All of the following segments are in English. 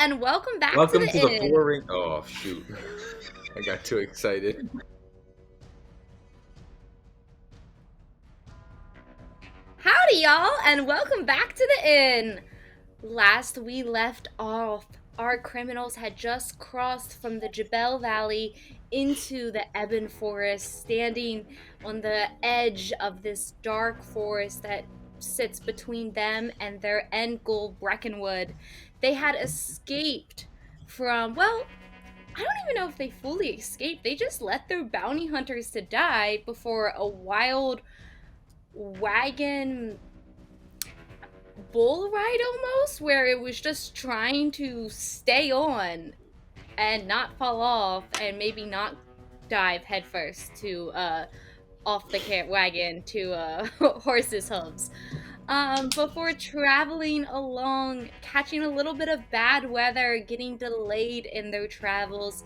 and welcome back to Welcome the to the inn. boring. Oh shoot! I got too excited. Howdy, y'all, and welcome back to the inn. Last we left off, our criminals had just crossed from the Jebel Valley into the Ebon Forest, standing on the edge of this dark forest that sits between them and their end goal, Breckenwood. They had escaped from, well, I don't even know if they fully escaped. They just let their bounty hunters to die before a wild wagon bull ride almost, where it was just trying to stay on and not fall off and maybe not dive headfirst to off the wagon to horse's hooves. Before traveling along, catching a little bit of bad weather, getting delayed in their travels,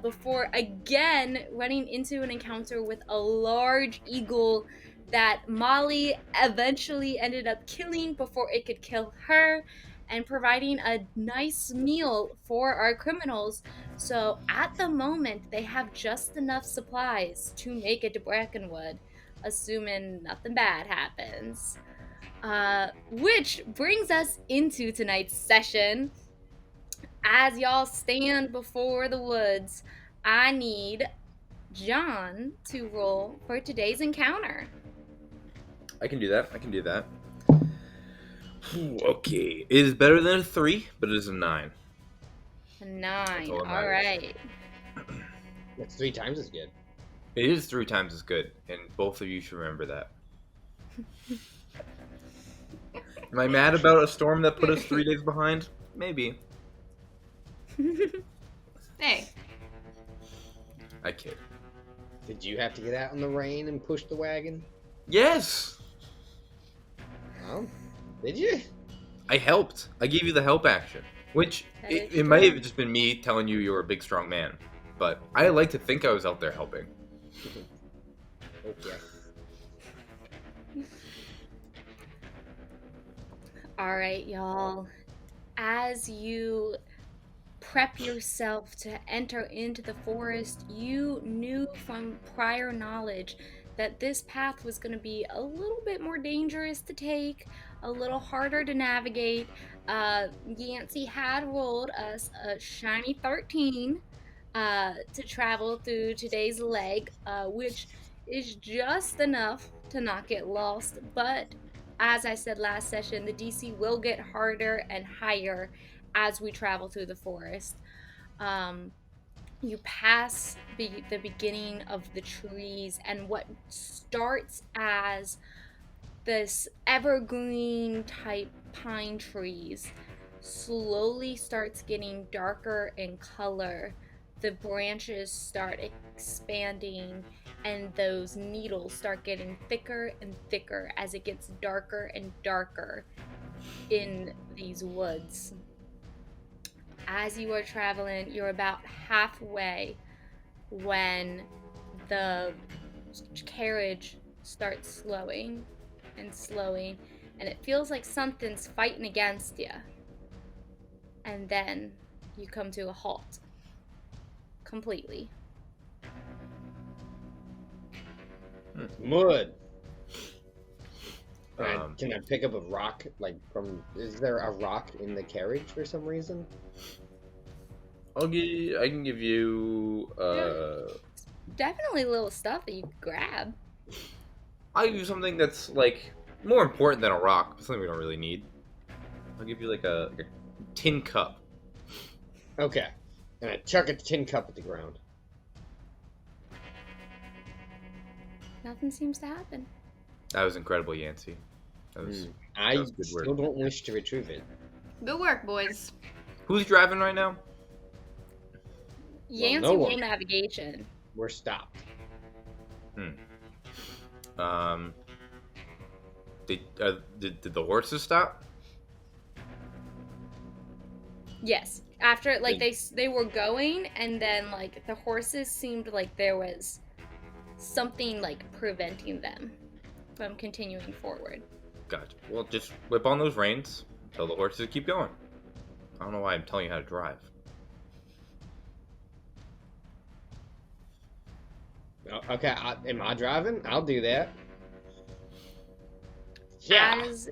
before again running into an encounter with a large eagle that Molly eventually ended up killing before it could kill her, and providing a nice meal for our criminals. So at the moment, they have just enough supplies to make it to Brackenwood, assuming nothing bad happens. Which brings us into tonight's session. As y'all stand before the woods, I need John to roll for today's encounter. I can do that. Okay, it is better than a 3, but it is a 9. A That's 9. all that All matters. right. That's 3 times as good. It is 3 times as good, and both of you should remember that. Am I mad about a storm that put us 3 days behind? Maybe. Hey. I kid. Did you have to get out in the rain and push the wagon? Yes, Oh, did you? I helped. I gave you the help action, which That is it might true. have just been me telling you were a big strong man, but I like to think I was out there helping. Okay. All right, y'all. As you prep yourself to enter into the forest, you knew from prior knowledge that this path was going to be a little bit more dangerous to take, a little harder to navigate. Yancey had rolled us a shiny 13 to travel through today's leg, which is just enough to not get lost. But as I said last session, the DC will get harder and higher as we travel through the forest. Um, you pass the beginning of the trees, and what starts as this evergreen type pine trees slowly starts getting darker in color. The branches start expanding, and those needles start getting thicker and thicker as it gets darker and darker in these woods. As you are traveling, you're about halfway when the carriage starts slowing and slowing, and it feels like something's fighting against you. And then you come to a halt completely. Mud. Um, Can I pick up a rock? Is there a rock in the carriage for some reason? I can give you. Definitely little stuff that you can grab. I'll give you something that's like more important than a rock, but something we don't really need. I'll give you like a tin cup. Okay. And I chuck a tin cup at the ground. Nothing seems to happen. That was incredible, Yancey. That was. I That was good still work. don't wish to retrieve it. Good work, boys. Who's driving right now? Yancey no one. roll navigation. We're stopped. Did the horses stop? Yes. After they were going, and then like the horses seemed like there was something like preventing them from continuing forward. Gotcha. Well, just whip on those reins. Tell the horses to keep going. I don't know why I'm telling you how to drive. Okay, am I driving? I'll do that. Yeah. As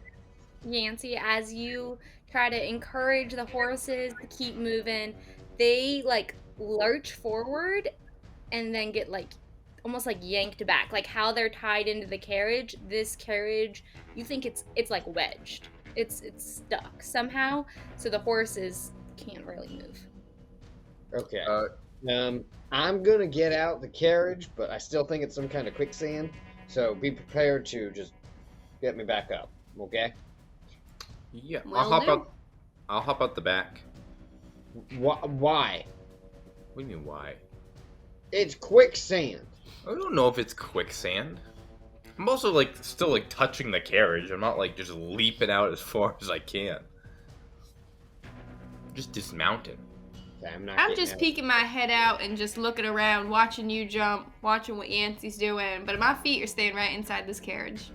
Yancey, as you try to encourage the horses to keep moving, they like lurch forward and then get like almost like yanked back. Like how they're tied into the carriage, this carriage, you think it's like wedged. It's stuck somehow, so the horses can't really move. Okay. Uh, I'm gonna get out the carriage, but I still think it's some kind of quicksand. So be prepared to just get me back up. Okay? yeah, Will do. I'll hop out the back. Why? What do you mean why? It's quicksand. I don't know if it's quicksand. I'm also like still like touching the carriage. I'm not like just leaping out as far as I can. Just dismounting. Okay, I'm not. I'm getting just out. peeking my head out and just looking around, watching you jump, watching what Yancey's doing. But my feet are staying right inside this carriage.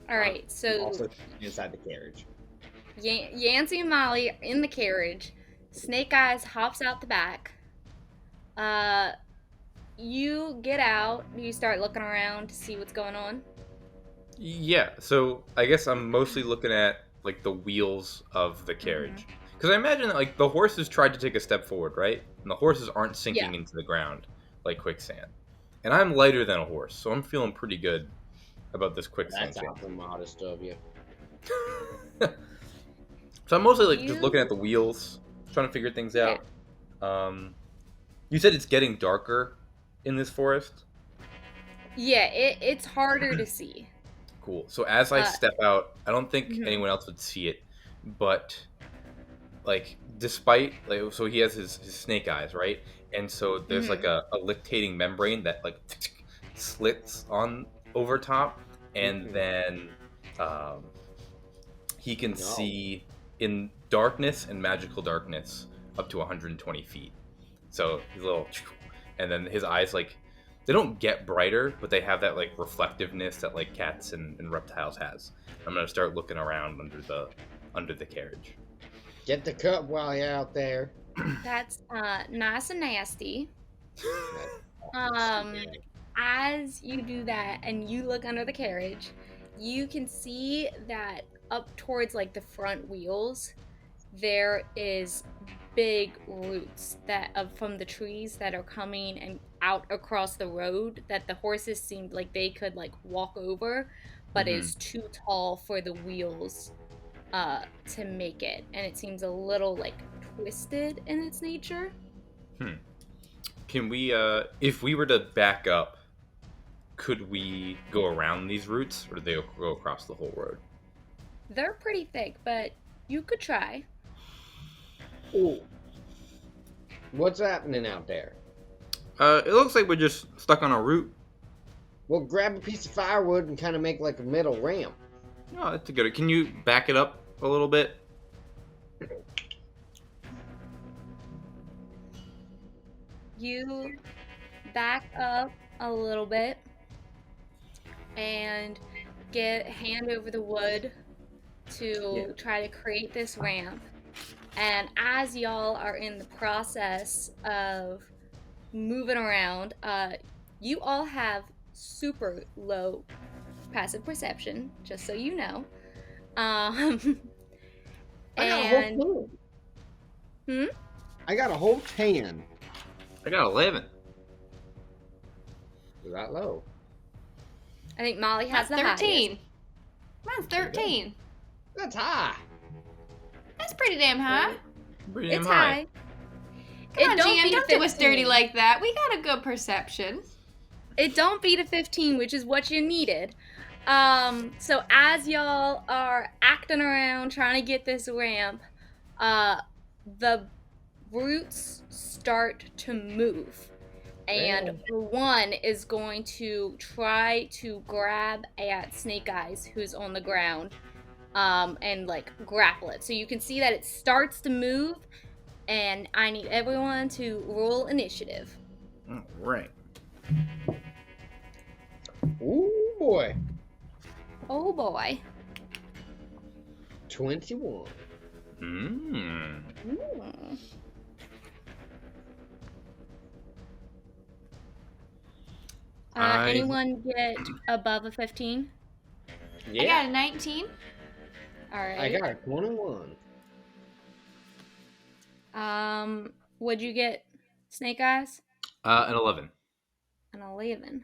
All right, I'm so also inside the carriage. Yancey and Molly are in the carriage. Snake Eyes hops out the back. You get out. You start looking around to see what's going on. Yeah, so I guess I'm mostly looking at like the wheels of the carriage. Because I imagine that like the horses tried to take a step forward, right? And the horses aren't sinking into the ground like quicksand. And I'm lighter than a horse, so I'm feeling pretty good about this quicksand That's thing. awful modest of you. So I'm mostly like just You- looking at the wheels, trying to figure things Yeah. out. You said it's getting darker in this forest? Yeah, it's harder to see. Cool. So as I step out, I don't think Mhm. anyone else would see it, but like despite like so he has his snake eyes, right? And so there's like a lactating membrane that like slits on over top, and then um, he can see in darkness and magical darkness up to 120 feet. So he's a little, and then his eyes like they don't get brighter, but they have that like reflectiveness that like cats and reptiles has. I'm gonna start looking around under the carriage. Get the cup while you're out there. That's nice and nasty. Um, As you do that and you look under the carriage, you can see that up towards like the front wheels, there is big roots that from the trees that are coming and out across the road that the horses seemed like they could like walk over, but is too tall for the wheels to make it, and it seems a little like twisted in its nature. Can we, if we were to back up, could we go around these roots, or do they go across the whole road? They're pretty thick, but you could try. Ooh. What's happening out there? It looks like we're just stuck on a route. Well, grab a piece of firewood and kind of make like a metal ramp. Oh, that's a good. Can you back it up a little bit? You back up a little bit and hand over the wood to try to create this ramp. And as y'all are in the process of moving around, you all have super low passive perception, just so you know. I got a whole can. I got a whole 10. I got 11. Is that low? I think Molly has That's the 13. Mine's 13. That's high. That's pretty damn high. Pretty highest. damn It's high. high. Come on, don't GM, beat don't do us 15. dirty like that. We got a good perception. It don't beat a 15, which is what you needed. So as y'all are acting around trying to get this ramp, the roots start to move. And one is going to try to grab at Snake Eyes, who's on the ground, and like grapple it. So you can see that it starts to move, and I need everyone to roll initiative. All right. Ooh, boy. Oh boy. 21. Hmm. Ooh. I Anyone get above a 15? I got Yeah, a 19. All I right. got a 21. Would you get Snake Eyes? an 11. An 11.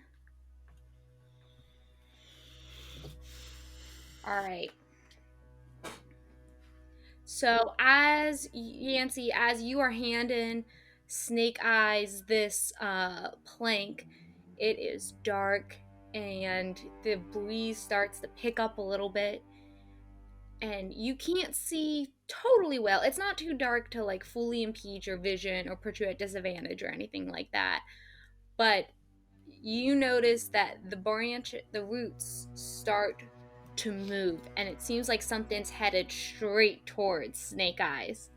All right. So as Yancey, as you are handing Snake Eyes this plank, it is dark and the breeze starts to pick up a little bit and you can't see totally well. It's not too dark to like fully impede your vision or put you at disadvantage or anything like that. But you notice that the roots start to move, and it seems like something's headed straight towards Snake Eyes.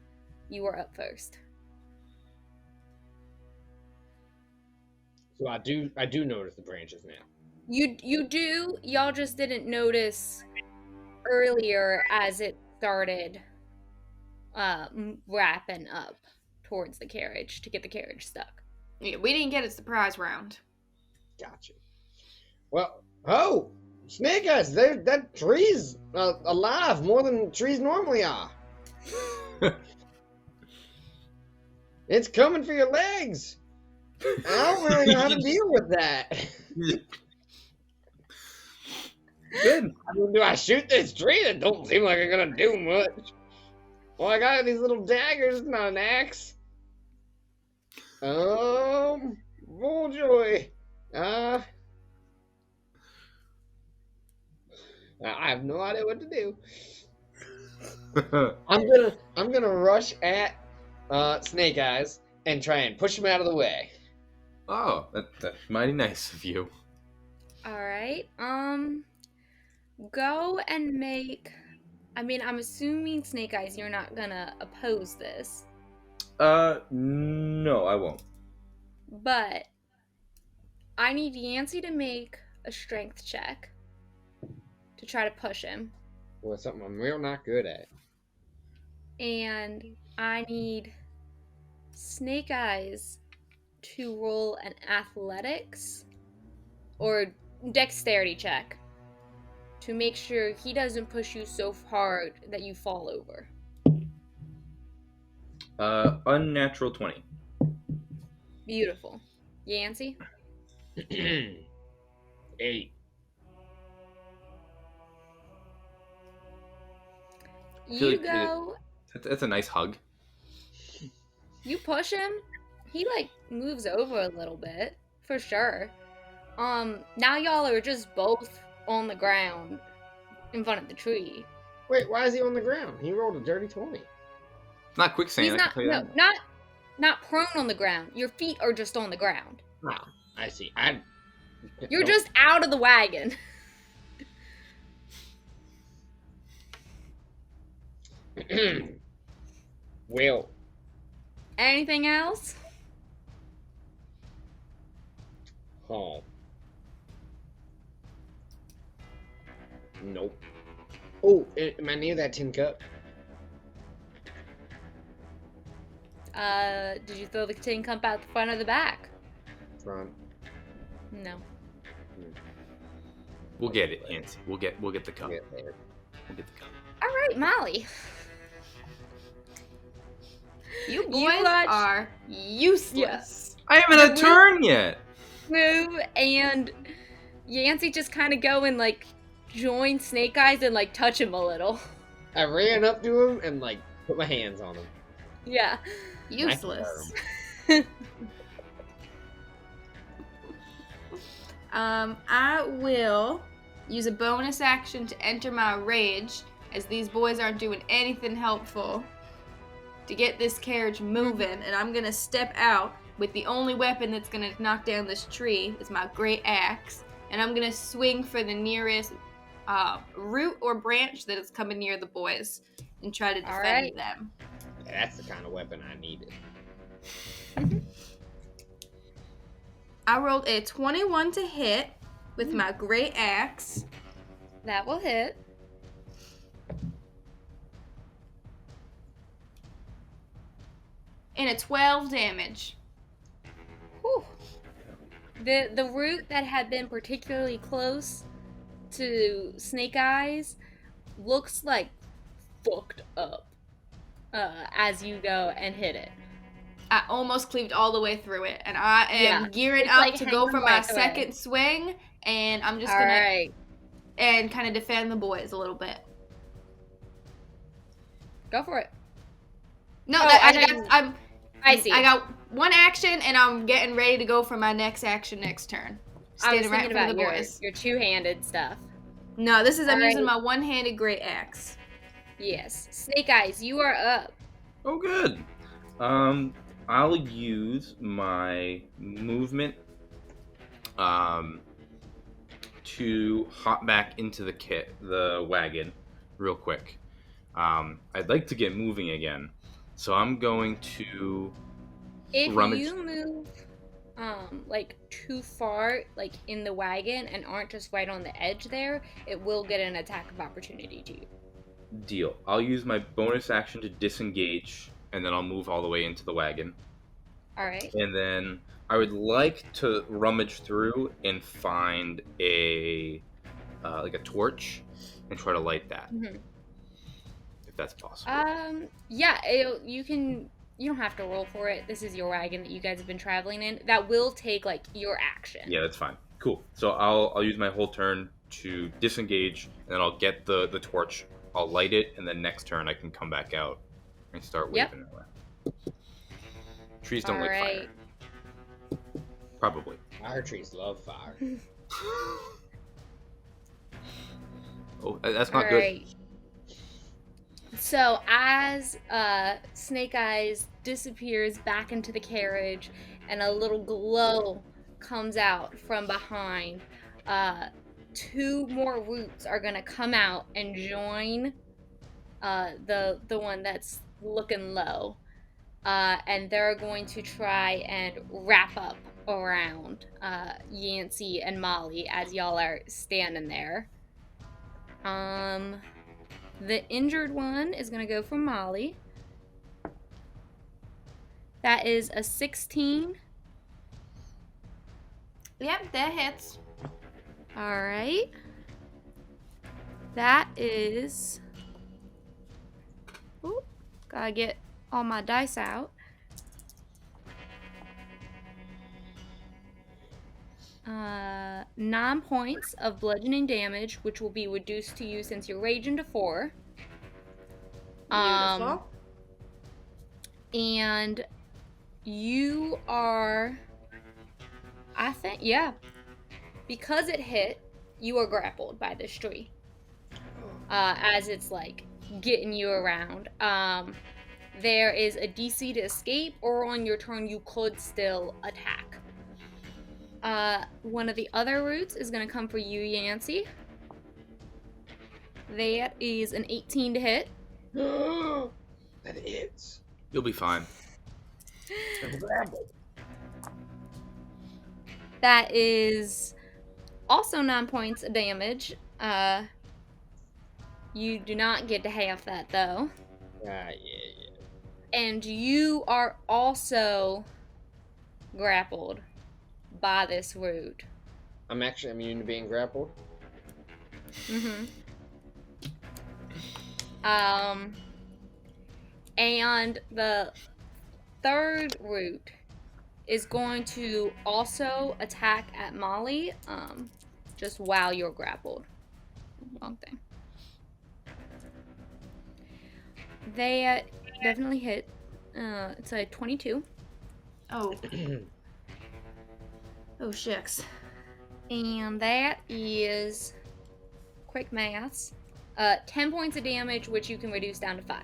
You were up first. So I do notice the branches now. You do. Y'all just didn't notice earlier as it started wrapping up towards the carriage to get the carriage stuck. Yeah, we didn't get a surprise round. Gotcha. Well, oh, Snake Eyes, that tree's alive more than trees normally are. It's coming for your legs. I don't really know how to deal with that. Good. I mean, do I shoot this tree? That don't seem like it's gonna do much. Well, I got these little daggers, not an axe. Oh joy. I have no idea what to do. I'm gonna rush at Snake Eyes and try and push him out of the way. Oh, that's mighty nice of you. All right. Go and make. I mean, I'm assuming Snake Eyes, you're not gonna oppose this, No, I won't. but I need Yancey to make a strength check to try to push him, Well, it's something I'm real not good at. and I need Snake Eyes to roll an athletics or dexterity check to make sure he doesn't push you so hard that you fall over. Unnatural 20. Beautiful. Yancey? 8. feel You like go, That's a nice hug. you push him, he like moves over a little bit, for sure. Now y'all are just both on the ground in front of the tree. Wait, why is he on the ground? He rolled a dirty 20. Not quicksand. He's I can not, tell you no, that. not prone on the ground. Your feet are just on the ground. Ah, I see. You're Nope. just out of the wagon. Well, Anything else? oh. Nope. Oh, am I near that tin cup? Did you throw the tin cup out the front or the back? Front. No. We'll get it, Nancy. We'll get the cup. Get there. We'll get the cup. All right, Molly. You boys You watch- are useless. Yes. I haven't had a turn yet. Move and Yancey just kind of go and like join Snake Eyes and like touch him a little. I ran up to him and like put my hands on him. Yeah. Useless. I will use a bonus action to enter my rage, as these boys aren't doing anything helpful, to get this carriage moving, and I'm gonna step out with the only weapon that's gonna knock down this tree is my great axe, and I'm gonna swing for the nearest root or branch that is coming near the boys and try to defend right. them. That's the kind of weapon I needed. I rolled a 21 to hit with my great axe. That will hit. and a 12 damage. Whew. The root that had been particularly close to Snake Eyes looks like fucked up as you go and hit it. I almost cleaved all the way through it, and I am Yeah, gearing it's up like to hanging go for by my a thread. second swing, and I'm just All gonna right, and kind of defend the boys a little bit. go for it. No, Oh, that I I know got. you- I'm. I see. I got one action, and I'm getting ready to go for my next action next turn. I was Standing right in thinking front of about the boys. your two-handed stuff. No, this is I'm All using right. my one-handed great axe. Yes, Snake Eyes, you are up. Oh, good. I'll use my movement to hop back into the wagon real quick. I'd like to get moving again, so I'm going to If rummage. you move like too far like in the wagon and aren't just right on the edge there, it will get an attack of opportunity to you. Deal. I'll use my bonus action to disengage, and then I'll move all the way into the wagon. All right. And then I would like to rummage through and find a like a torch and try to light that, Mhm. if that's possible. Yeah, you don't have to roll for it. This is your wagon that you guys have been traveling in. That will take like your action. Yeah, that's fine. Cool. So I'll use my whole turn to disengage, and then I'll get the torch. I'll light it, and then next turn I can come back out and start Yep. waving it away. Trees don't All like right. fire. Probably. Fire trees love fire. Oh, that's All not good. right. So as Snake Eyes disappears back into the carriage and a little glow comes out from behind, two more roots are gonna come out and join the one that's looking low, and they're going to try and wrap up around Yancey and Molly as y'all are standing there. The injured one is going to go for Molly. That is a 16. Yep, that hits. All right. That is... Ooh, gotta get all my dice out. Uh, 9 points of bludgeoning damage, which will be reduced to you since you're raging to 4. Beautiful. And you are, I think, yeah, because it hit, you are grappled by this tree as it's like getting you around. There is a DC to escape, or on your turn you could still attack. One of the other roots is going to come for you, Yancey. That is an 18 to hit. That hits. You'll be fine. I'm grappled. That is also 9 points of damage. You do not get to half that though. Yeah. And you are also grappled by this root. I'm actually immune to being grappled. And the third root is going to also attack at Molly, just while you're grappled. Wrong thing. They definitely hit. It's a 22. Oh. Oh, shucks. And that is, quick maths, 10 points of damage, which you can reduce down to 5.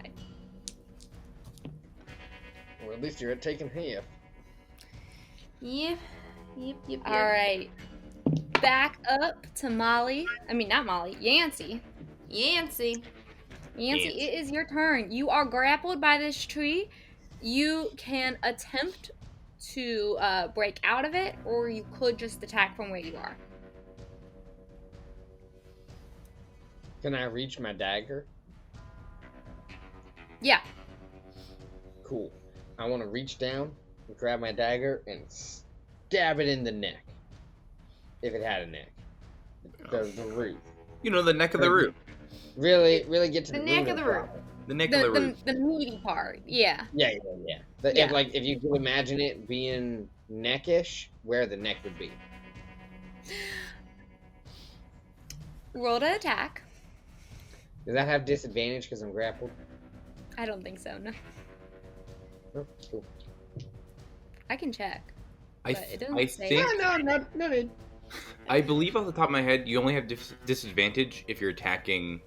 Well, at least you're at taking half. Yep. All right. Back up to Molly. I mean, not Molly. Yancey. Yancey. Yancey, it is your turn. You are grappled by this tree. You can attempt to break out of it, or you could just attack from where you are. Can I reach my dagger? Yeah. Cool. I want to reach down and grab my dagger and stab it in the neck. If it had a neck. The root. You know, the neck of the root. Really get to The the neck root of the root. problem. The neck of the root. The meaty part. Yeah. Yeah. Yeah. If you could imagine it being neckish, where the neck would be. Roll to attack. Does that have disadvantage because I'm grappled? I don't think so, no. Oh, cool. I can check. I But it doesn't I say- think No need. I believe off the top of my head, you only have disadvantage if you're attacking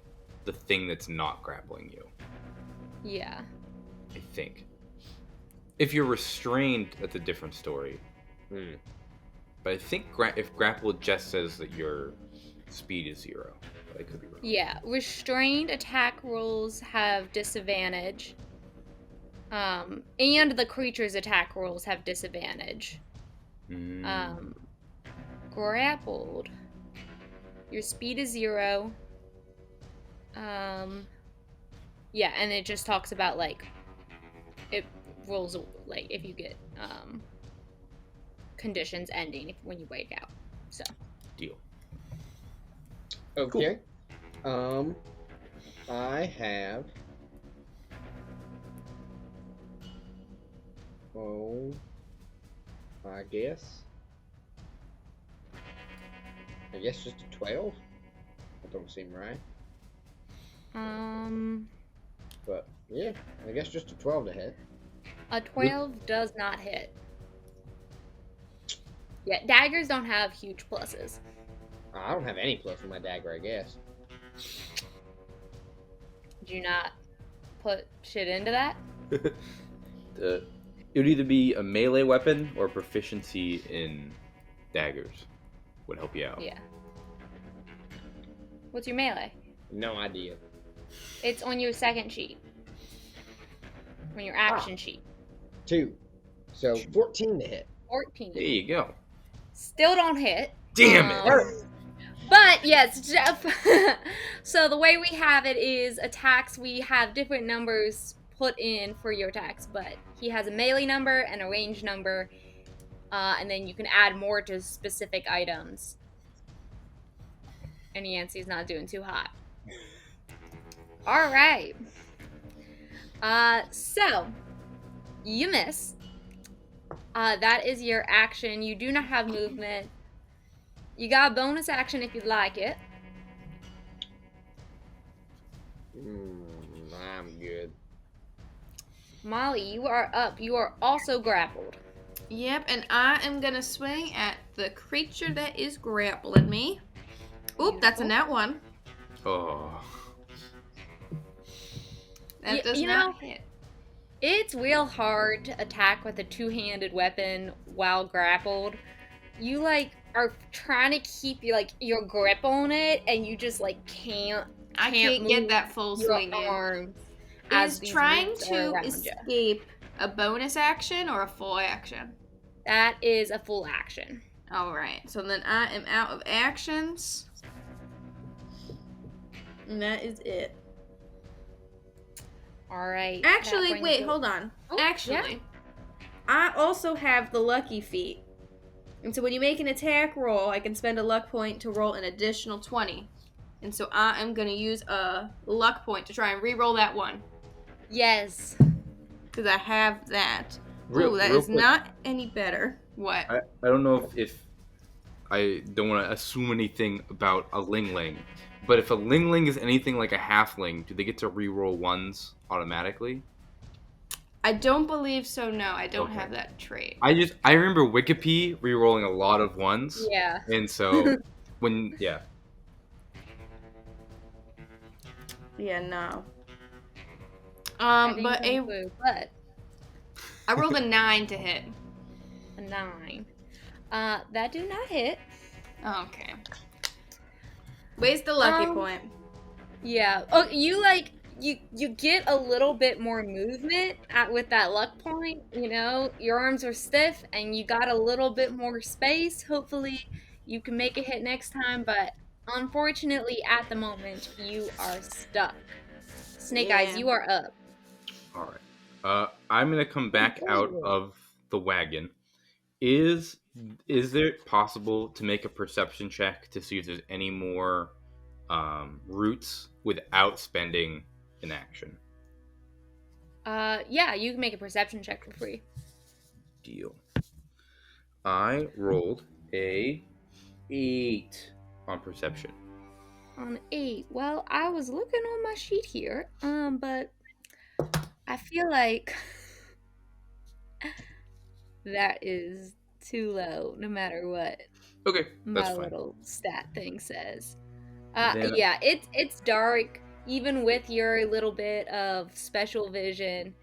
the thing that's not grappling you. Yeah. I think. If you're restrained, that's a different story. But I think if grapple just says that your speed is 0. But I could be wrong. Yeah. Restrained attack rolls have disadvantage. And the creature's attack rolls have disadvantage. Grappled. Your speed is 0. Yeah, and it just talks about like it rolls like if you get conditions ending when you wake out. So Deal. Okay. I have. Oh, I guess just a 12. That don't seem right. But yeah, I guess just a 12 to hit. a 12 does not hit. Yeah, daggers don't have huge pluses. I don't have any plus with my dagger, I guess. Did you not put shit into that? It would either be a melee weapon or proficiency in daggers would help you out. Yeah. What's your melee? No idea. It's on your second sheet. On your action sheet. 2. So 14 to hit. 14. There you go. Still don't hit. Damn it! But yes, Jeff. So the way we have it is attacks. We have different numbers put in for your attacks, but he has a melee number and a range number, and then you can add more to specific items. And Yancey's not doing too hot. All right. So you miss. That is your action. You do not have movement. You got a bonus action if you'd like it. I'm good. Molly, you are up. You are also grappled. Yep, and I am gonna swing at the creature that is grappling me. Oop, that's a nat 1. Oh. That does you not know, hit. It's real hard to attack with a two-handed weapon while grappled. You are trying to keep your grip on it, and you just can't. I can't get that full your swing in. arms. Is these trying roots are to around escape a bonus action or a full action? That is a full action. Alright, so then I am out of actions. And that is it. All right. Actually, wait, hold on. Oh, Actually, I also have the lucky feat. And so when you make an attack roll, I can spend a luck point to roll an additional 20. And so I am going to use a luck point to try and re-roll that one. Yes. Because I have that. Real Ooh, that is quick. not any better. What? I don't know if I don't want to assume anything about a Lingling, but if a Lingling is anything like a halfling, do they get to reroll ones automatically? I don't believe so, no. I don't Okay. have that trait. I remember Wikipede rerolling a lot of ones. Yeah. And so Yeah, no. I didn't But conclude, but I rolled a 9 to hit. a 9. That do not hit. Okay. Where's the lucky Um, point? Yeah. Oh, you get a little bit more movement with that luck point. Your arms are stiff and you got a little bit more space. Hopefully, you can make a hit next time. But unfortunately, at the moment, you are stuck. Snake Eyes, Yeah. you are up. all right. I'm gonna come back out of the wagon. Is it possible to make a perception check to see if there's any more roots without spending an action? Yeah, you can make a perception check for free. Deal. I rolled a 8 on perception. On 8. Well, I was looking on my sheet here, but I feel like that is too low, no matter what Okay, that's my fine. little stat thing says. Then Yeah, it's dark. Even with your little bit of special vision,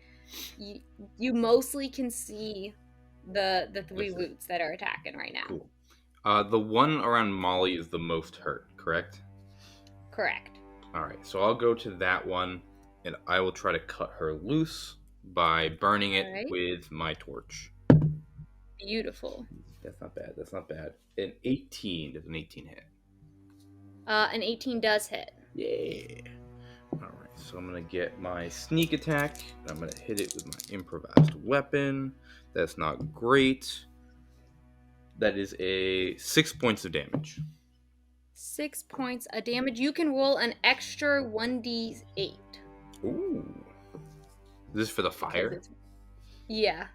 you mostly can see the three Listen. roots that are attacking right now. cool. The one around Molly is the most hurt, correct? Correct. All right, so I'll go to that one, and I will try to cut her loose by burning it Alright. with my torch. Beautiful. That's not bad. That's not bad. An 18 does an 18 hit. An 18 does hit. Yeah. All right, so I'm gonna get my sneak attack. And I'm gonna hit it with my improvised weapon. That's not great. That is a 6 points of damage. 6 points of damage. You can roll an extra 1d8. Ooh. Is this for the fire? Yeah.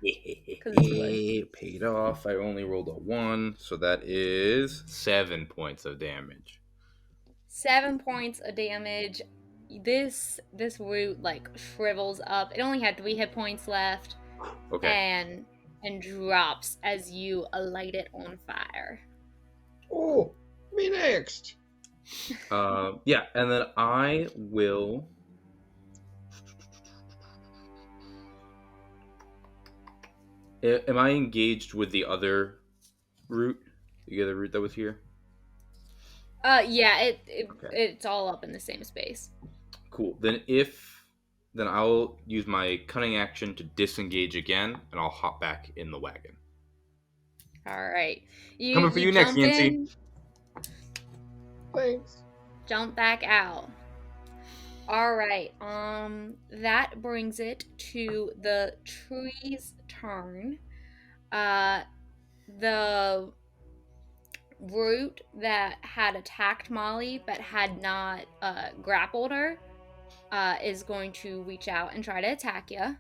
'Cause it's wood. Paid off. I only rolled a 1, so that is 7 points of damage. 7 points of damage. This root like shrivels up. It only had 3 hit points left. Okay. And drops as you alight it on fire. Oh, me next. Yeah, and then I will. Am I engaged with the other root? The other root that was here? Yeah, Okay. it's all up in the same space. Cool. Then I'll use my cunning action to disengage again, and I'll hop back in the wagon. All right. Coming for you next, jump Yancy. in, Thanks. jump back out. All right. That brings it to the tree's turn. The root that had attacked Molly but had not grappled her is going to reach out and try to attack you.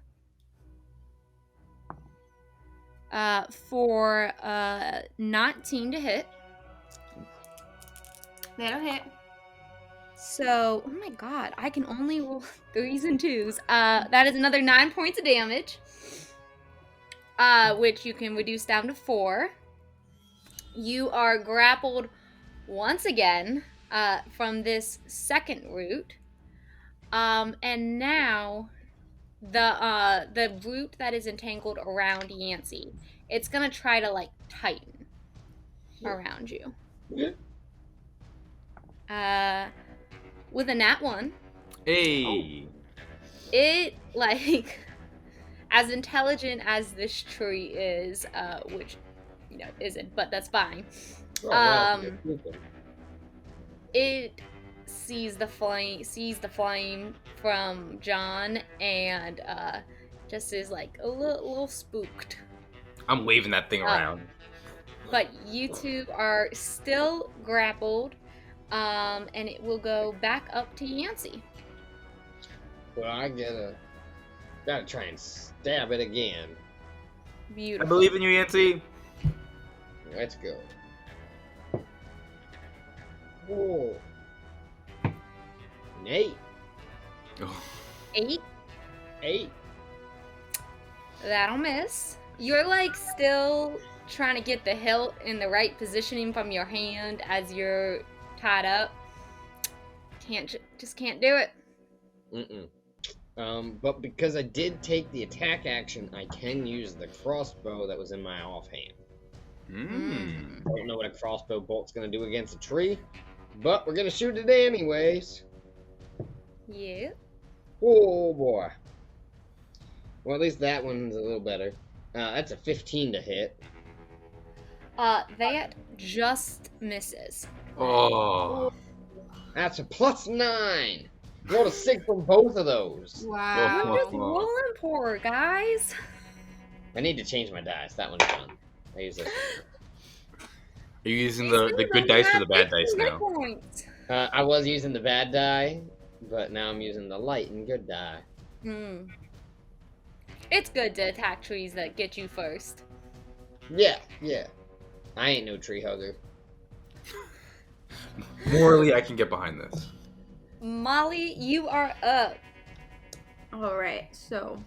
For 19 to hit. That'll hit. So, oh my god, I can only roll 3s and 2s. That is another 9 points of damage. Which you can reduce down to 4. You are grappled once again from this second root. And now the root that is entangled around Yancy, it's gonna try to like tighten around you. With a nat 1. Hey. It like as intelligent as this tree is, which isn't, but that's fine. Oh, wow. It sees the flame from John and just is like a little spooked. I'm waving that thing around. But you two are still grappled, and it will go back up to Yancy. Well, I gotta try and stab it again. Beautiful. I believe in you, Yancy. Let's go. Whoa. An 8. Oh. 8. 8. That'll miss. You're like still trying to get the hilt in the right positioning from your hand as you're tied up. Just can't do it. But because I did take the attack action, I can use the crossbow that was in my offhand. I don't know what a crossbow bolt's gonna do against a tree, but we're gonna shoot it anyways. Yeah. Oh boy. Well, at least that one's a little better. That's a 15 to hit. That just misses. Oh. That's a +9. Rolled a 6 from both of those. You're just Wow. rolling poor, guys. I need to change my dice. That one's done. I use this one. Are you using You the still good don't dice or have the bad 50 dice hit now? points. I was using the bad die, but now I'm using the light and good die. It's good to attack trees that get you first. Yeah. I ain't no tree hugger. Morally, I can get behind this. Molly, you are up. Alright, so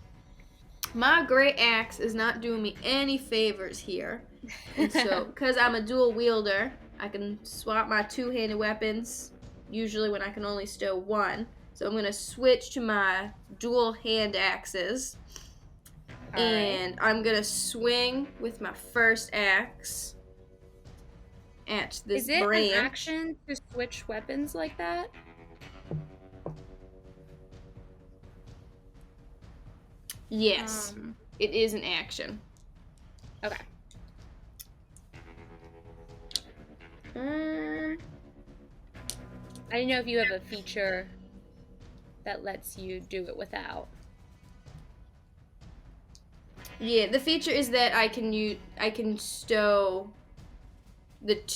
my great axe is not doing me any favors here. And so, because I'm a dual wielder, I can swap my two-handed weapons, usually when I can only stow one. So I'm going to switch to my dual hand axes. And I'm going to swing with my first axe at this Is it branch. an action to switch weapons like that? Yes, it is an action. Okay. I don't know if you have a feature that lets you do it without. Yeah, the feature is that I can stow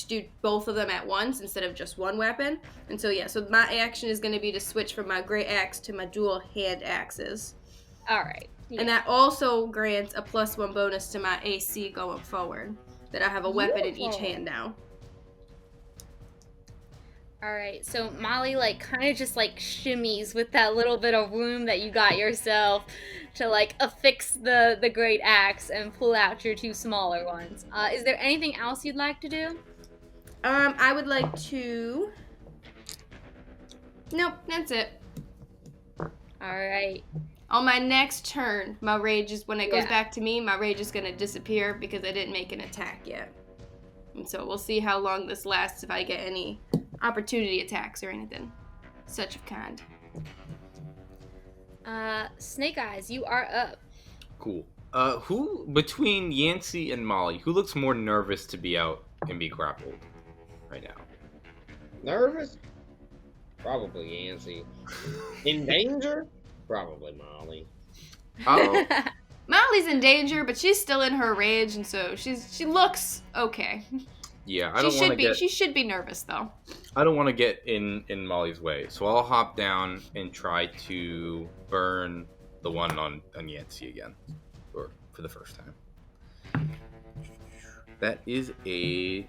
do both of them at once instead of just one weapon. And so yeah, so my action is going to be to switch from my great axe to my dual hand axes. All right. Yeah. And that also grants a +1 bonus to my AC going forward. That I have a weapon in each hand now. All right. So Molly kind of just shimmies with that little bit of room that you got yourself to affix the great axe and pull out your two smaller ones. Is there anything else you'd like to do? I would like to. Nope, that's it. All right. On my next turn, my rage is when it goes back to me. My rage is gonna disappear because I didn't make an attack yet, and so we'll see how long this lasts if I get any opportunity attacks or anything such of kind. Snake Eyes, you are up. Cool. Who between Yancey and Molly, who looks more nervous to be out and be grappled right now? Nervous? Probably Yancy. In danger? Probably Molly. Molly's in danger, but she's still in her rage, and so she looks okay. Yeah, I don't want to get. She should be nervous though. I don't want to get in Molly's way, so I'll hop down and try to burn the one on Yancey again, or for the first time. That is a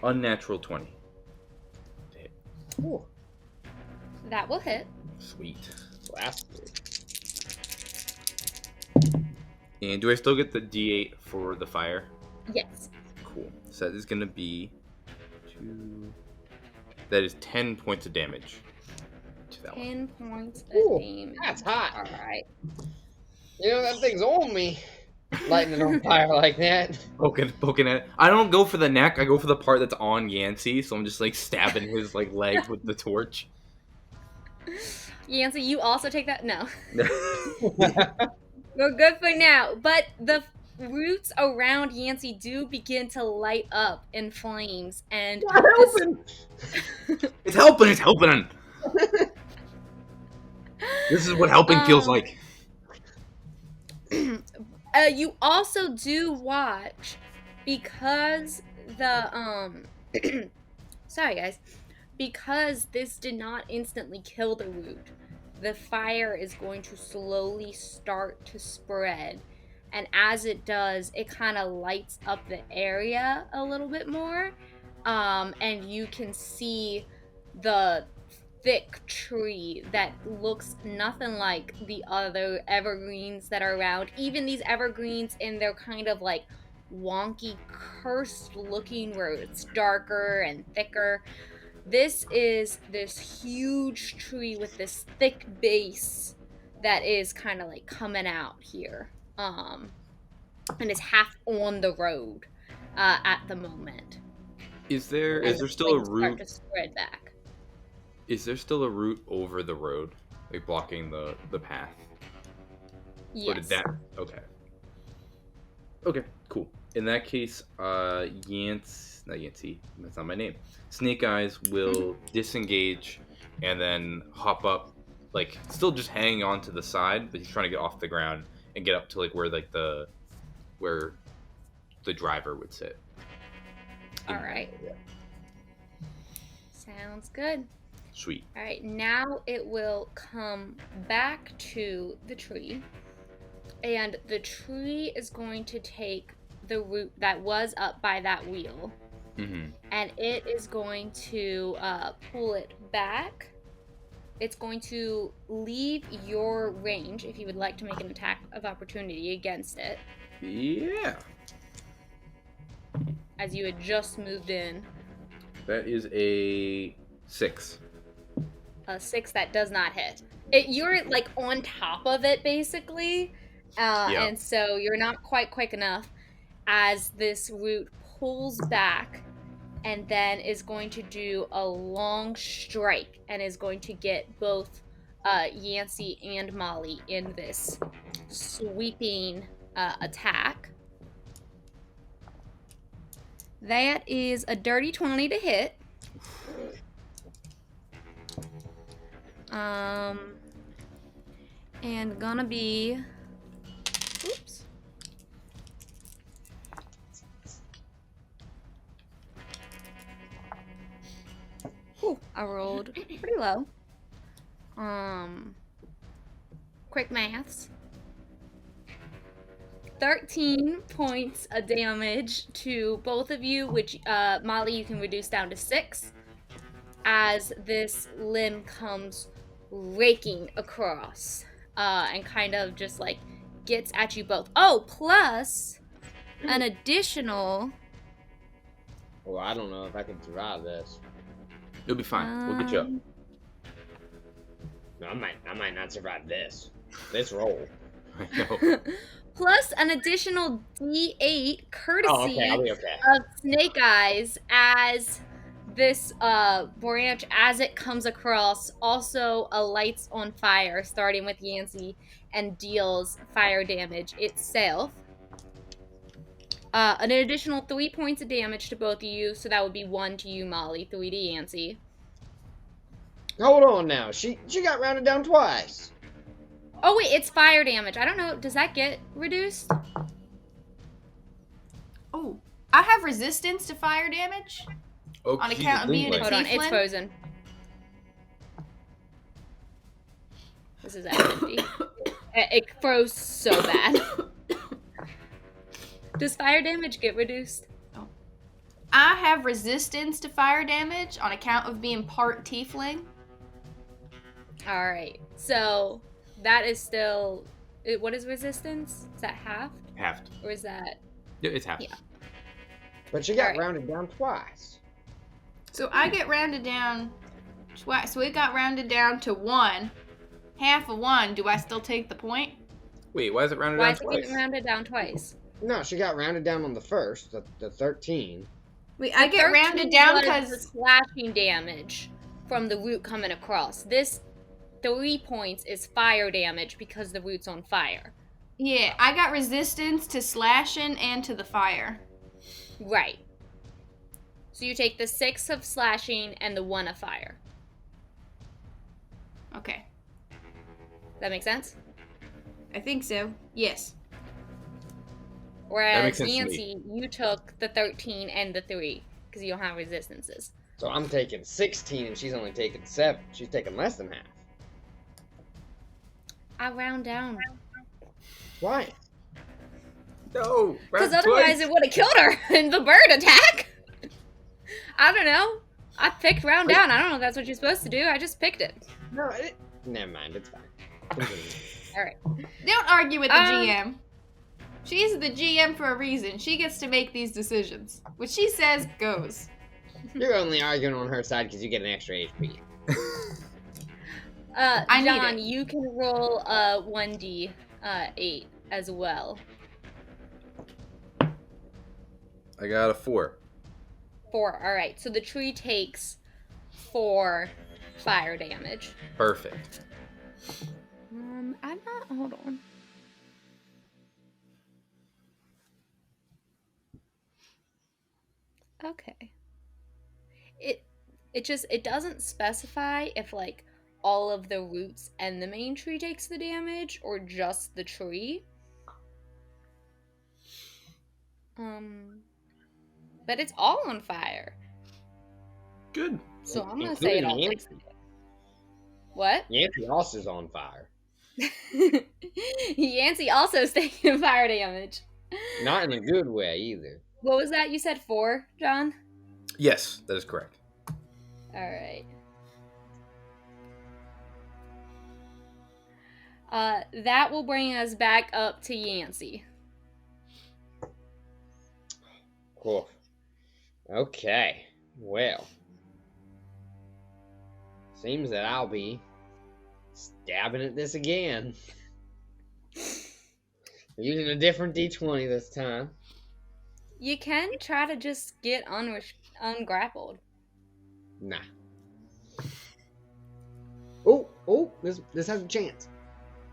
unnatural 20. To hit. Ooh, That will hit. Sweet. blasted. And do I still get the D8 for the fire? Yes. Cool. So that is going to be 2. That is 10 points of damage to that one. 10 points of Ooh, damage. that's hot. All right. You know, that thing's on me. Lighting it on fire like that. Poking at it. I don't go for the neck. I go for the part that's on Yancey. So I'm just stabbing his leg with the torch. Yancey, you also take that? No. We're good for now. But the roots around Yancey do begin to light up in flames, and It's helping. This is what helping feels like. You also do watch, because the sorry guys, because this did not instantly kill the root, the fire is going to slowly start to spread, and as it does, it kind of lights up the area a little bit more, and you can see the thick tree that looks nothing like the other evergreens that are around. Even these evergreens in their kind of wonky, cursed looking, where it's darker and thicker. This is this huge tree with this thick base that is kind of coming out here, and it's half on the road at the moment. Is there still a root? Start to spread back. Is there still a route over the road, blocking the path? Yes. Or did that? Okay. Okay, cool. In that case, not Yancey. That's not my name. Snake Eyes will disengage and then hop up, like still just hanging on to the side, but he's trying to get off the ground and get up to like where the driver would sit. All right. Sounds good. Sweet. All right, now it will come back to the tree, and the tree is going to take the root that was up by that wheel, and it is going to pull it back. It's going to leave your range if you would like to make an attack of opportunity against it, Yeah. as you had just moved in. That is a 6. A 6 that does not hit. You're like on top of it basically, and so you're not quite quick enough as this root pulls back and then is going to do a long strike and is going to get both Yancey and Molly in this sweeping attack. That is a dirty 20 to hit. And gonna be, oops. Ooh, I rolled pretty low. Quick maths. 13 points of damage to both of you, which Molly you can reduce down to 6 as this limb comes raking across and kind of just like gets at you both. Oh, plus an additional. Well, I don't know if I can survive this. You'll be fine. We'll get you up. No, I might not survive this. This roll. I know. Plus an additional D8 courtesy I'll be okay. of Snake Eyes as this branch, as it comes across, also lights on fire, starting with Yancey, and deals fire damage itself. An additional 3 points of damage to both of you, so that would be 1 to you, Molly, 3 to Yancey. Hold on now. She got rounded down twice. Oh wait, it's fire damage. I don't know. Does that get reduced? Oh, I have resistance to fire damage. Oh, On account of being a Hold on, it's tiefling? frozen. This is at 50. It froze so bad. Does fire damage get reduced? Oh. I have resistance to fire damage on account of being part tiefling. Alright, so that is still. What is resistance? Is that half? Halved. Or is that. Yeah, it's halved. Yeah. But she got Alright. rounded down twice. So I get rounded down twice. So it got rounded down to 1. Half of 1. Do I still take the point? Wait, why is it rounded Why down is it twice? getting rounded down twice? No, she got rounded down on the first, the 13. Wait, I get 13 rounded down was the because slashing damage from the root coming across. This 3 points is fire damage because the root's on fire. yeah, I got resistance to slashing and to the fire. Right. So you take the 6 of slashing and the 1 of fire. Okay, That make sense? I think so. Yes. Whereas makes sense to me. Nancy, you took the 13 and the 3 because you don't have resistances. So I'm taking 16 and she's only taking 7. She's taking less than half. I round down. Why? No. Because otherwise it would have killed her in the bird attack. I don't know. I picked round down. I don't know if that's what you're supposed to do. I just picked it. No, never mind. It's fine. Continue. Alright. Don't argue with the GM. She's the GM for a reason. She gets to make these decisions. What she says goes. You're only arguing on her side because you get an extra HP. I need John, it. you can roll 1d 8 as well. I got a 4. 4. Alright, so the tree takes 4 fire damage. Perfect. I'm not. Hold on. Okay. It doesn't specify if like all of the roots and the main tree takes the damage or just the tree. But it's all on fire. Good. So I'm gonna say it all Including takes the damage. What? Yancey also on fire. Yancey also is taking fire damage. Not in a good way either. What was that? You said 4, John? Yes, that is correct. Alright. That will bring us back up to Yancey. Cool. Okay. Well. Seems that I'll be stabbing at this again. Using a different D20 this time. You can try to just get ungrappled. Nah. Oh, this has a chance.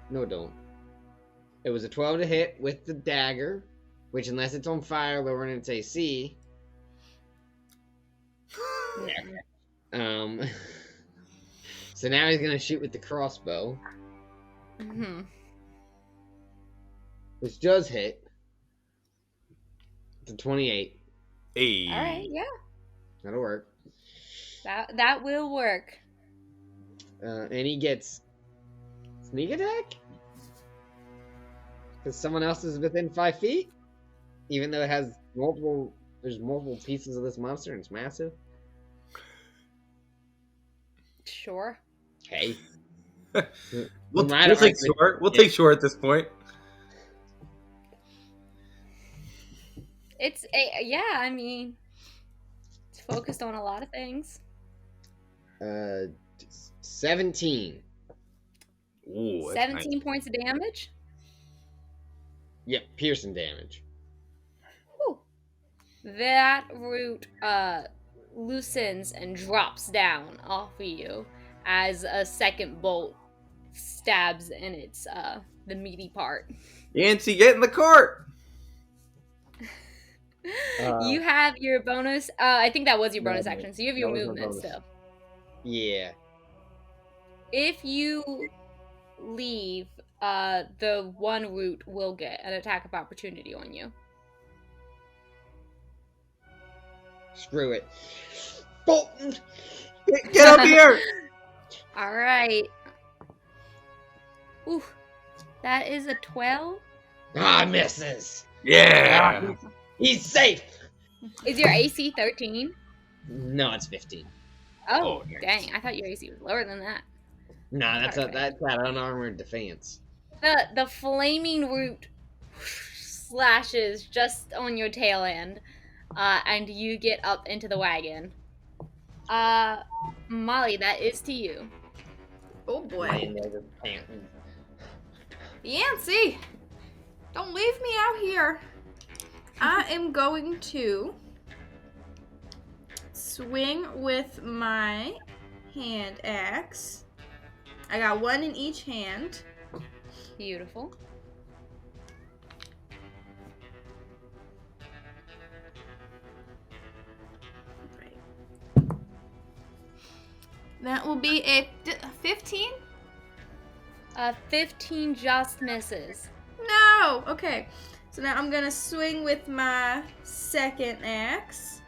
No, it don't. It was a 12 to hit with the dagger, which unless it's on fire, lowering its AC. So now he's gonna shoot with the crossbow. Mm-hmm. Which does hit. It's a 28. Hey. Alright, yeah. That'll work. That will work. And he gets sneak attack? Because someone else is within 5 feet? Even though it has there's multiple pieces of this monster and it's massive? Sure. Hey. We'll take short. We'll take short at this point. Yeah, I mean, it's focused on a lot of things. 17. Ooh, 17 nice. points of damage. Yep, piercing damage. Whew. That root loosens and drops down off of you as a second bolt stabs in its the meaty part. Yancey, get in the cart! You have your bonus. I think that was your bonus Yeah, action. So you have your that was my movement bonus. still. Yeah. If you leave, the one root will get an attack of opportunity on you. Screw it. Bolton! Get up here! All right. Ooh, that is a 12. Ah, misses! Yeah! He's safe! Is your AC 13? No, it's 15. Oh, Oh, nice. dang! I thought your AC was lower than that. Nah, that's Okay. that unarmored defense. The flaming root slashes just on your tail end, and you get up into the wagon. Molly, that is to you. Oh boy. Laying there just panting. Yancey! Don't leave me out here. I am going to swing with my hand axe. I got one in each hand. Beautiful. That will be a 15? 15 just misses. No! Okay. So now I'm going to swing with my second axe.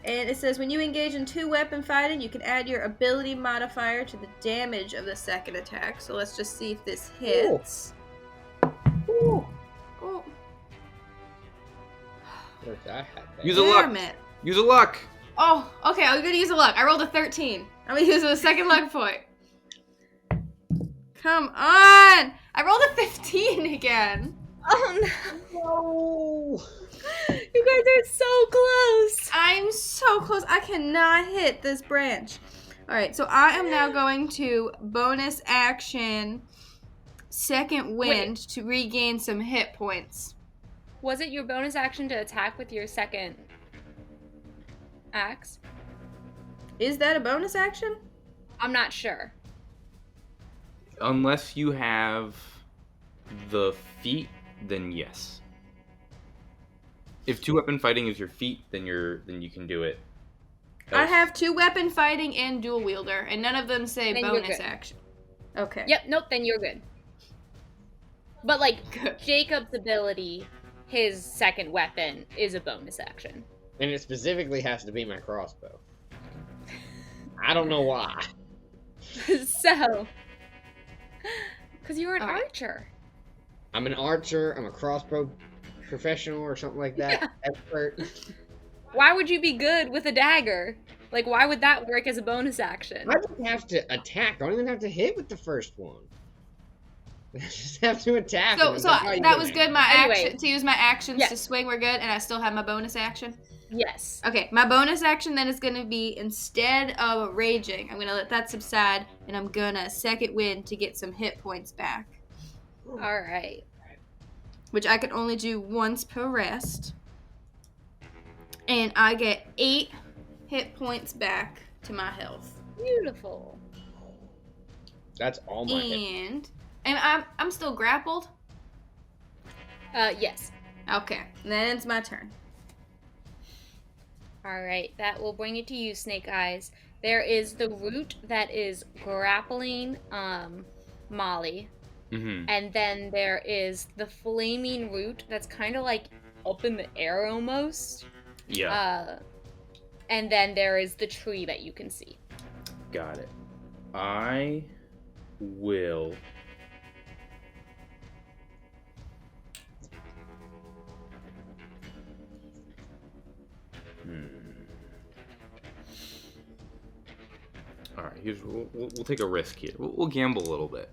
And it says when you engage in 2-weapon fighting, you can add your ability modifier to the damage of the second attack. So let's just see if this hits. Ooh. Oh, Wish I had that. Use a luck. damn it. Use a luck. Oh, okay, I'm gonna use a luck. I rolled a 13. I'm gonna use a second luck point. Come on! I rolled a 15 again. Oh no! No! You guys are so close. I'm so close. I cannot hit this branch. Alright, so I am now going to bonus action second wind to regain some hit points. Was it your bonus action to attack with your second axe? Is that a bonus action? I'm not sure. Unless you have the feat, then yes. If 2-weapon fighting is your feat, then you can do it. I have 2 weapon fighting and dual wielder, and none of them say Then you're bonus good. action. Okay. Yep, nope, then you're good. But, like, Good. Jacob's ability, his second weapon, is a bonus action. And it specifically has to be my crossbow. I don't know why. So, because you're an All right. archer. I'm an archer. I'm a crossbow professional or something like that. Yeah. Expert. Why would you be good with a dagger? Like, why would that work as a bonus action? I just have to attack. I don't even have to hit with the first one. I just have to attack. So that was good. My Anyway. action to use my actions Yes. to swing were good, and I still have my bonus action. Yes. Okay, my bonus action then is going to be, instead of raging, I'm going to let that subside, and I'm going to second wind to get some hit points back, All right. which I can only do once per rest. And I get 8 hit points back to my health. Beautiful. That's all my hit. And I'm still grappled. Yes. Okay, then it's my turn. All right. That will bring it to you, Snake Eyes. There is the root that is grappling Molly. Mm-hmm. And then there is the flaming root that's kind of like up in the air almost. Yeah. And then there is the tree that you can see. Got it. I will. All right, we'll take a risk here. We'll gamble a little bit.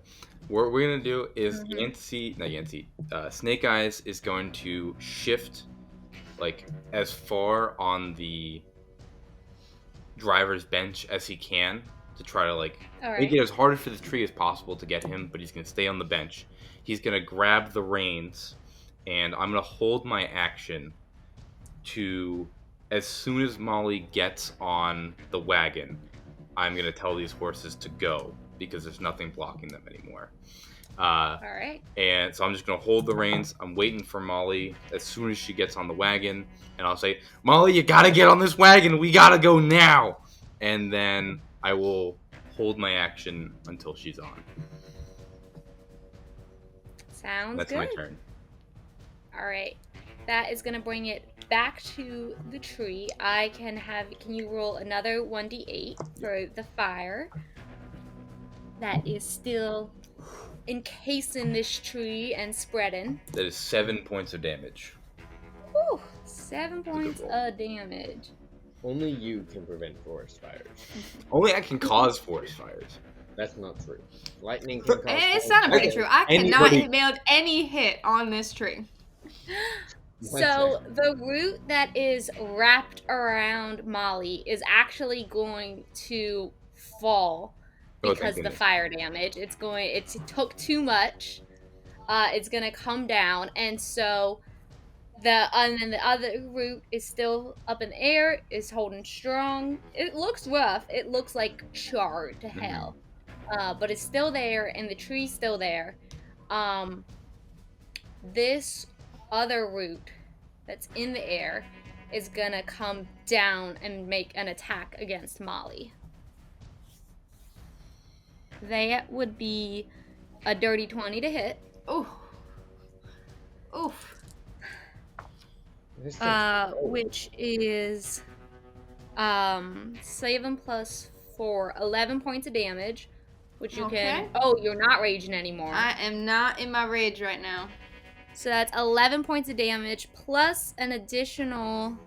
What we're gonna do is Snake Eyes is going to shift like as far on the driver's bench as he can to try to like make it as hard for the tree as possible to get him, but he's gonna stay on the bench. He's gonna grab the reins, and I'm gonna hold my action to, as soon as Molly gets on the wagon, I'm gonna tell these horses to go because there's nothing blocking them anymore. All right. And so I'm just gonna hold the reins. I'm waiting for Molly as soon as she gets on the wagon, and I'll say, "Molly, you gotta get on this wagon. We gotta go now." And then I will hold my action until she's on. Sounds That's good. my turn. All right. That is going to bring it back to the tree. Can you roll another 1d8 for the fire that is still encasing this tree and spreading? That is 7 points of damage. Whew, 7 points roll. of damage. Only you can prevent forest fires. Only I can cause forest fires. That's not true. Lightning can cause It's forest not pretty fires. true. I cannot Anybody- build any hit on this tree. So the root that is wrapped around Molly is actually going to fall Oh, because thank of the goodness. fire damage. It took too much. It's gonna come down, and so and then the other root is still up in the air, is holding strong. It looks rough. It looks like charred to hell, but it's still there, and the tree's still there. This other root that's in the air is gonna come down and make an attack against Molly. That would be a dirty 20 to hit. Ooh. Oof. This thing's cold. Which is 7 plus 4, 11 points of damage, which you can. Okay. Oh, you're not raging anymore. I am not in my rage right now. So that's 11 points of damage plus an additional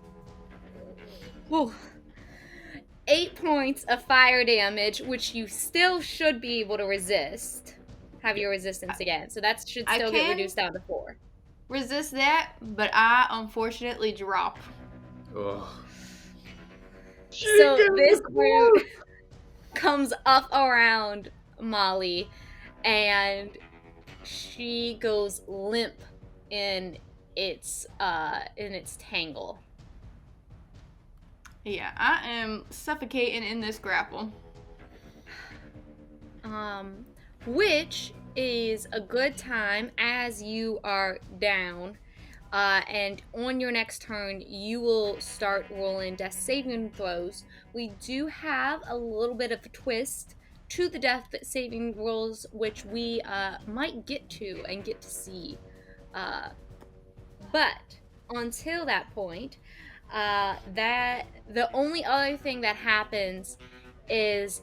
8 points of fire damage, which you still should be able to resist. Have your resistance again. So that should I still get can. reduced down to 4. Resist that, but I unfortunately drop. Ugh. So this root comes up around Molly, and she goes limp in its tangle. Yeah, I am suffocating in this grapple. Which is a good time as you are down. And on your next turn, you will start rolling death saving throws. We do have a little bit of a twist to the death saving rolls, which we might get to and get to see. But until that point, that the only other thing that happens is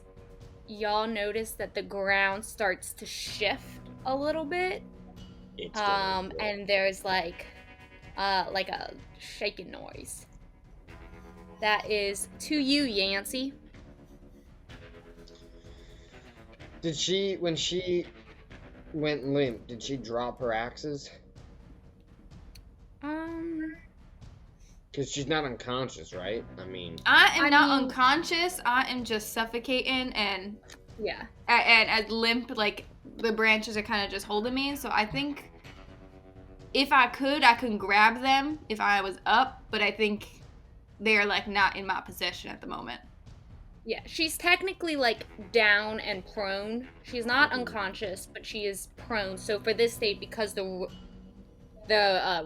y'all notice that the ground starts to shift a little bit. It's going to And there's like a shaking noise. That is to you, Yancey. Did she, when she went limp, did she drop her axes? Because she's not unconscious, right? I mean, I am not mean- unconscious. I am just suffocating and Yeah. and limp, like the branches are kind of just holding me. So I think if I could grab them if I was up, but I think they're like not in my possession at the moment. Yeah, she's technically like down and prone. She's not unconscious, but she is prone. So for this state, because the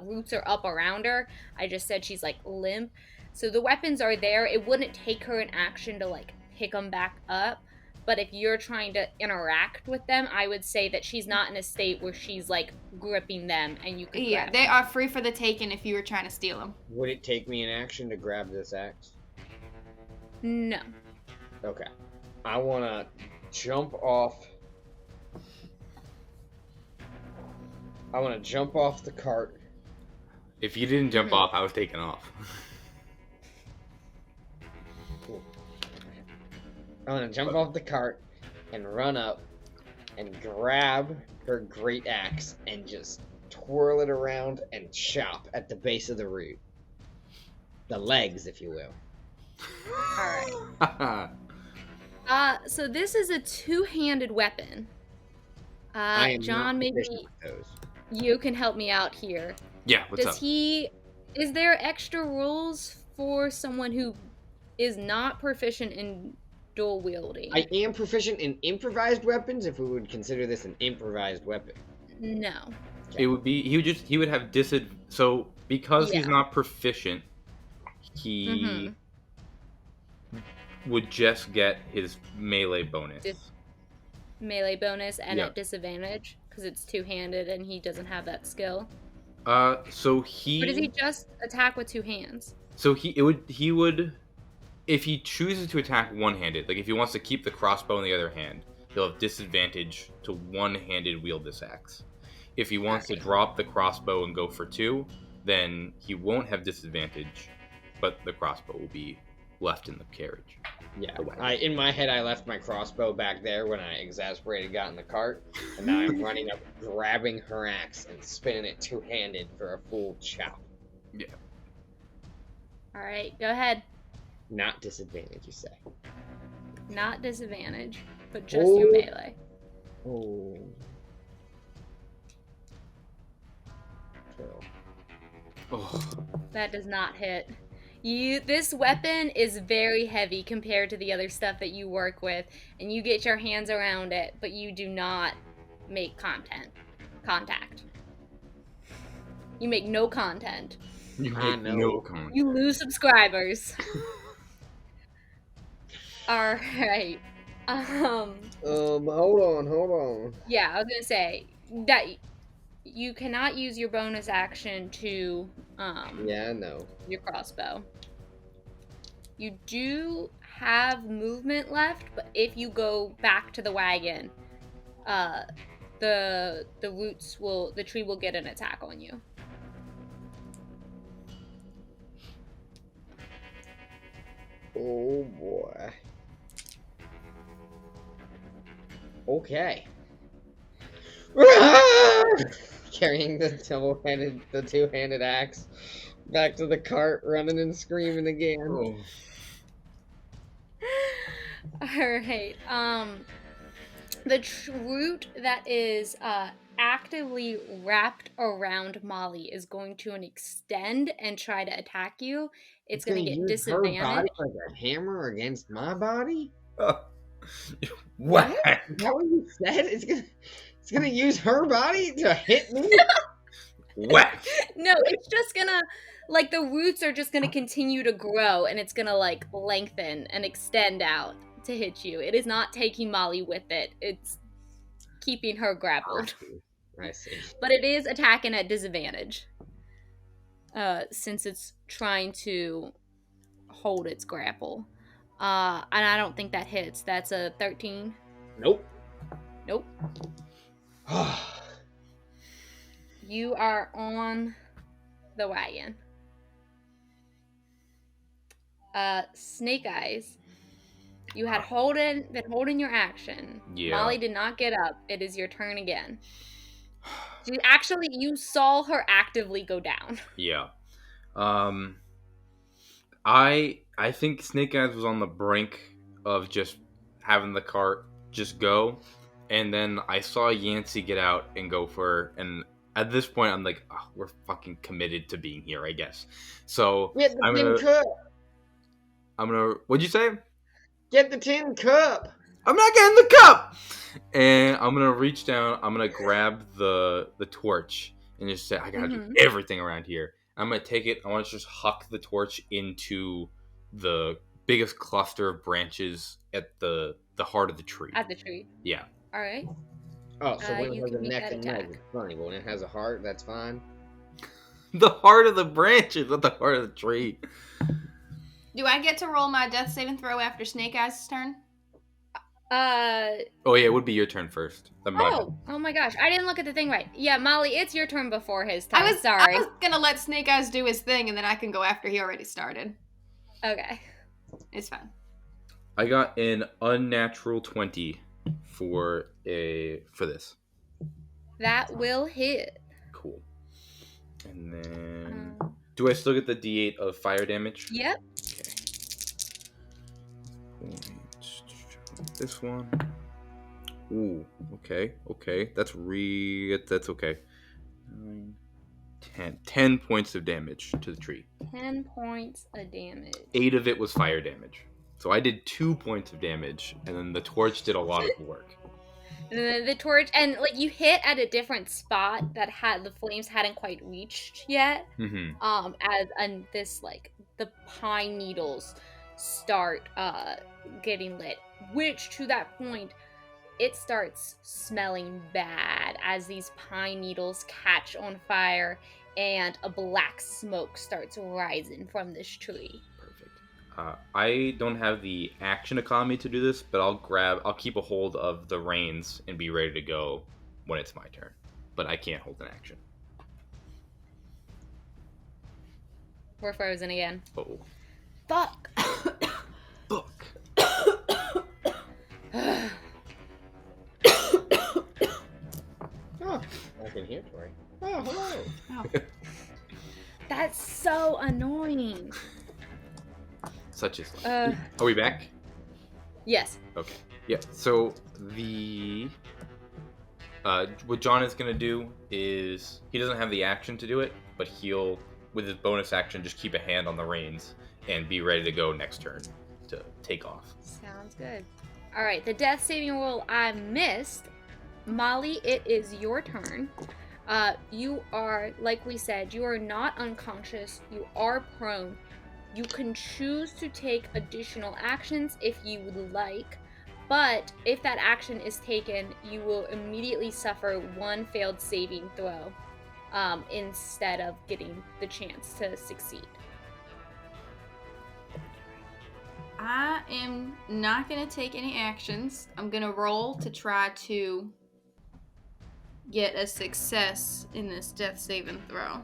roots are up around her, I just said she's like limp. So the weapons are there. It wouldn't take her an action to like pick them back up. But if you're trying to interact with them, I would say that she's not in a state where she's like gripping them and you could Yeah, grab they them. are free for the taking if you were trying to steal them. would it take me an action to grab this axe? No. Okay. I want to jump off. I want to jump off the cart. If you didn't jump off, I was taking off. I want to jump off the cart and run up and grab her great axe and just twirl it around and chop at the base of the root. The legs, if you will. All right. So this is a two-handed weapon. I am John, not maybe proficient with those. you can help me out here. Yeah, what's up? Is there extra rules for someone who is not proficient in dual wielding? I am proficient in improvised weapons, if we would consider this an improvised weapon. No. It would be he would have so because he's Yeah. not proficient, he would just get his melee bonus. Melee bonus and Yeah. at disadvantage because it's two-handed and he doesn't have that skill. So Or does he just attack with two hands? So he would if he chooses to attack one-handed, like if he wants to keep the crossbow in the other hand, he'll have disadvantage to one-handed wield this axe. If he wants to drop the crossbow and go for two, then he won't have disadvantage, but the crossbow will be left in the carriage. Yeah, The wagon. in my head, I left my crossbow back there when I exasperated got in the cart, and now I'm running up, grabbing her axe, and spinning it two-handed for a full chop. Yeah. All right, go ahead. Not disadvantage, you say? Not disadvantage, but just your melee. Oh. 12. Oh. That does not hit. This weapon is very heavy compared to the other stuff that you work with, and you get your hands around it, but you do not make contact. You make no content. You I make know. no con. You lose subscribers. All right. Hold on. Yeah, I was gonna say that you cannot use your bonus action to Yeah, I know. your crossbow. You do have movement left, but if you go back to the wagon, the tree will get an attack on you. Oh boy. Okay. Carrying the two-handed axe back to the cart, running and screaming again. Oh. Alright, the root that is actively wrapped around Molly is going to extend and try to attack you. It's going to get use her disadvantage. body like a hammer against my body? What? Is that what you said? It's gonna use her body to hit me? Whack! No, it's just gonna, like, the roots are just gonna continue to grow, and it's gonna, like, lengthen and extend out to hit you. It is not taking Molly with it. It's keeping her grappled. I see. But it is attacking at disadvantage. Since it's trying to hold its grapple. And I don't think that hits. That's a 13. Nope. Nope. You are on the wagon. Snake Eyes. You had been holding your action. Yeah. Molly did not get up. It is your turn again. You saw her actively go down. Yeah. I think Snake Eyes was on the brink of just having the cart just go, and then I saw Yancey get out and go for her, and at this point I'm like, oh, we're fucking committed to being here, I guess. So Get the tin cup. What'd you say? Get the tin cup. I'm not getting the cup. And I'm gonna reach down. I'm gonna grab the torch and just say, I gotta do everything around here. I'm gonna take it. I want to just huck the torch into the biggest cluster of branches at the heart of the tree. At the tree. Yeah. All right. Oh, so when it you has a can make neck that and attack. nose, it's funny. But when it has a heart, that's fine. The heart of the branches, not the heart of the tree. Do I get to roll my death saving throw after Snake Eyes' turn? Oh yeah, it would be your turn first. Oh my gosh, I didn't look at the thing right. Yeah, Molly, it's your turn before his turn. I Sorry. was gonna let Snake Eyes do his thing, and then I can go after he already started. Okay. It's fine. I got an unnatural 20 for this. That will hit. Cool. And then do I still get the D8 of fire damage? Yep. Okay. This one. Ooh, okay. That's okay. 9, 10 points of damage to the tree. 10 points of damage. 8 of it was fire damage. So I did 2 points of damage, and then the torch did a lot of the work. The torch, and like you hit at a different spot that had the flames hadn't quite reached yet. This like the pine needles start getting lit, which to that point it starts smelling bad as these pine needles catch on fire and a black smoke starts rising from this tree. Perfect. I don't have the action economy to do this, but I'll keep a hold of the reins and be ready to go when it's my turn. But I can't hold an action. We're frozen again. Oh. Fuck. Fuck. Oh, I can hear Tori. Oh, hello. Oh. That's so annoying. Such is life. Are we back? Yes. Okay. Yeah. So what John is gonna do is he doesn't have the action to do it, but he'll with his bonus action just keep a hand on the reins and be ready to go next turn to take off. Sounds good. All right, the death saving roll I missed. Molly, it is your turn. You are, like we said, you are not unconscious. You are prone. You can choose to take additional actions if you would like, but if that action is taken, you will immediately suffer one failed saving throw instead of getting the chance to succeed. I am not going to take any actions. I'm going to roll to try to get a success in this death saving throw.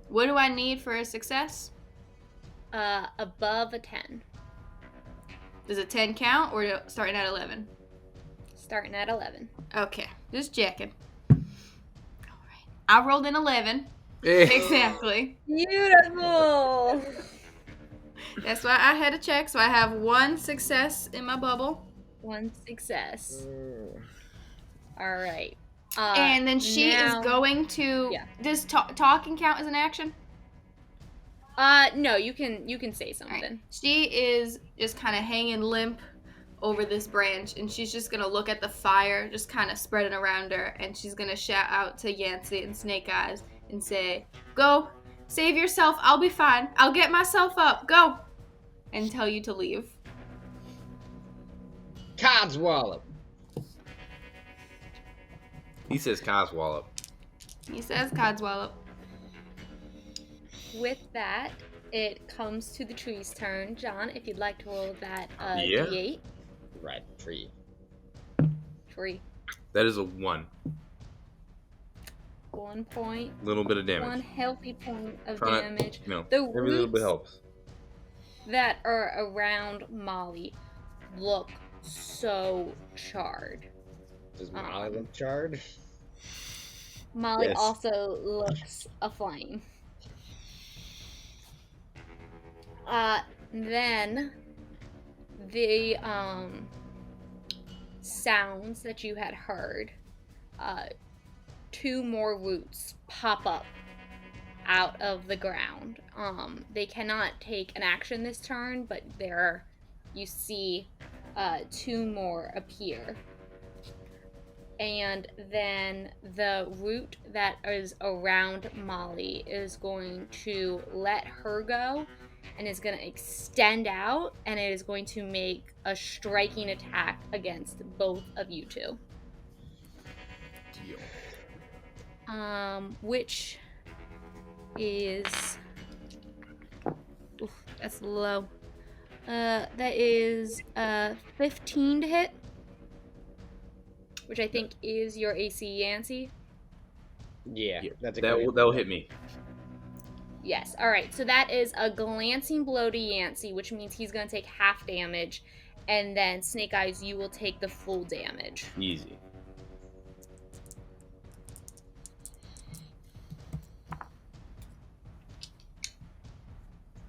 What do I need for a success? Above a 10. Does a 10 count or starting at 11? Starting at 11. Okay, just checking. All right. I rolled an 11. Exactly. Beautiful. That's why I had to check. So I have one success in my bubble. One success. All right. And then she is going to. Yeah. Does talking count as an action? No, you can say something. Right. She is just kind of hanging limp over this branch, and she's just gonna look at the fire, just kind of spreading around her, and she's gonna shout out to Yancey and Snake Eyes and say, "Go, save yourself. I'll be fine. I'll get myself up. Go," and tell you to leave. Codswallop. He says Coswallop. He says Codswallop. With that, it comes to the tree's turn. John, if you'd like to roll that Yeah. D8. Right, tree. Tree. That is a 1. 1 point. Little bit of 1 damage. healthy point of Trying damage. To, The every little bit roots helps. that are around Molly look so charred. Does Molly look charred? Molly Yes. also looks aflame. Then the sounds that you had heard, 2 more roots pop up out of the ground. They cannot take an action this turn, but you see 2 more appear. And then the root that is around Molly is going to let her go and is going to extend out, and it is going to make a striking attack against both of you two. Deal. Which is... Oof, that's low. That is 15 to hit, which I think is your AC, Yancey. Yeah, that's a that great. will hit me. Yes. All right. So that is a glancing blow to Yancey, which means he's going to take half damage, and then Snake Eyes, you will take the full damage. Easy.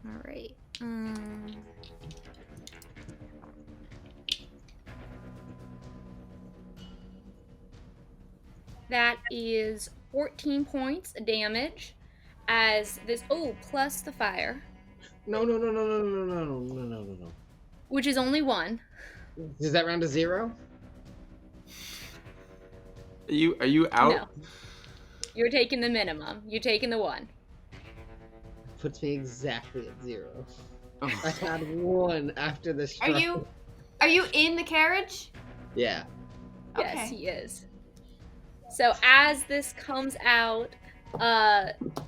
All right. That is 14 points of damage as this, plus the fire, No. which is only 1. Does that round to 0? Are you out? No. You're taking the minimum. You're taking the 1. Puts me exactly at 0. Oh. I had 1 after the strike. Are you in the carriage? Yeah. Yes, Okay. he is. So as this comes out,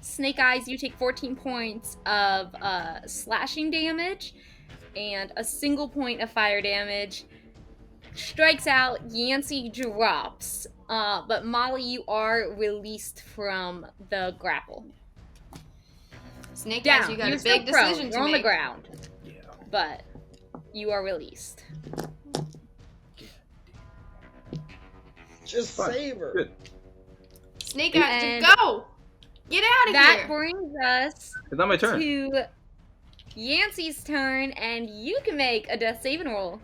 Snake Eyes, you take 14 points of slashing damage and a single point of fire damage. Strikes out, Yancey drops, but Molly, you are released from the grapple. Snake Down. Eyes, you got You're a still big prone. decision to You're on make. the ground, Yeah. but you are released. Just Fine. save her. Good. Snake Eyes, And go! Get out of That here! brings us It's not my turn. to Yancey's turn, and you can make a death saving roll.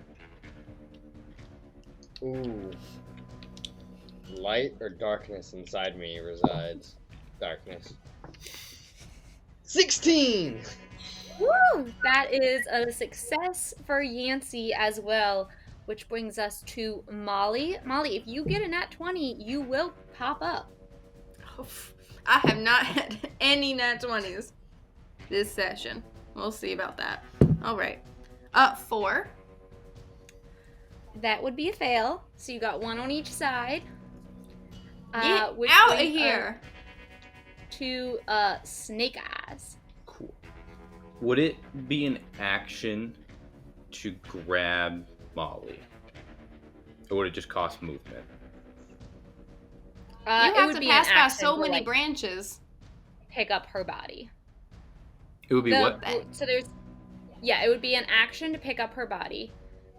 Ooh. Light or darkness inside me resides? Darkness. 16! Woo! That is a success for Yancey as well, which brings us to Molly. Molly, if you get a nat 20, you will pop up. Oh, I have not had any nat 20s this session. We'll see about that. All right. 4. That would be a fail, so you got 1 on each side. Get which out of brings us here! To Snake Eyes. Cool. Would it be an action to grab Molly? Or would it just cost movement? You It have would to be pass an by action so to, many like, branches. pick up her body. It would be what? So it would be an action to pick up her body.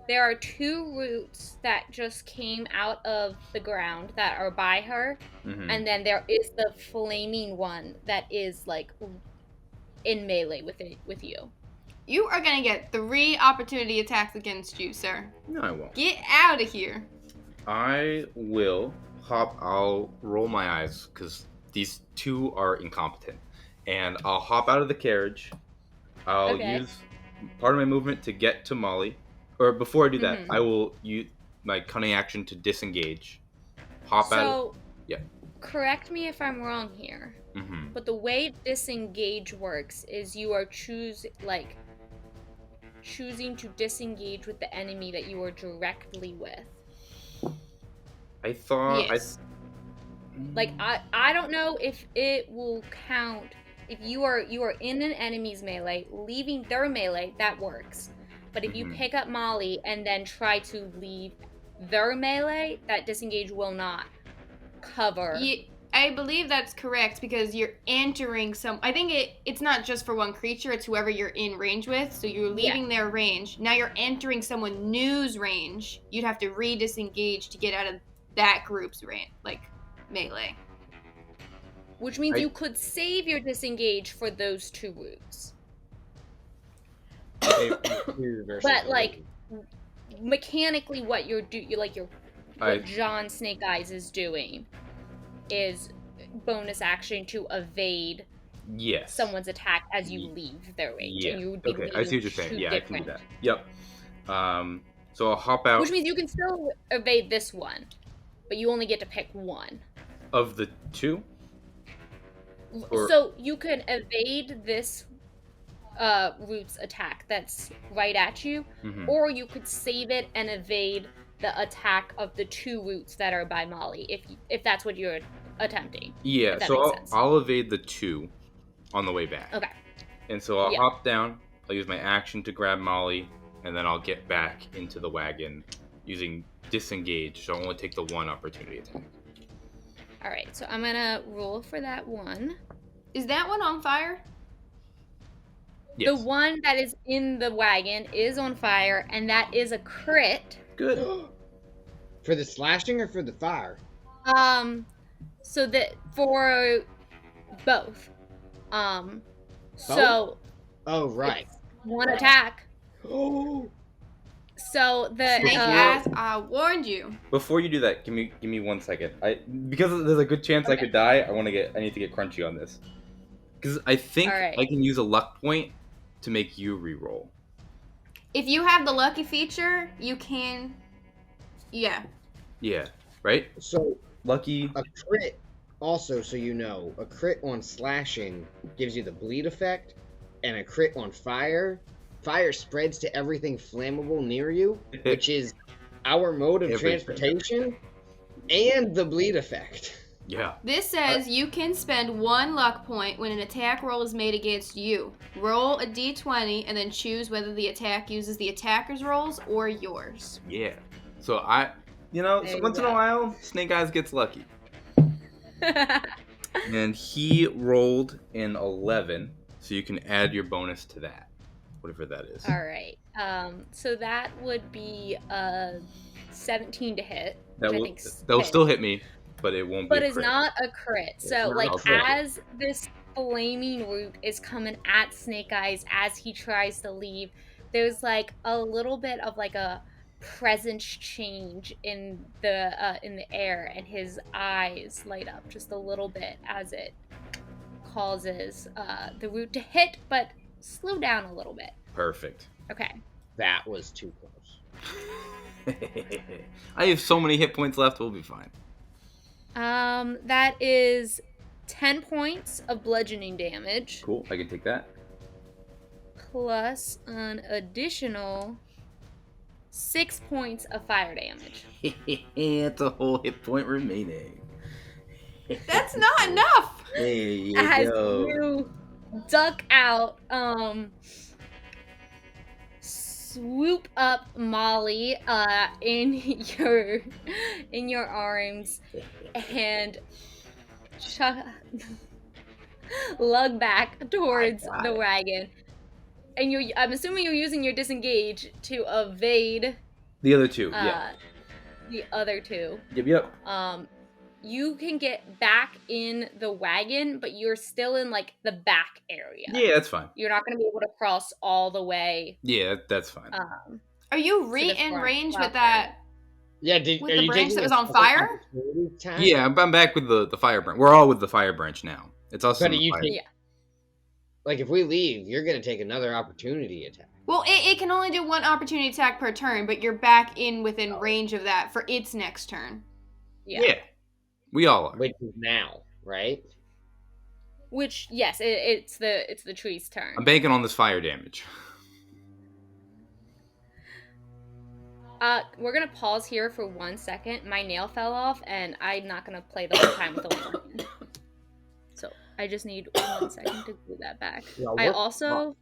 There are 2 roots that just came out of the ground that are by her, Mm-hmm. and then there is the flaming one that is like in melee with you. You are gonna get 3 opportunity attacks against you, sir. No, I won't. Get out of here. I will hop. I'll roll my eyes because these 2 are incompetent. And I'll hop out of the carriage. I'll Okay. use part of my movement to get to Molly. Or before I do that, Mhm. I will use my cunning action to disengage. Hop out. So, Yeah. correct me if I'm wrong here, but the way disengage works is you are choosing to disengage with the enemy that you are directly with. I thought. Yes. I don't know if it will count if you are in an enemy's melee, leaving their melee, that works. But if you pick up Molly and then try to leave their melee, that disengage will not cover. I believe that's correct because you're entering I think it's not just for one creature, it's whoever you're in range with. So you're leaving their range. Now you're entering someone new's range. You'd have to re-disengage to get out of that group's range, melee. Which means you could save your disengage for those two routes. But mechanically, what what John Snake Eyes is doing is bonus action to evade someone's attack as you leave their range. Yeah. And you would be okay, I see what you're saying. Yeah, different. I can do that. Yep. So I'll hop out. Which means you can still evade this one, but you only get to pick one. Of the two? So you can evade this route's attack that's right at you, or you could save it and evade the attack of the two routes that are by Molly, if that's what you're attempting. Yeah, so I'll evade the two on the way back. Okay. And so I'll hop down, I'll use my action to grab Molly, and then I'll get back into the wagon using disengage, so I'll only take the one opportunity attack. Alright, so I'm gonna roll for that one. Is that one on fire? Yes. The one that is in the wagon is on fire, and that is a crit. Good. For the slashing or for the fire? So that for both. So. Oh, right. One attack. Oh. So the Snake Eyes, I warned you. Before you do that, give me 1 second. Because there's a good chance I could die. I need to get crunchy on this. Because I think I can use a luck point to make you reroll. If you have the lucky feature, you can. Yeah. Yeah. Right. So lucky. A crit. Also, so you know, a crit on slashing gives you the bleed effect, and a crit on fire spreads to everything flammable near you, which is our mode of transportation, and the bleed effect. Yeah. This says you can spend 1 luck point when an attack roll is made against you. Roll a d20 and then choose whether the attack uses the attacker's rolls or yours. Yeah. So once in a while, Snake Eyes gets lucky. And he rolled an 11, so you can add your bonus to that, whatever that is. All right. So that would be 17 to hit. That will still hit me, but it won't be. But it's not a crit. So as this flaming root is coming at Snake Eyes as he tries to leave, there's a little bit of a presence change in the air, and his eyes light up just a little bit as it causes the root to hit, but slow down a little bit. Perfect. Okay. That was too close. I have so many hit points left. We'll be fine. That is 10 points of bludgeoning damage. Cool. I can take that. Plus an additional 6 points of fire damage. It's a whole hit point remaining. That's not enough. There you as go. You duck out, swoop up Molly in your arms, and lug back towards the wagon. And I'm assuming you're using your disengage to evade the other two. Yeah. The other two. Yep. You can get back in the wagon, but you're still in the back area. Yeah, that's fine. You're not going to be able to cross all the way. Yeah, that's fine. Are you in range with that? Yeah, with the branch that was on fire? Yeah, I'm back with the fire branch. We're all with the fire branch now. It's also if we leave, you're going to take another opportunity attack. Well, it can only do 1 opportunity attack per turn, but you're back within range of that for its next turn. Yeah. We all are. which is now, right? Which, yes, it's the tree's turn. I'm banking on this fire damage. We're gonna pause here for 1 second. My nail fell off, and I'm not gonna play the whole time with only one hand. So I just need 1 second to glue that back. Yeah, I also.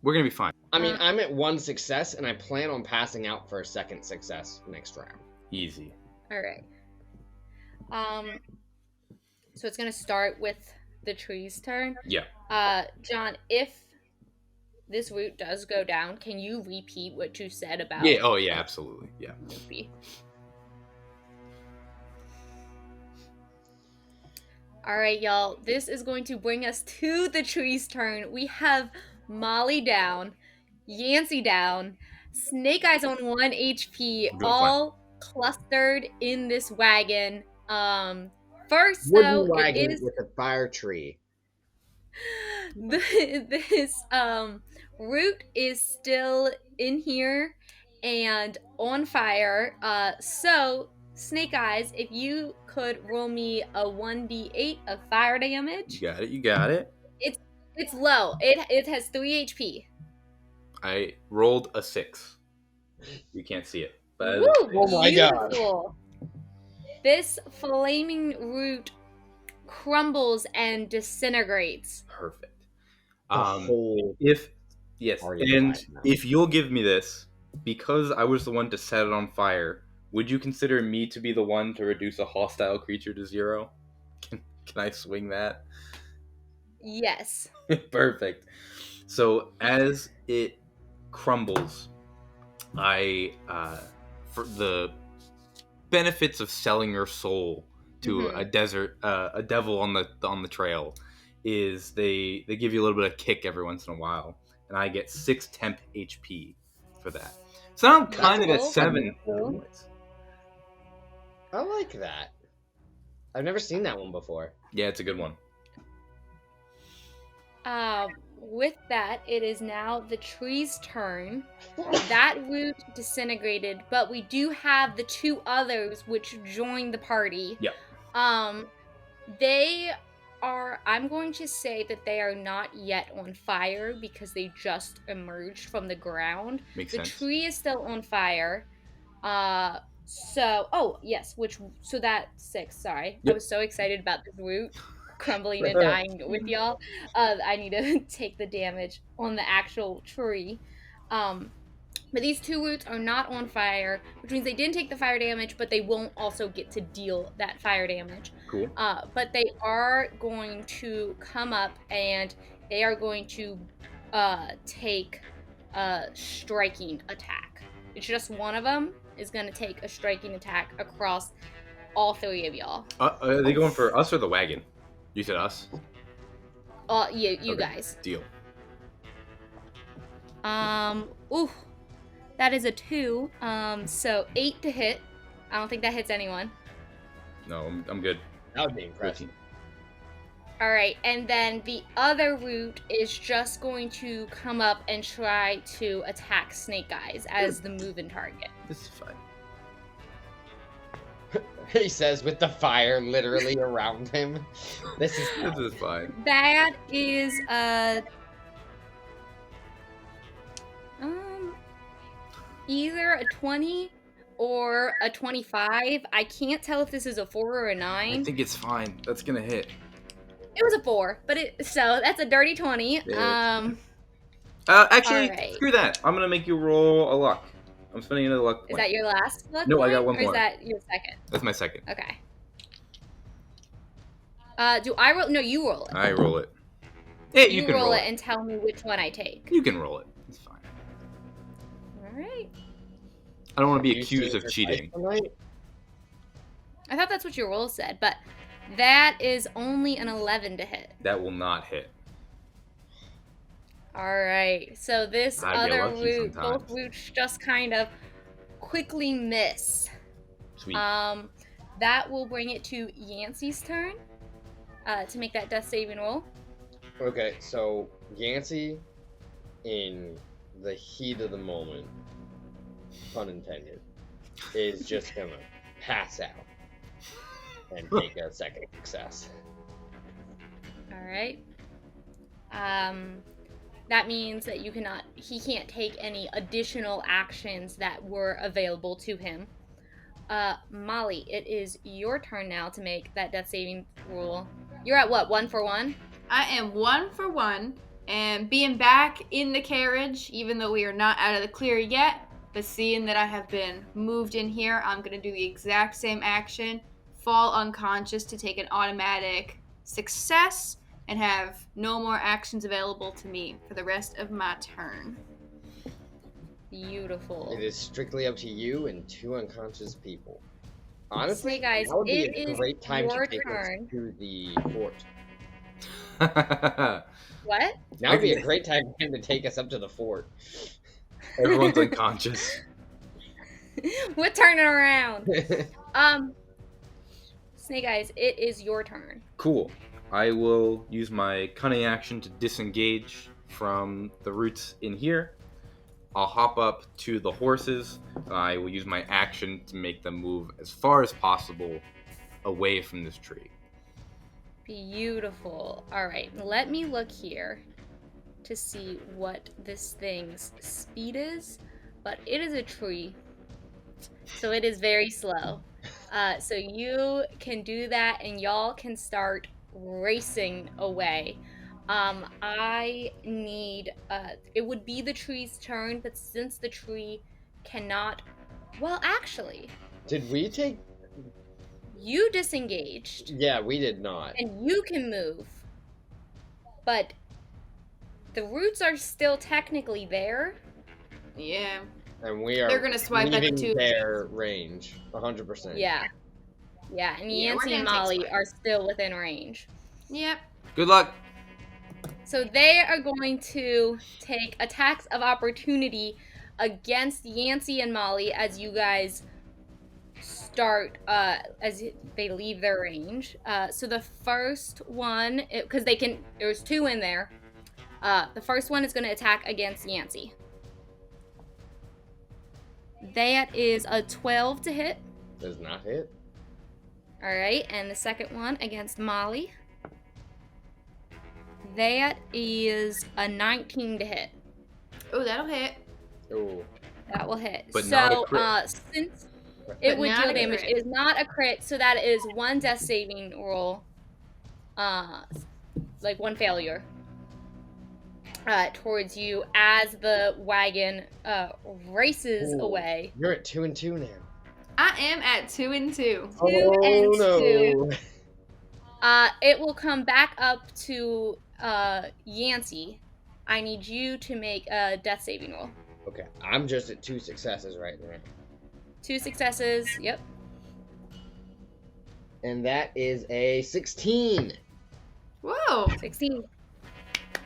We're gonna be fine. I mean, I'm at 1 success, and I plan on passing out for a second success next round. Easy. All right. So it's gonna start with the tree's turn. Yeah. John, if this root does go down, can you repeat what you said about? Yeah. Oh yeah. Absolutely. Yeah. All right, y'all. This is going to bring us to the tree's turn. We have Molly down, Yancey down, Snake Eyes on 1 HP, all clustered in this wagon. First though, Wooden wagon it is with a fire tree. this root is still in here and on fire. So Snake Eyes, if you could roll me a 1d8 of fire damage. You got it. You got it. It's low. It has 3 HP. I rolled a 6. You can't see it, but Woo, Oh my god. beautiful. This flaming root crumbles and disintegrates. perfect. The whole If yes, party and died now. if you'll give me this, because I was the one to set it on fire, would you consider me to be the one to reduce a hostile creature to 0? Can I swing that? Yes. Perfect. So as it crumbles, for the benefits of selling your soul to a devil on the trail, is they give you a little bit of kick every once in a while, and I get 6 temp HP for that. So I'm kind of at cool. 7 Cool. points. I like that. I've never seen that one before. Yeah, it's a good one. With that, it is now the tree's turn. That root disintegrated, but we do have the 2 others which joined the party. Yep. They are, I'm going to say that they are not yet on fire because they just emerged from the ground. Makes the sense. tree is still on fire. So that's 6, sorry. Yep. I was so excited about this root crumbling and dying with y'all. I need to take the damage on the actual tree. But these 2 roots are not on fire, which means they didn't take the fire damage, but they won't also get to deal that fire damage. Cool. But they are going to come up and they are going to take a striking attack. It's just one of them is going to take a striking attack across all 3 of y'all. Are they going for us or the wagon? You said us? You Okay. guys. Deal. Ooh. That is a 2. So 8 to hit. I don't think that hits anyone. No, I'm good. That would be impressive. Alright, and then the other root is just going to come up and try to attack Snake Eyes as the moving target. This is fine. He says with the fire literally around him. This is This is fine. That is either a 20 or a 25. I can't tell if this is a 4 or a 9. I think it's fine. That's gonna hit. It was a 4, but so that's a dirty 20. Yeah. Actually, Alright. screw that. I'm gonna make you roll a luck. I'm spending another luck point. Is that your last luck No, I point, got one or more. is that your second? That's my second. Okay. Do I roll? No, you roll it. I roll it. Hey, you can roll roll it it. and tell me which one I take. You can roll it. It's fine. All right. I don't want to be You accused see of her cheating. dice tonight? I thought that's what your roll said, but that is only an 11 to hit. That will not hit. All right. So this I'd be other lucky root, sometimes. both roots just kind of quickly miss. Sweet. That will bring it to Yancey's turn to make that death saving roll. Okay, so Yancey, in the heat of the moment, pun intended, is just gonna pass out. and take a second success. All right. That means that he can't take any additional actions that were available to him. Molly, it is your turn now to make that death saving roll. You're at what, 1 for 1? I am 1 for 1, and being back in the carriage, even though we are not out of the clear yet, but seeing that I have been moved in here, I'm going to do the exact same action, fall unconscious to take an automatic success, and have no more actions available to me for the rest of my turn. Beautiful. It is strictly up to you and 2 unconscious people. Honestly, Guys, that would be it a is great time your to take us turn. to the fort. What? Now would be a great time for him to take us up to the fort. Everyone's unconscious. We're turning around. Snake Eyes, it is your turn. Cool. I will use my cunning action to disengage from the roots in here. I'll hop up to the horses. I will use my action to make them move as far as possible away from this tree. Beautiful. All right, let me look here to see what this thing's speed is. But it is a tree, so it is very slow. So you can do that, and y'all can start racing away. I need, it would be the tree's turn, but since the tree cannot, well, actually, Did we take... you disengaged, Yeah, we did not. and you can move, but the roots are still technically there. Yeah. And we are They're gonna swipe at the leaving two. their range, 100%. Yeah. Yeah, and Yeah, we're Yancy and gonna take Molly swipe. are still within range. Yep. Good luck. So they are going to take attacks of opportunity against Yancy and Molly as you guys start, as they leave their range. So the first one, because there's 2 in there. The first one is going to attack against Yancy. That is a 12 to hit. Does not hit. All right, and the second one against Molly. That is a 19 to hit. Oh, that'll hit. Oh. That will hit. But not a crit. Since But it would not deal a damage, crit. it is not a crit, so that is 1 death saving roll. Like 1 failure. Towards you as the wagon races Ooh. away. You're at 2 and 2 now. I am at 2 and 2. Two and no. 2. It will come back up to Yancy. I need you to make a death saving roll. Okay, I'm just at 2 successes right now. 2 successes. Yep. And that is a 16. Whoa. 16.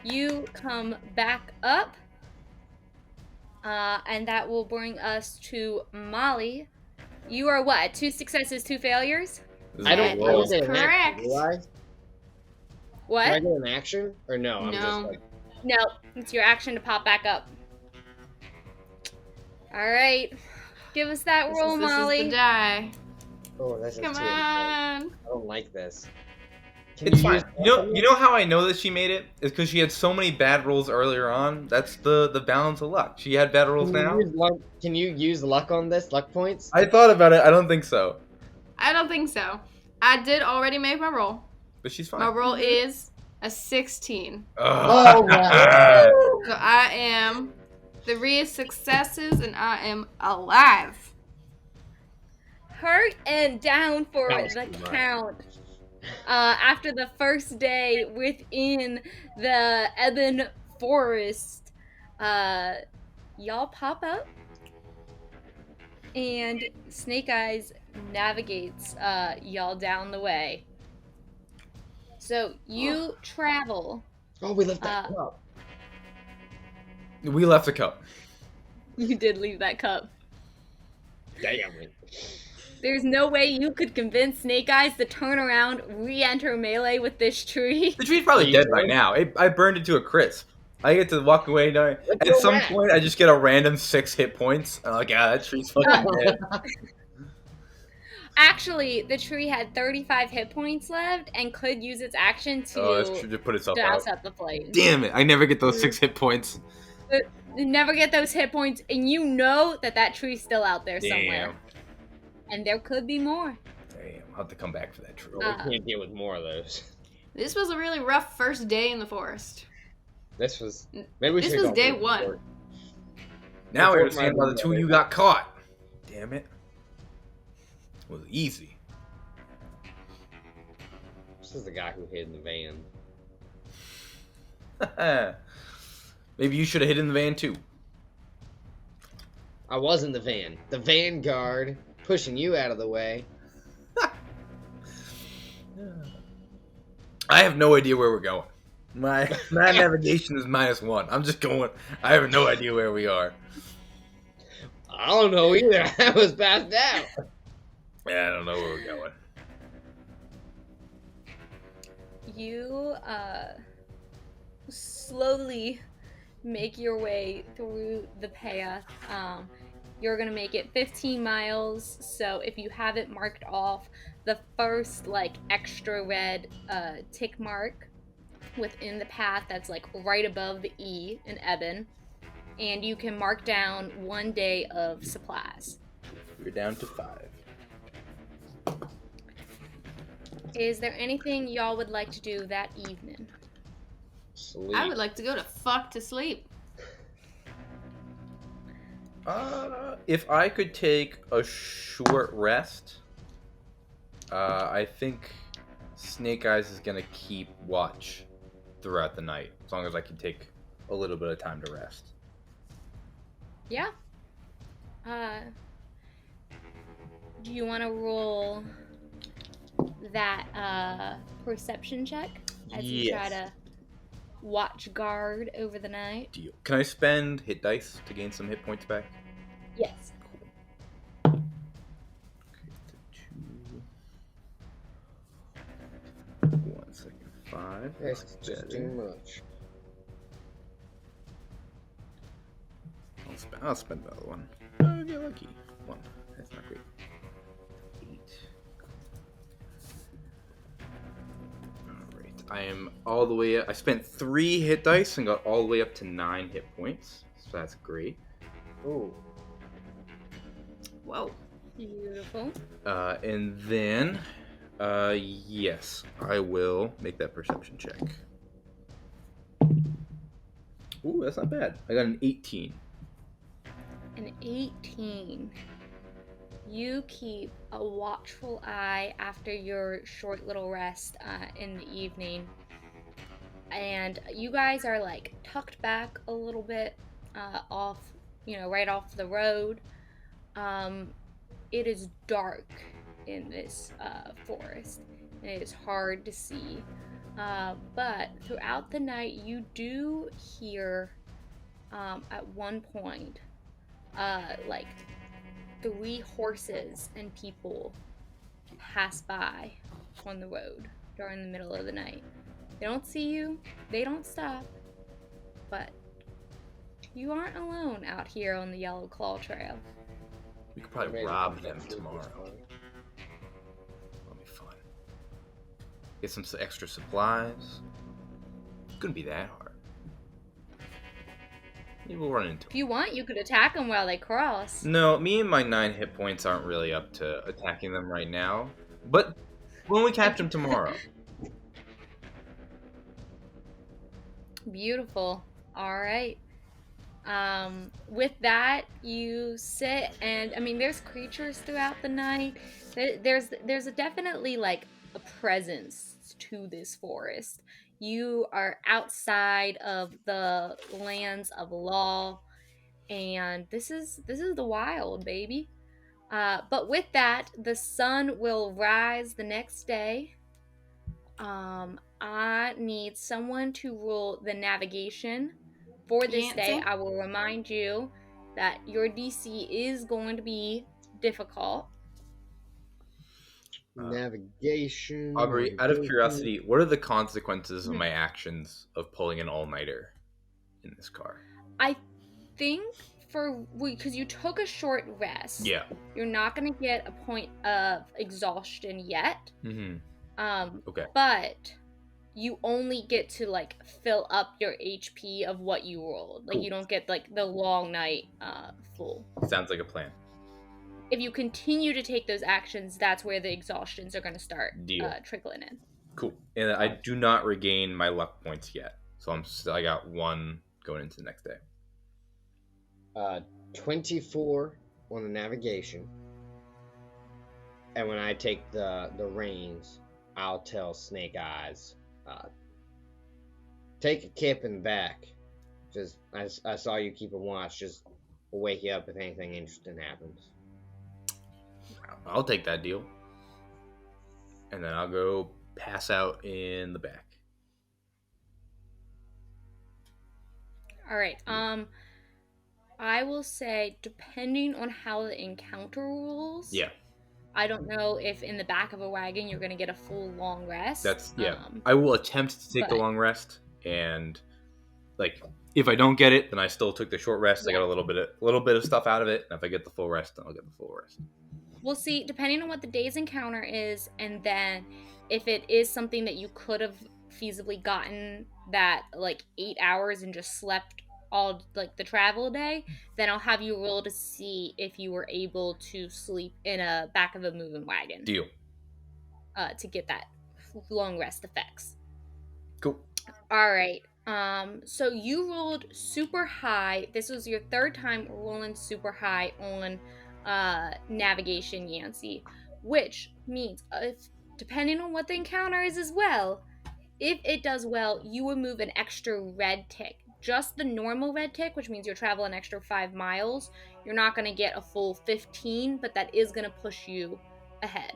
You come back up. And that will bring us to Molly. You are what? 2 successes, 2 failures? This is I don't a know roll. what an action, correct. do I? Do What? I get an action? Or no, I'm just No. like... No, it's your action to pop back up. All right. Give us that roll, This Molly. is the die. Oh, that's Come just on. I don't like this. Can It's you fine. use- You know how I know that she made it? It's because she had so many bad rolls earlier on. That's the balance of luck. She had bad rolls now. Can you use luck on this? Luck points? I thought about it. I don't think so. I don't think so. I did already make my roll. But she's My fine. roll is a 16. Oh, wow. So I am 3 successes and I am alive. Hurt and down for That was the too much. count. After the first day within the Ebon Forest, y'all pop up, and Snake Eyes navigates y'all down the way. So you travel. Oh, we left that Uh, cup. We left a cup. You did leave that cup. Damn it. There's no way you could convince Snake Eyes to turn around, re-enter melee with this tree. The tree's probably You dead did? by now. I burned it to a crisp. I get to walk away knowing Let's at go some back. point I just get a random 6 hit points. I'm like, that tree's fucking dead. Actually, the tree had 35 hit points left and could use its action Oh, that's to true. To put itself douse out. out the flames. Damn it! I never get those 6 hit points. But you never get those hit points, and you know that tree's still out there somewhere. Damn. And there could be more. Damn. I'll have to come back for that tree. Well, we can't deal with more of those. This was a really rough first day in the forest. This was maybe we This should was go day for it. one. Now I Report understand my why the two of you got caught. Damn it. It was easy. This is the guy who hid in the van. Maybe you should have hid in the van too. I was in the van. The vanguard pushing you out of the way. I have no idea where we're going. My navigation is -1. I'm just going. I have no idea where we are. I don't know either. I was passed out. Yeah, I don't know where we're going. You slowly make your way through the path. You're gonna make it 15 miles, so if you have it marked off, the first like extra red tick mark within the path that's like right above the E in Eben, and you can mark down 1 day of supplies. We're down to 5. Is there anything y'all would like to do that evening? Sleep. I would like to go to fuck to sleep. If I could take a short rest, I think Snake Eyes is gonna keep watch throughout the night, as long as I can take a little bit of time to rest. Yeah. Do you want to roll that perception check as you try to watch guard over the night? Deal. Can I spend hit dice to gain some hit points back? Yes. Okay, the 2. 1 second. 5. That's That's just better. too much. I'll spend another one. Oh, get lucky. 1. That's not great. 8. Alright. I am all the way up. I spent 3 hit dice and got all the way up to 9 hit points. So that's great. Ooh. Whoa. Beautiful. And then, yes, I will make that perception check. Ooh, that's not bad. I got an 18. An 18. You keep a watchful eye after your short little rest in the evening. And you guys are like tucked back a little bit off, right off the road. It is dark in this forest. It is hard to see. But throughout the night, you do hear at one point like 3 horses and people pass by on the road during the middle of the night. They don't see you, they don't stop, but you aren't alone out here on the Yellowclaw Trail. We could probably rob them tomorrow. That'll be fun. Get some extra supplies. Couldn't be that hard. Maybe we'll run into them. If you want, you could attack them while they cross. No, me and my 9 hit points aren't really up to attacking them right now. But when we catch them tomorrow. Beautiful. All right. With that, you sit, and I mean, there's creatures throughout the night. There's definitely like a presence to this forest. You are outside of the lands of law, and this is the wild, baby. But with that, the sun will rise the next day. I need someone to rule the navigation for this day. I will remind you that your DC is going to be difficult. Navigation. Aubrie, out of curiosity, what are the consequences of my actions of pulling an all-nighter in this car? I think because you took a short rest. Yeah. You're not gonna get a point of exhaustion yet. Okay. But you only get to like fill up your HP of what you rolled. Like Cool. you don't get like the long night full. Sounds like a plan. If you continue to take those actions, that's where the exhaustions are gonna start trickling in. Cool. And I do not regain my luck points yet, so I got 1 going into the next day. 24 on the navigation. And when I take the reins, I'll tell Snake Eyes, take a kip and back. Just I saw you keep a watch. Just we'll wake you up if anything interesting happens. I'll take that deal. And then I'll go pass out in the back. All right. I will say, depending on how the encounter rules. Yeah. I don't know if in the back of a wagon you're gonna get a full long rest. I will attempt to take the long rest, and like if I don't get it, then I still took the short rest. Yeah. I got a little bit of stuff out of it, and if I get the full rest, then I'll get the full rest. We'll see, depending on what the day's encounter is, and then if it is something that you could have feasibly gotten that like 8 hours and just slept all like the travel day, then I'll have you roll to see if you were able to sleep in a back of a moving wagon. Deal. To get that long rest effects. Cool. All right. So you rolled super high. This was your 3rd time rolling super high on navigation, Yancey, which means if depending on what the encounter is as well, if it does well, you will move an extra red tick. Just the normal red tick, which means you'll travel an extra 5 miles. You're not going to get a full 15, but that is going to push you ahead.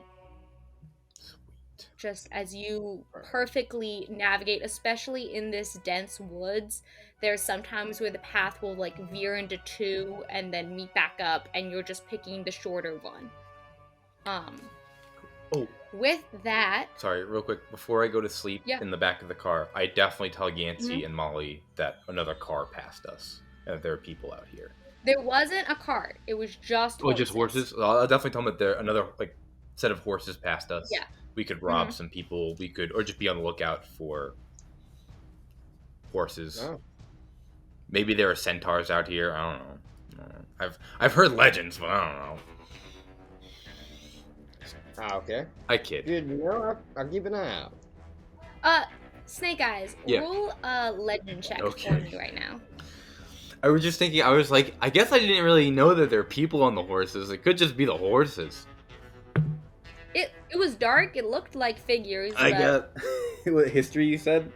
Sweet. Just as you perfectly navigate, especially in this dense woods, there's sometimes where the path will like veer into 2 and then meet back up, and you're just picking the shorter one. With that... Sorry, real quick. Before I go to sleep in the back of the car, I definitely tell Yancey and Molly that another car passed us and that there are people out here. There wasn't a cart. It was just horses. Oh, just horses? I'll definitely tell them that there another like set of horses passed us. Yeah. We could rob some people. We could... Or just be on the lookout for horses. Oh. Maybe there are centaurs out here. I don't know. I've heard legends, but I don't know. Okay. I kid. Good, I'll keep an eye out. Snake Eyes, roll a legend check for me right now. I was just thinking, I was like, I guess I didn't really know that there are people on the horses. It could just be the horses. It was dark. It looked like figures. I got... What history you said?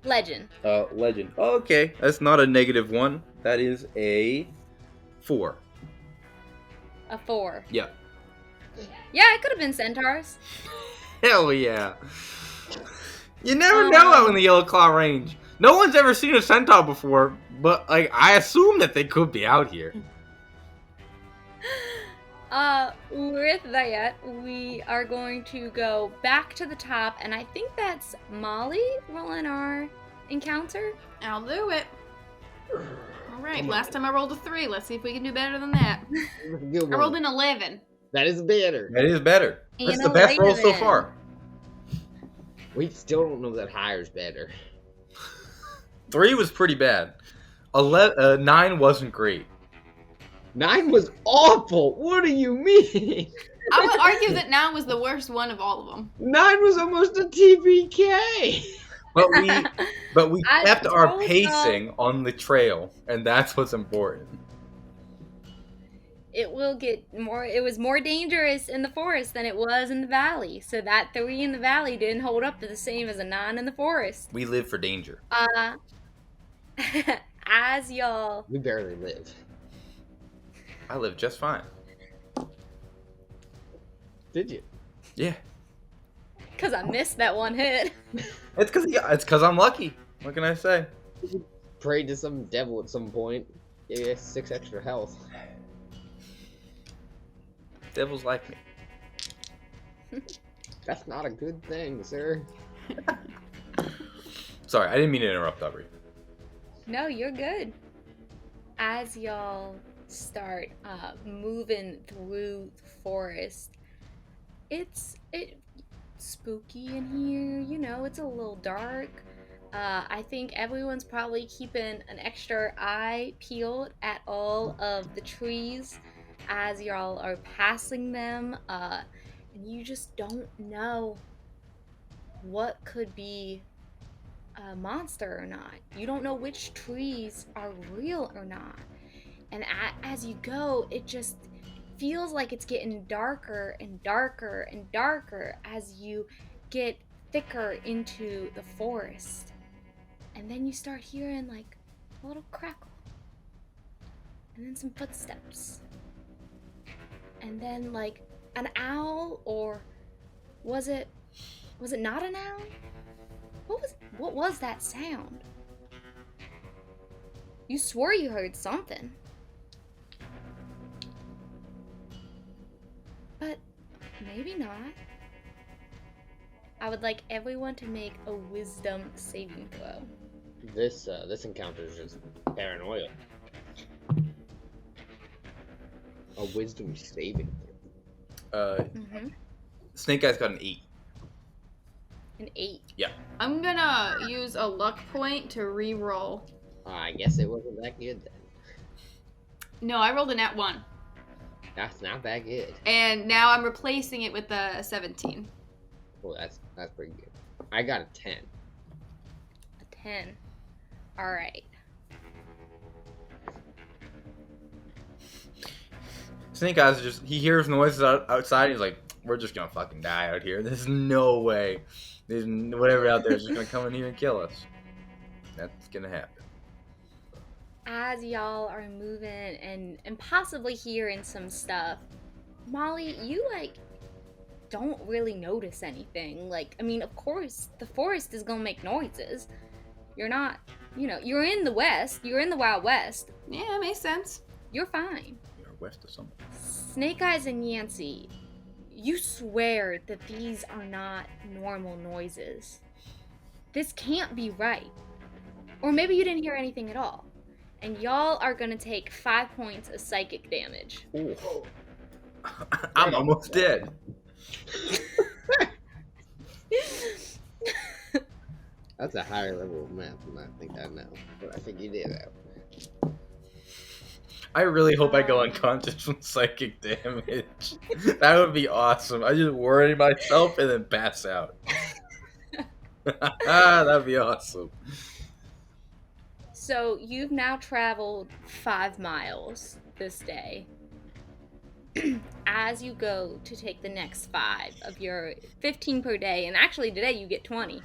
Legend. Legend. Oh, okay. That's not a -1. That is a 4. A 4. Yeah. Yeah, it could have been centaurs. Hell yeah. You never know out in the Yellowclaw range. No one's ever seen a centaur before, but like I assume that they could be out here. With that, we are going to go back to the top, and I think that's Molly rolling our encounter. I'll do it. All right, last time I rolled a 3. Let's see if we can do better than that. I rolled an 11. That is better. That is better. That's the best roll so far. We still don't know that higher's better. 3 was pretty bad. 9 wasn't great. 9 was awful. What do you mean? I would argue that 9 was the worst one of all of them. 9 was almost a TPK. But we kept our pacing on the trail, and that's what's important. It will get more. It was more dangerous in the forest than it was in the valley. So that 3 in the valley didn't hold up to the same as a 9 in the forest. We live for danger. As y'all. We barely live. I live just fine. Did you? Yeah. Because I missed that one hit. It's because I'm lucky. What can I say? Prayed to some devil at some point. Gave you 6 extra health. Devils like me. That's not a good thing, sir. Sorry, I didn't mean to interrupt, Aubrie. No, you're good. as y'all start moving through the forest, it's spooky in here. You know, it's a little dark. I think everyone's probably keeping an extra eye peeled at all of the trees as y'all are passing them, and you just don't know what could be a monster or not. You don't know which trees are real or not. And as you go, it just feels like it's getting darker and darker and darker as you get thicker into the forest. And then you start hearing like a little crackle. And then some footsteps. And then like an owl, or was it not an owl? What was that sound? You swore you heard something. But maybe not. I would like everyone to make a wisdom saving throw. This encounter is just paranoia. A wisdom saving. Snake Guy's got an 8. An 8. Yeah. I'm gonna use a luck point to re-roll. I guess it wasn't that good then. No, I rolled a nat 1. That's not that good. And now I'm replacing it with a 17. Well, that's pretty good. I got a 10. A 10. All right. Snake Eyes he hears noises outside. He's like, we're just gonna fucking die out here. There's no way. There's whatever out there is just gonna come in here and kill us. That's gonna happen. As y'all are moving and possibly hearing some stuff, Molly, you like don't really notice anything. Like, I mean, of course, the forest is gonna make noises. You're not, you're in the West. You're in the Wild West. Yeah, it makes sense. You're fine. You're west of somewhere. Snake Eyes and Yancey, you swear that these are not normal noises. This can't be right. Or maybe you didn't hear anything at all. And y'all are gonna take 5 points of psychic damage. Ooh. I'm almost dead. That's a higher level of math than I think I know. But I think you did that. I really hope I go unconscious from psychic damage. That would be awesome. I just worry myself and then pass out. That'd be awesome. So you've now traveled 5 miles this day. As you go to take the next 5 of your 15 per day, and actually today you get 20.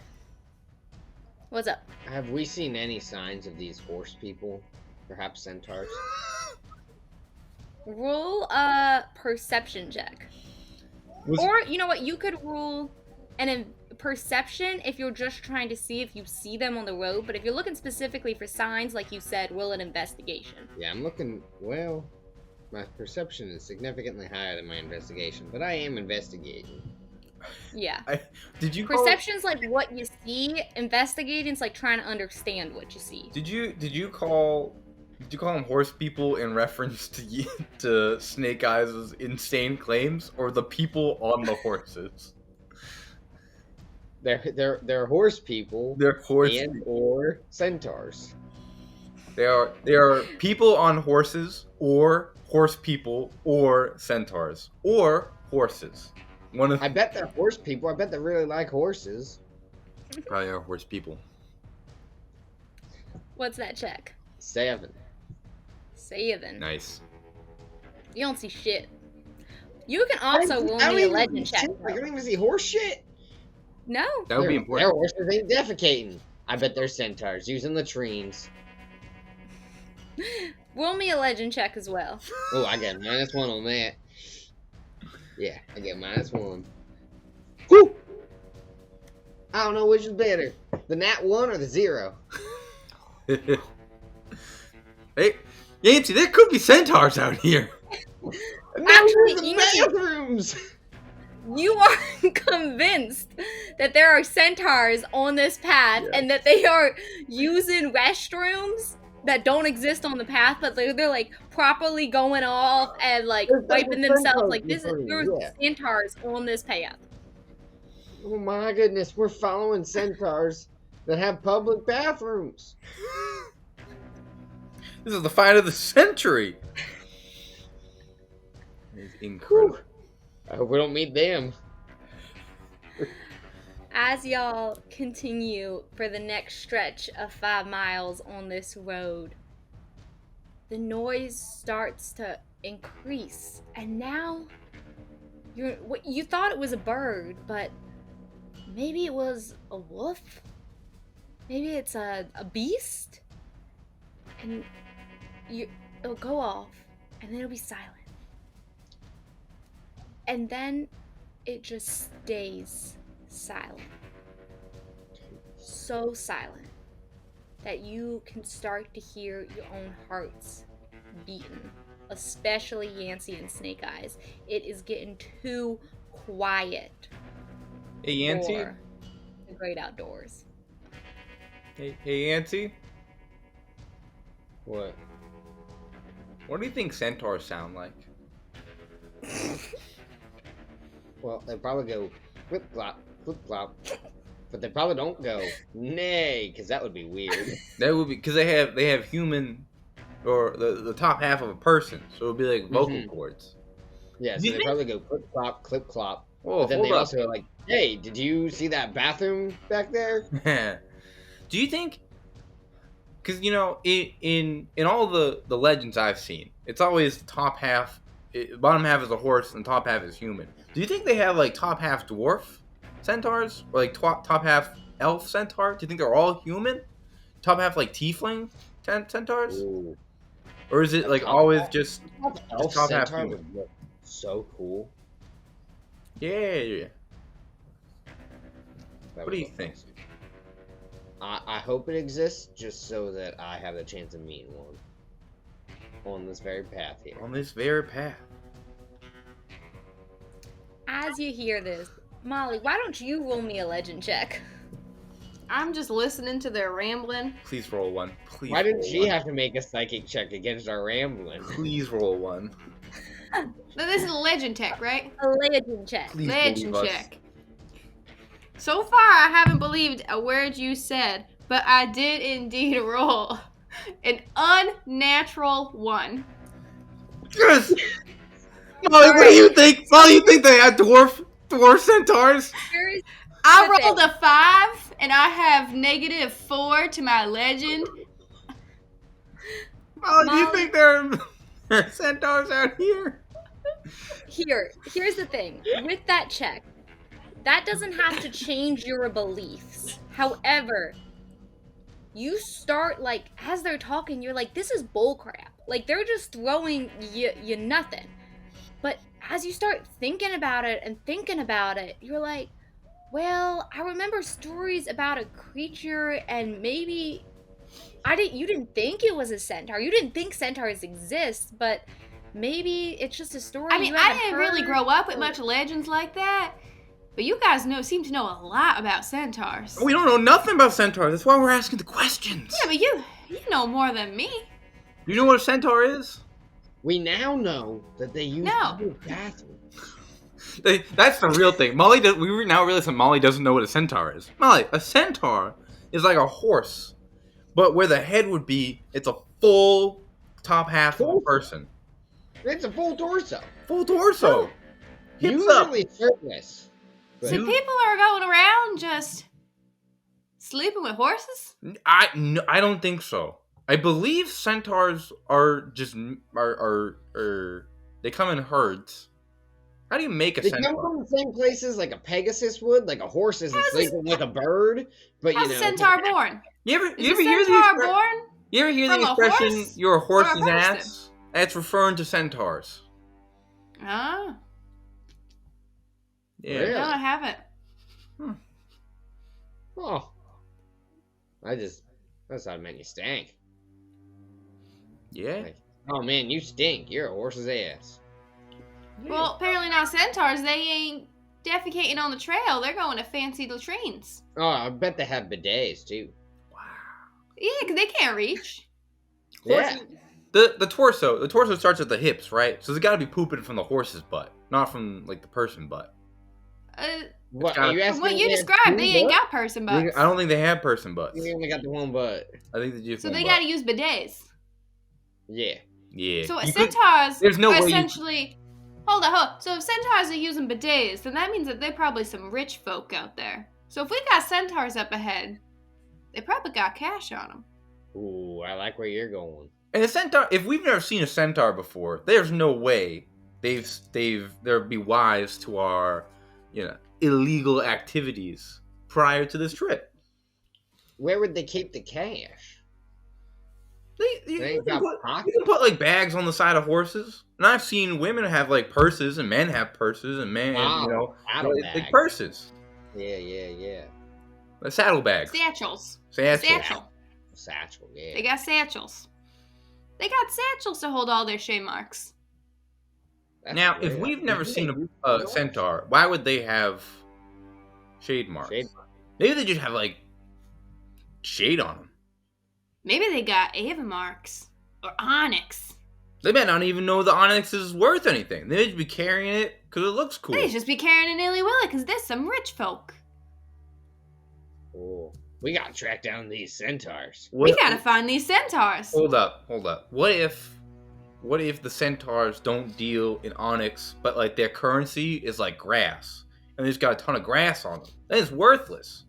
What's up? Have we seen any signs of these horse people? Perhaps centaurs? Roll a perception check. Or, you know what, you could roll a perception if you're just trying to see if you see them on the road, but if you're looking specifically for signs, like you said, roll an investigation. Yeah, I'm looking, well, my perception is significantly higher than my investigation, but I am investigating. Yeah. Did you Perception's like what you see, investigating's like trying to understand what you see. Did you call them horse people in reference to Snake Eyes' insane claims, or the people on the horses? They're horse people. They're horse or centaurs. They are people on horses, or horse people, or centaurs, or horses. I bet they're horse people. I bet they really like horses. Probably are horse people. What's that check? 7. 7. Nice. You don't see shit. You can also roll me a legend check. I don't even see horse shit. No. That would be important. Their horses ain't defecating. I bet they're centaurs using latrines. Roll me a legend check as well. Oh, I got -1 on that. Yeah, I get -1. Whew! I don't know which is better, the nat 1 or the 0. Hey, Yancey, there could be centaurs out here. Actually, the bathrooms. You are convinced that there are centaurs on this path and that they are using restrooms that don't exist on the path, but they're like properly going off and like There's wiping the themselves. centaurs Like this is returning, there's yeah. centaurs on this path. Oh my goodness, we're following centaurs that have public bathrooms. This is the fight of the century. It's incredible. Whew. I hope we don't meet them. As y'all continue for the next stretch of 5 miles on this road, the noise starts to increase, and now you thought it was a bird, but maybe it was a wolf. Maybe it's a beast, and it'll go off, and then it'll be silent, and then it just stays silent. So silent that you can start to hear your own hearts beating, especially Yancey and Snake Eyes. It is getting too quiet Hey, Yancey. for the great outdoors. Hey, Yancey. What? What do you think centaurs sound like? Well, they probably go flip flop, but they probably don't go nay, because that would be weird. That would be because they have human, or the top half of a person, so it would be like vocal cords. Yeah, so You they think- probably go clip clop, clip clop. Whoa, But then hold they up. also are like, hey, did you see that bathroom back there? Do you think? Because in all the legends I've seen, it's always top half, bottom half is a horse and top half is human. Do you think they have like top half dwarf centaurs, or like top half elf centaur? Do you think they're all human? Top half like tiefling centaurs, Ooh. or is it like Top always half- just Elf top half centaur human? would look so cool. yeah? That What do would you look think? awesome. I hope it exists just so that I have the chance of meeting one on this very path here. On this very path. As you hear this, Molly, why don't you roll me a legend check? I'm just listening to their rambling. Please roll one. Please. Why didn't roll she one. have to make a psychic check against our rambling? Please roll one. Now, this is a legend tech, right? A legend check. Please Legend believe us. check. So far, I haven't believed a word you said, but I did indeed roll an unnatural 1. Yes. Molly, what do you think? Molly, you think they have dwarf centaurs? Here's I the rolled thing. a 5, and I have -4 to my legend. Molly, do you Molly- think there are centaurs out here? Here's the thing. With that check, that doesn't have to change your beliefs. However, you start like as they're talking, you're like, this is bullcrap. Like they're just throwing you nothing. But as you start thinking about it, you're like, well, I remember stories about a creature, and maybe you didn't think it was a centaur. You didn't think centaurs exist, but maybe it's just a story. I mean, you I haven't didn't really heard, grow up with or- much legends like that, but you guys seem to know a lot about centaurs. We don't know nothing about centaurs. That's why we're asking the questions. Yeah, but you know more than me. Do you know what a centaur is? We now know that they use No. public bathrooms. That's the real thing. Molly does. We now realize that Molly doesn't know what a centaur is. Molly, a centaur is like a horse, but where the head would be, it's a full top half of a person. It's a full torso. Full torso. Hips up. Usually shirtless. But So people are going around just sleeping with horses? I don't think so. I believe centaurs are just they come in herds. How do you make a they come centaur? from the same places like a Pegasus would, like a horse isn't How's this- sleeping with a bird, but How's you a know. centaur born? You ever Is a hear the centaur expre- born? You ever hear the from a expression horse "you're a or a horse's person?" ass"? That's referring to centaurs. Ah, Yeah. Really? no, I haven't. Oh. I thought it meant you stank. Yeah. Like, oh man, you stink. You're a horse's ass. Well, apparently not centaurs. They ain't defecating on the trail. They're going to fancy latrines. Oh, I bet they have bidets too. Wow. Yeah, 'cause they can't reach. Yeah. The torso starts at the hips, right? So it's got to be pooping from the horse's butt, not from like the person butt. What gotta- are you From asking? what if you they have described, two they ain't butts? got person butts. I don't think they have person butts. They only got the one butt. I think they just So one they butt. gotta use bidets. Yeah. Yeah. So You could- centaurs there's no are way you- essentially... Hold on. So if centaurs are using bidets, then that means that they're probably some rich folk out there. So if we got centaurs up ahead, they probably got cash on them. Ooh, I like where you're going. And a centaur, if we've never seen a centaur before, there's no way they'd be wise to our, illegal activities prior to this trip. Where would they keep the cash? You ain't can got pockets. put like bags on the side of horses, and I've seen women have like purses, and men have purses, and men, Wow, like saddlebag. purses, Yeah. like saddlebags, Satchels. satchels. Satchel, yeah. They got satchels. They got satchels to hold all their shame marks. That's Now, if weird. we've never Maybe seen they use a the centaur, why would they have shade marks? Shade Maybe they just have like shade on them. Maybe they got Ava marks. Or onyx. They might not even know the onyx is worth anything. They may just be carrying it because it looks cool. They just be carrying an illy willy because there's some rich folk. Oh, we gotta track down these centaurs. We gotta find these centaurs. Hold up. What if the centaurs don't deal in onyx, but like their currency is like grass, and they just got a ton of grass on them? Then it's worthless.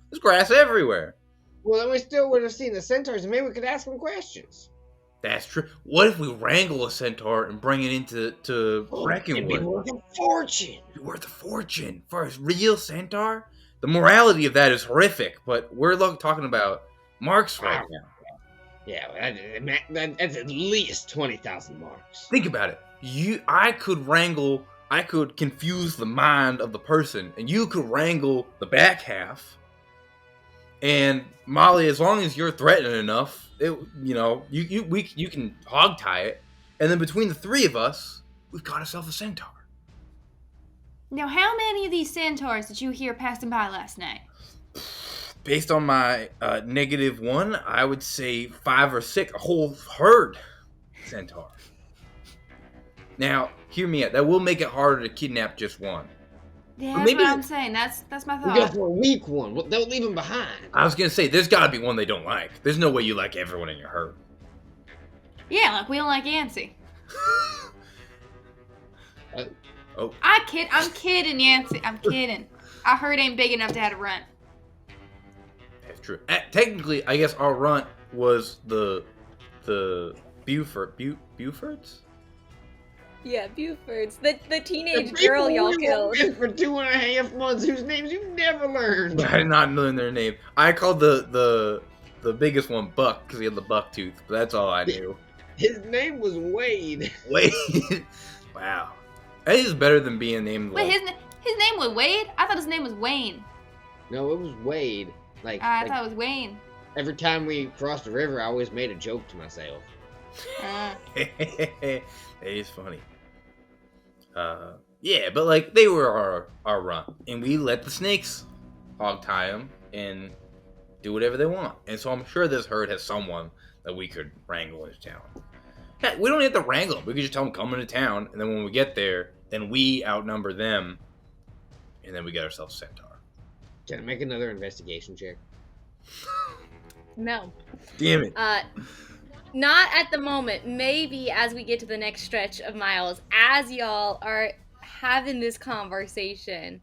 There's grass everywhere. Well, then we still would have seen the centaurs, and maybe we could ask them questions. That's true. What if we wrangle a centaur and bring it into It'd be Breckenwood? worth a fortune. It'd be worth a fortune for a real centaur. The morality of that is horrific, but we're talking about marks right now. Yeah, that's at least 20,000 marks. Think about it. I could confuse the mind of the person, and you could wrangle the back half. And Molly, as long as you're threatening enough, you can hog tie it, and then between the three of us, we've got ourselves a centaur. Now, how many of these centaurs did you hear passing by last night? Based on my -1, I would say 5 or 6, a whole herd centaur. Now, hear me out. That will make it harder to kidnap just one. Yeah, But that's maybe- what I'm saying. That's my We go thought. for a weak one. Well, they'll leave him behind. I was gonna say, there's gotta be one they don't like. There's no way you like everyone in your herd. Yeah, like we don't like Yancey. Oh, I'm kidding, Yancey. I'm kidding. Our herd ain't big enough to have a runt. that's true. Technically, I guess our runt was the Bufords? Yeah, Bufords. The teenage The girl people y'all we killed. worked with for 2.5 months, whose names you never learned. I did not know their name. I called the biggest one Buck because he had the buck tooth, but that's all I knew. His name was Wade. Wait, wow, that is better than being named. Wait, like, his name was Wade? I thought his name was Wayne. No, it was Wade. Like, I thought it was Wayne. every time we crossed the river, I always made a joke to myself. that is funny. Yeah, but like they were our runt, and we let the snakes hog tie them and do whatever they want. And so I'm sure this herd has someone that we could wrangle into town. Heck, we don't have to wrangle them. We could just tell them come into town, and then when we get there, then we outnumber them, and then we get ourselves a centaur. Can I make another investigation check? No. Damn it! Not at the moment. Maybe as we get to the next stretch of miles, as y'all are having this conversation,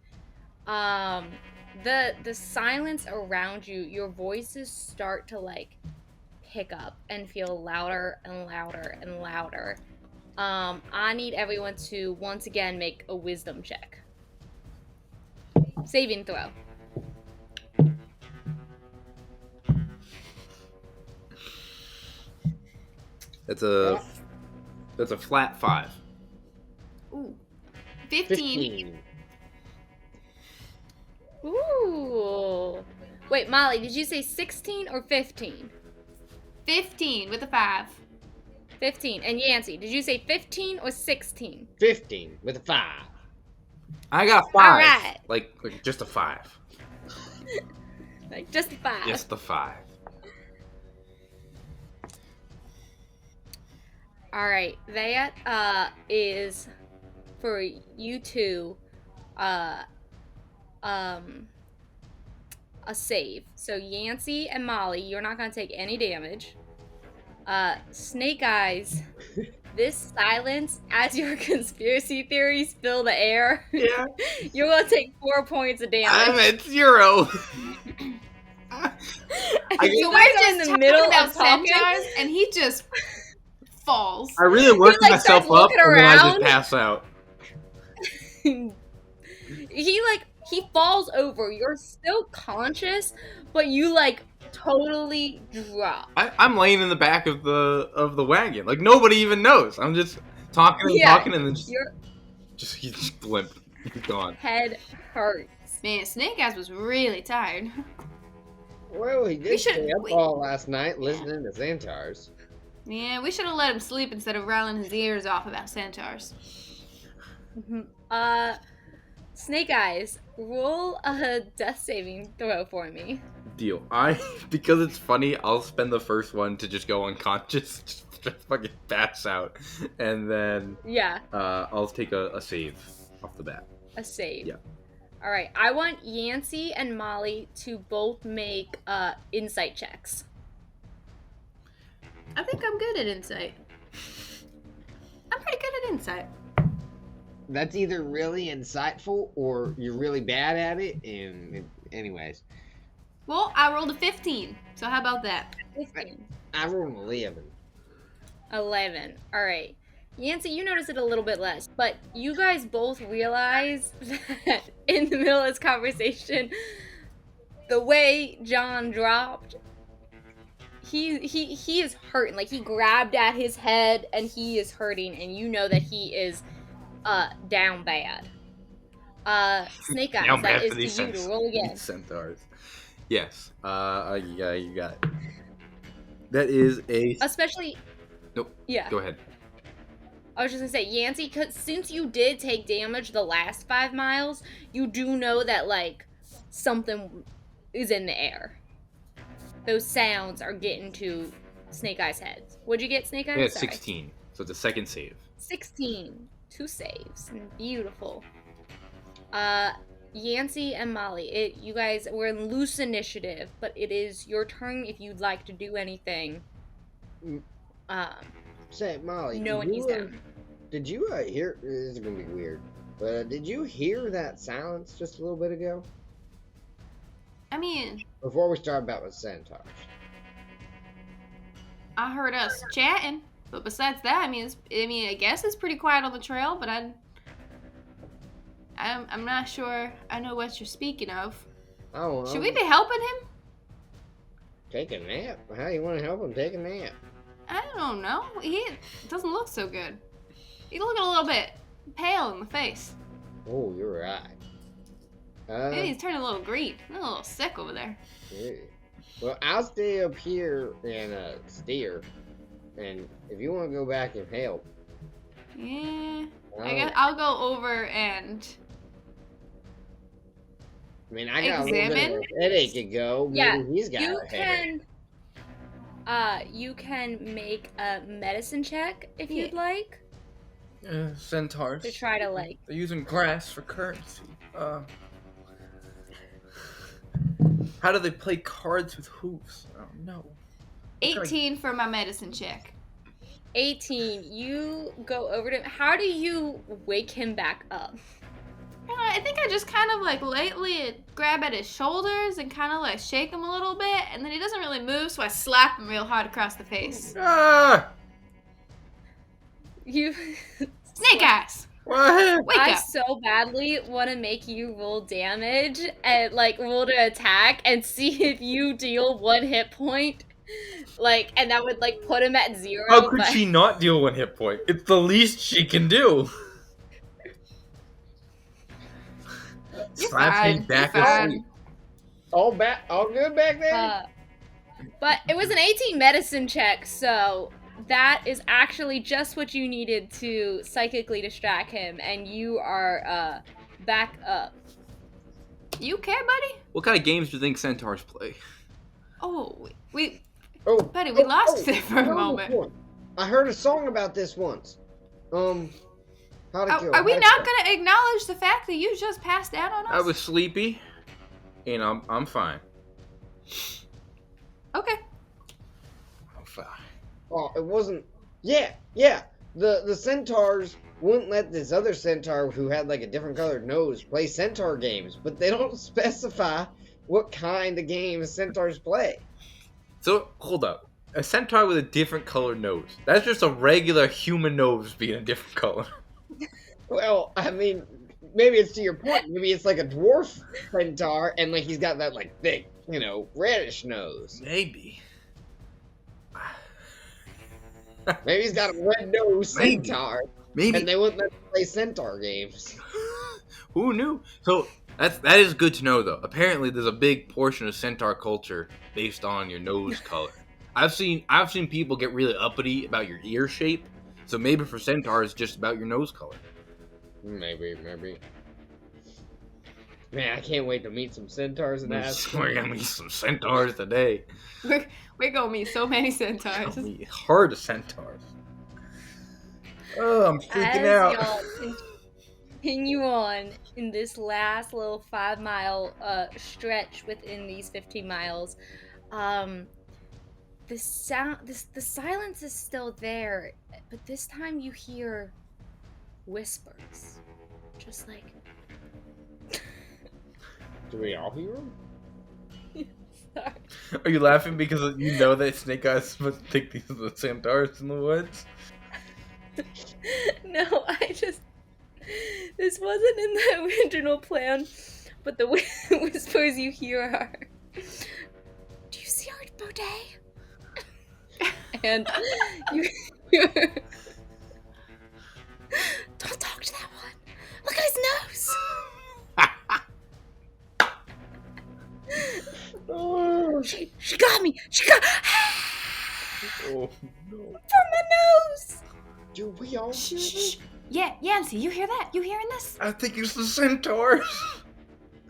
the silence around you, your voices start to like pick up and feel louder and louder and louder. I need everyone to once again make a wisdom check. Saving throw. That's a flat 5. Ooh. 15. Ooh. Wait, Molly, did you say 16 or 15? 15 with a 5. 15. And Yancey, did you say 15 or 16? 15 with a 5. I got 5. All right. Like just a 5. Like, just a 5. Just the 5. All right, that is for you two. Uh, um, a save. So Yancey and Molly, you're not gonna take any damage. Snake Eyes, this silence as your conspiracy theories fill the air. Yeah. You're gonna take 4 points of I'm damage. at 0. So So we're we're just in just the middle talking about of talking. centaurs, and he just falls. I really worked like, myself starts up looking and then I just around. pass out. he falls over. You're still conscious, but you like totally drop. I'm laying in the back of the wagon. Like nobody even knows. I'm just talking and talking and then Your he's just limp. He's gone. head hurts. Man, Snake Eyes was really tired. Well, he We did should- stay up we- all last night listening to centaurs. Yeah, we should have let him sleep instead of riling his ears off about centaurs. Snake Eyes, roll a death saving throw for me. Deal. Because it's funny, I'll spend the first one to just go unconscious, just fucking pass out, and then Yeah, I'll take a save off the bat. a save. Yeah. All right, I want Yancey and Molly to both make insight checks. I think I'm good at insight. I'm pretty good at insight. That's either really insightful or you're really bad at it. And anyways, Well, I rolled a 15, so how about that? 15. I rolled an 11. 11. All right. Yancey, you notice it a little bit less, but you guys both realize that in the middle of this conversation, the way John dropped, he is hurting. Like, he grabbed at his head and he is hurting, and you know that he is down bad. Snake Eyes, Down that bad is for to these you to roll again. centaurs. Yes. Yeah, you got it. That is a. Especially. Nope. Yeah. Go ahead. I was just gonna say, Yancey, because since you did take damage the last 5 miles, you do know that, like, something is in the air. Those sounds are getting to Snake Eyes' heads. What'd you get, Snake Eyes? Yeah, Sorry. 16. So it's a second save. 16. 2 saves. Beautiful. Yancey and Molly, you guys were in loose initiative, but it is your turn if you'd like to do anything. Say, Molly, Knowing he's down. Did you hear? This is gonna be weird, but did you hear that silence just a little bit ago? I mean, Before we start about with centaurs. I heard us chatting, but besides that, I guess it's pretty quiet on the trail, but I'm not sure I know what you're speaking of. I don't know. Should we be helping him? Take a nap? How you want to help him take a nap? I don't know. He doesn't look so good. He's looking a little bit pale in the face. Oh, you're right. Maybe he's turning a little green. He's a little sick over there. Yeah. Well, I'll stay up here and steer. And if you want to go back and help, Yeah. I I'll- guess I'll go over and I mean, I got a little bit examine? of a headache ago. Maybe Yeah, he's got you a headache. you can make a medicine check if you'd Yeah. like Centaurs. to try to, like, They're using grass for currency. How do they play cards with hooves? Oh no. 18 for my medicine check. 18. You go over to him. How do you wake him back up? I think I just kind of like lightly grab at his shoulders and kind of like shake him a little bit, and then he doesn't really move, so I slap him real hard across the face. Ah! You Snake Eyes! What? Wake I up! so badly want to make you roll damage and, like, roll to attack and see if you deal 1 hit point. Like, and that would, like, put him at 0. How could but- she not deal 1 hit point? It's the least she can do. You're Slap him fine. back You're fine. asleep. All good back there? But it was an 18 medicine check, so that is actually just what you needed to psychically distract him, and you are back up. You okay, buddy? What kind of games do you think centaurs play? Oh, we Oh, buddy, we lost there for a one more moment. point. I heard a song about this once. How to kill. Are we how to not kill. going to acknowledge the fact that you just passed out on us? I was sleepy, and I'm fine. Okay. I'm fine. Oh, it wasn't. Yeah. The centaurs wouldn't let this other centaur who had like a different colored nose play centaur games, but they don't specify what kind of games centaurs play. So hold up. A centaur with a different colored nose. That's just a regular human nose being a different color. Well, I mean, maybe it's to your point. Maybe it's like a dwarf centaur, and like he's got that like thick, reddish nose. Maybe. Maybe he's got a red nose Maybe. centaur, Maybe. and they wouldn't let him play centaur games. Who knew? So that is good to know, though. Apparently, there's a big portion of centaur culture based on your nose color. I've seen people get really uppity about your ear shape. So maybe for centaur, it's just about your nose color. Maybe. Man, I can't wait to meet some centaurs and ask. We're gonna meet some centaurs today. We're going to meet so many centaurs. Gonna meet hard centaurs. Oh, I'm freaking As out. y'all continue on in this last little 5-mile stretch within these 15 miles, the silence is still there, but this time you hear whispers, just like. Do we all hear them? Sorry. Are you laughing because you know that Snake Eyes must think these are the centaurs in the woods? No, this wasn't in the original plan, but the whispers you hear are, do you see our Baudet? And you hear, don't talk to that one. Look at his nose. Oh, She got me. She got Oh no. from my nose. do we all hear Shh. them? Yeah, Yancy, you hear that? You hearing this? I think it's the centaurs.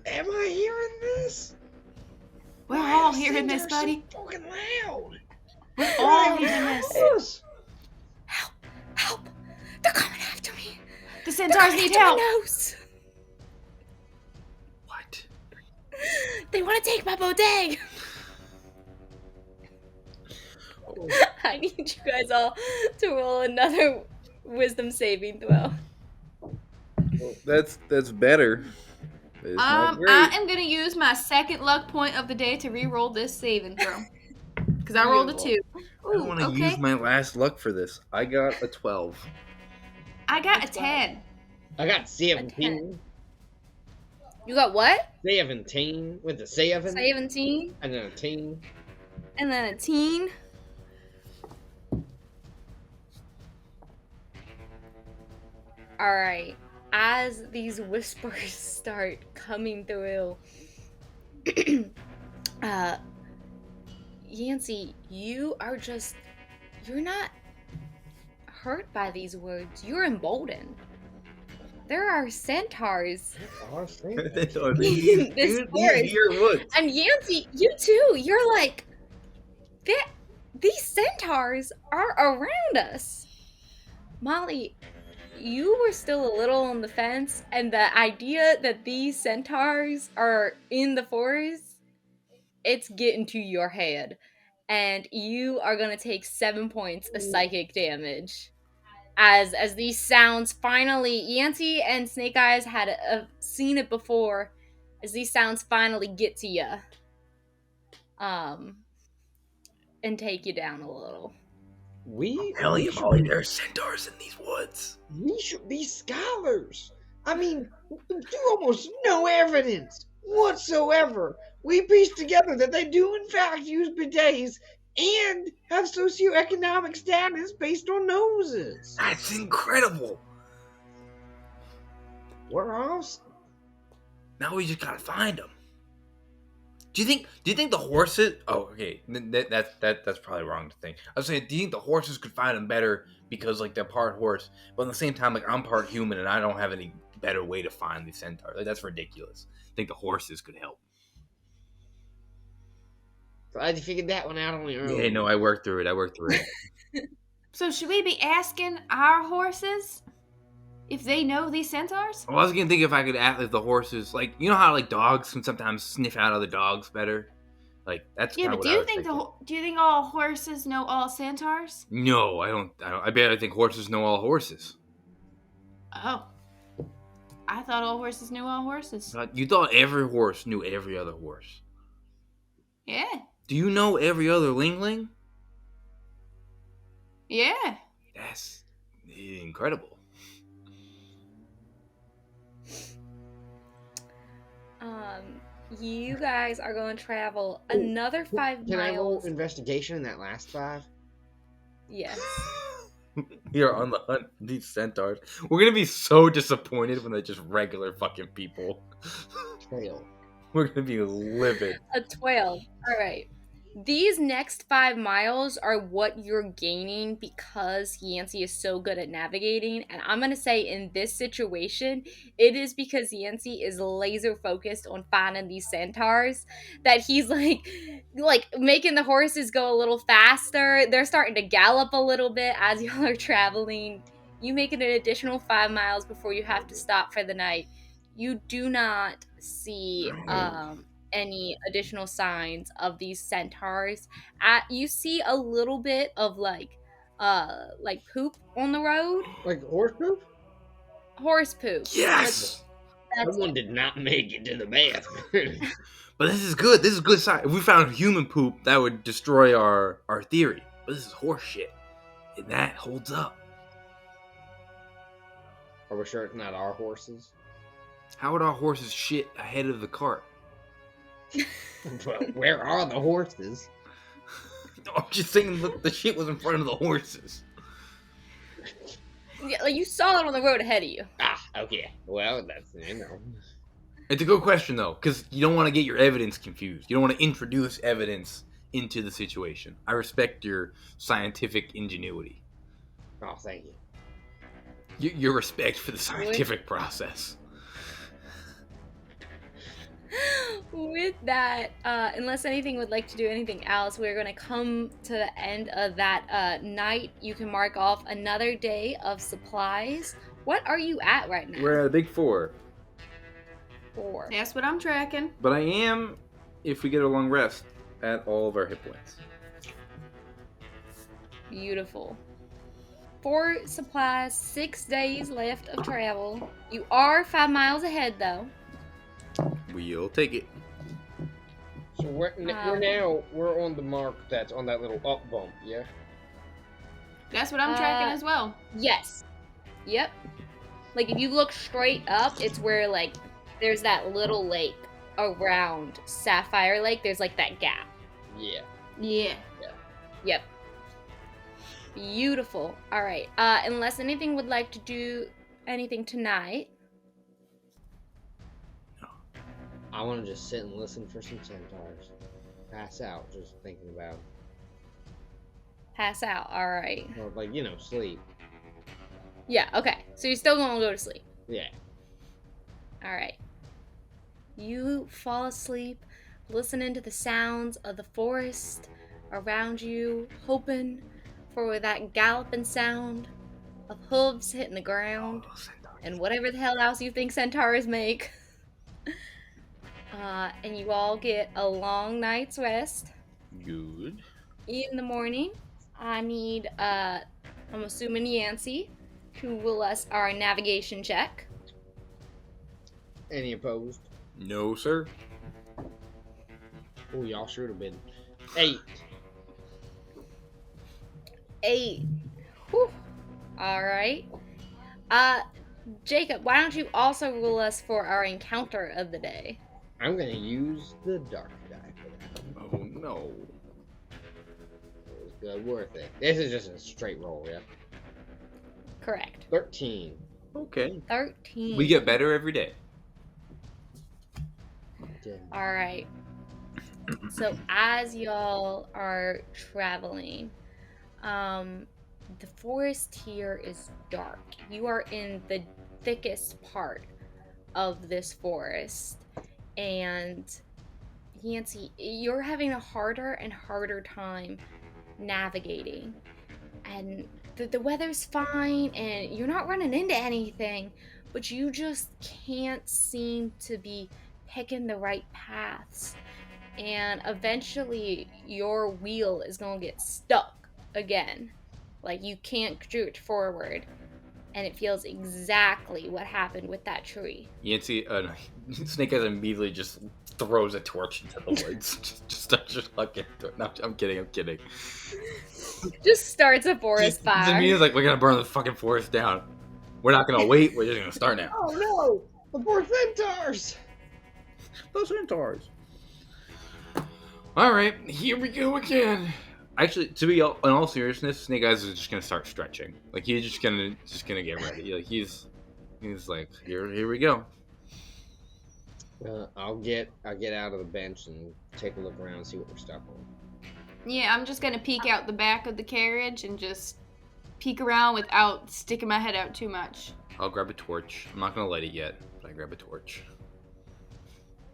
Am I hearing this? We're Why all are hearing this, centaurs buddy. So fucking loud. We're Why all are hearing they this. loud? Help! They're coming after me. The They're centaurs coming need after help. my nose. What? They want to take my Baudet. Oh, I need you guys all to roll another wisdom saving throw. that's better. It's not great. I am gonna use my second luck point of the day to re-roll this saving throw. Because I rolled a 2. I want to okay. use my last luck for this. I got a 12. I got a 10. I got 17. You got what? 17 with the 7 17 and then a teen. and then a teen. Alright. As these whispers start coming through, Yancy, you're not hurt by these words. You're emboldened. There are centaurs Oh, This in this forest. here woods. And Yancy, you too. You're like, these centaurs are around us. Molly, you were still a little on the fence, and the idea that these centaurs are in the forest, it's getting to your head. And you are gonna take 7 points of psychic damage. As these sounds finally, Yancy and Snake Eyes had seen it before, as these sounds finally get to you, and take you down a little. We there are centaurs in these woods. should be scholars. I mean, do almost no evidence whatsoever. We pieced together that they do in fact use bidets and have socioeconomic status based on noses. That's incredible. We're awesome. Now we just gotta find them. Do you think the horses? Oh, okay. That's probably wrong to think. I was saying, do you think the horses could find them better because like they're part horse, but at the same time, like I'm part human and I don't have any better way to find these centaurs? Like, that's ridiculous. I think the horses could help. Glad you figured that one out on your own. Yeah, no, I worked through it. So should we be asking our horses if they know these centaurs? Well, I was gonna think if I could ask if the horses, like, you know how like dogs can sometimes sniff out other dogs better. Like that's Yeah, kind of but what I was thinking. do you think all horses know all centaurs? No, I don't. I barely think horses know all horses. Oh, I thought all horses knew all horses. You thought every horse knew every other horse. Yeah, Do you know every other lingling? yeah. That's incredible. You guys are going to travel another 5 Can I roll miles. investigation in that last 5? Yes. We are on the hunt for these centaurs. We're gonna be so disappointed when they're just regular fucking people. Fail. We're gonna be livid. A 12. All right. These next 5 miles are what you're gaining because Yancey is so good at navigating. And I'm going to say in this situation, it is because Yancey is laser focused on finding these centaurs that he's like making the horses go a little faster. They're starting to gallop a little bit as y'all are traveling. You make it an additional 5 miles before you have to stop for the night. You do not see any additional signs of these centaurs. You see a little bit of like poop on the road. Like horse poop? Horse poop. Yes! That's Someone it. did not make it to the bathroom. But this is good. This is good sign. If we found human poop, that would destroy our theory. But this is horse shit. And that holds up. Are we sure it's not our horses? How would our horses shit ahead of the cart? Well, where are the horses? I'm just saying, look, the shit was in front of the horses. Yeah, like you saw it on the road ahead of you. Ah, okay. Well, that's, It's a good question, though, because you don't want to get your evidence confused. You don't want to introduce evidence into the situation. I respect your scientific ingenuity. Oh, thank you. Your respect for the scientific process. With that, unless anything would like to do anything else, we're going to come to the end of that night. You can mark off another day of supplies. What are you at right now? We're at a big 4. 4. That's what I'm tracking. But I am, if we get a long rest, at all of our hit points. Beautiful. 4 supplies, 6 days left of travel. You are 5 miles ahead, though. We'll take it. So we're on the mark that's on that little up bump, yeah? That's what I'm tracking as well. Yes. Yep. Like, if you look straight up, it's where, like, there's that little lake around Sapphire Lake. There's, like, that gap. Yeah. Yeah. Yep. Beautiful. All right. Unless anything would like to do anything tonight. I want to just sit and listen for some centaurs. Pass out just thinking about it. Pass out. All right. Or, like, sleep. Yeah, okay. So you're still going to go to sleep. Yeah. All right. You fall asleep, listening to the sounds of the forest around you, hoping for that galloping sound of hooves hitting the ground and whatever the hell else you think centaurs make. And you all get a long night's rest. Good. In the morning, I need, I'm assuming Yancey, who will us our navigation check. Any opposed? No, sir. Oh, y'all should have been 8. 8. Whew. All right. Jacob, why don't you also rule us for our encounter of the day? I'm gonna use the dark die for that. Oh, no. It was good, worth it. This is just a straight roll, yeah? Correct. 13. Okay. 13. We get better every day. 10. All right. So as y'all are traveling, the forest here is dark. You are in the thickest part of this forest, and Yancey, you're having a harder and harder time navigating and the weather's fine and you're not running into anything, but you just can't seem to be picking the right paths. And eventually your wheel is going to get stuck again. Like you can't drift forward. And it feels exactly what happened with that tree. Yancy, Snake Eyes immediately just throws a torch into the woods. just starts just fucking. No, I'm kidding. Just starts a forest Just fire. immediately like, we're gonna burn the fucking forest down. We're not gonna wait. We're just gonna start now. Oh no! The poor centaurs! Those centaurs. All right, here we go again. Actually, in all seriousness, Snake Eyes is just gonna start stretching. Like he's just gonna get ready. Like he's like, here we go. I'll get out of the bench and take a look around and see what we're stuck on. Yeah, I'm just gonna peek out the back of the carriage and just peek around without sticking my head out too much. I'll grab a torch. I'm not gonna light it yet, but I grab a torch.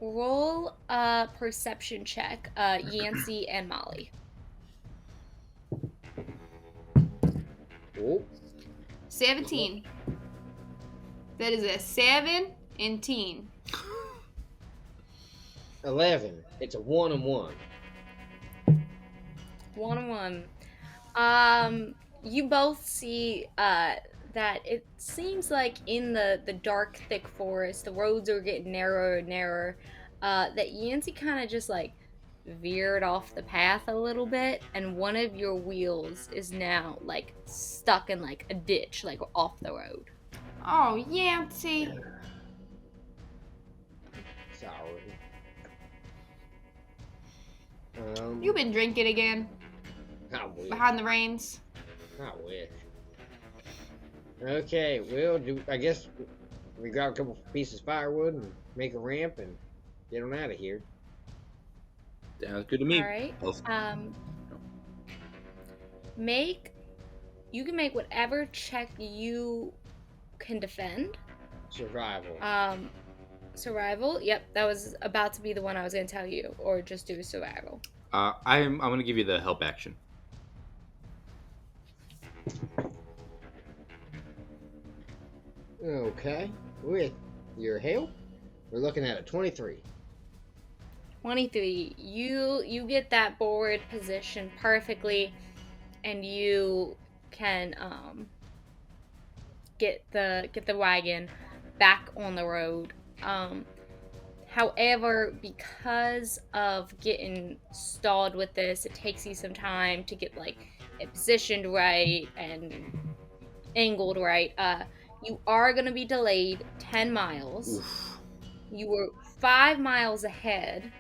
Roll a perception check, Yancy and Molly. Oh, 17. That is a 7 and 10. 11. It's a 1 and 1. 1-1. You both see that it seems like in the dark, thick forest, the roads are getting narrower and narrower. That Yancy kind of just like veered off the path a little bit, and one of your wheels is now like stuck in like a ditch, like off the road. Oh, yeah, see. Sorry. You been drinking again? I wish. Behind the reins? I wish. Okay, well, I guess we grab a couple pieces of firewood and make a ramp and get on out of here. Sounds good to me. All right. You can make whatever check you can defend. Survival. Survival. Yep, that was about to be the one I was going to tell you, or just do survival. I'm gonna give you the help action. Okay, with your help, we're looking at a 23. 23. You get that board position perfectly, and you can get the wagon back on the road. However, because of getting stalled with this, it takes you some time to get like it positioned right and angled right. You are gonna be delayed 10 miles. Oof. You were 5 miles ahead,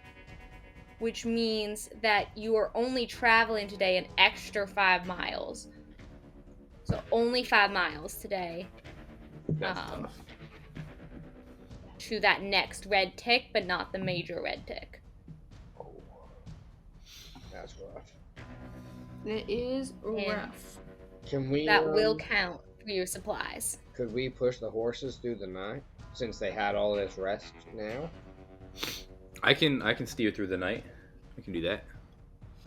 which means that you are only traveling today an extra 5 miles. So only 5 miles today. That's tough. To that next red tick, but not the major red tick. Oh, that's rough. It is And rough. Can we? that will count for your supplies. Could we push the horses through the night since they had all this rest now? I can steer through the night. I can do that.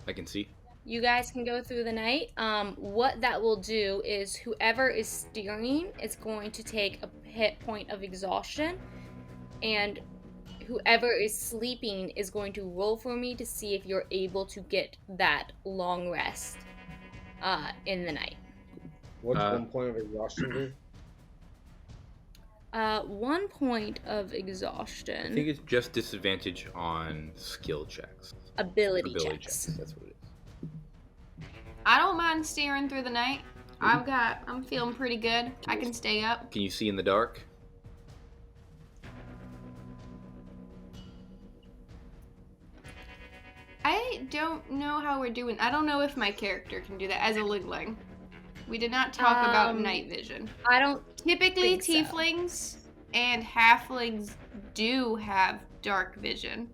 I can see. You guys can go through the night. What that will do is whoever is steering is going to take a hit point of exhaustion, and whoever is sleeping is going to roll for me to see if you're able to get that long rest in the night. What's 1 point of exhaustion do? 1 point of I exhaustion. think it's just disadvantage on skill checks. Ability Ability checks. checks. That's what it is. I don't mind steering through the night. I'm feeling pretty good. I can stay up. Can you see in the dark? I don't know how we're doing. I don't know if my character can do that as a Ligling. We did not talk about night vision. I don't Typically, think so. tieflings and halflings do have dark vision.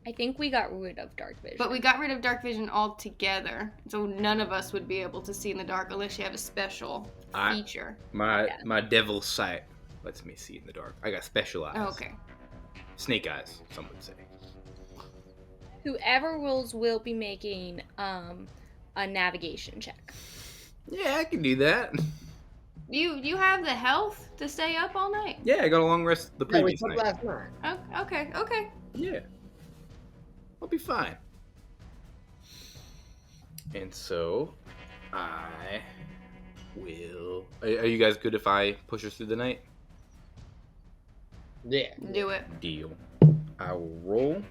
I think we got rid of dark vision. But we got rid of dark vision altogether. So none of us would be able to see in the dark unless you have a special feature. My devil's sight lets me see in the dark. I got special eyes. Oh, okay. Snake eyes, some would say. Whoever rolls will be making a navigation check. Yeah, I can do that. You have the health to stay up all night? Yeah, I got a long rest the Yeah, we previous slept night. last night. Oh, okay. Yeah, I'll be fine. And so, I will. Are you guys good if I push us through the night? Yeah. Do it. Deal. I will roll.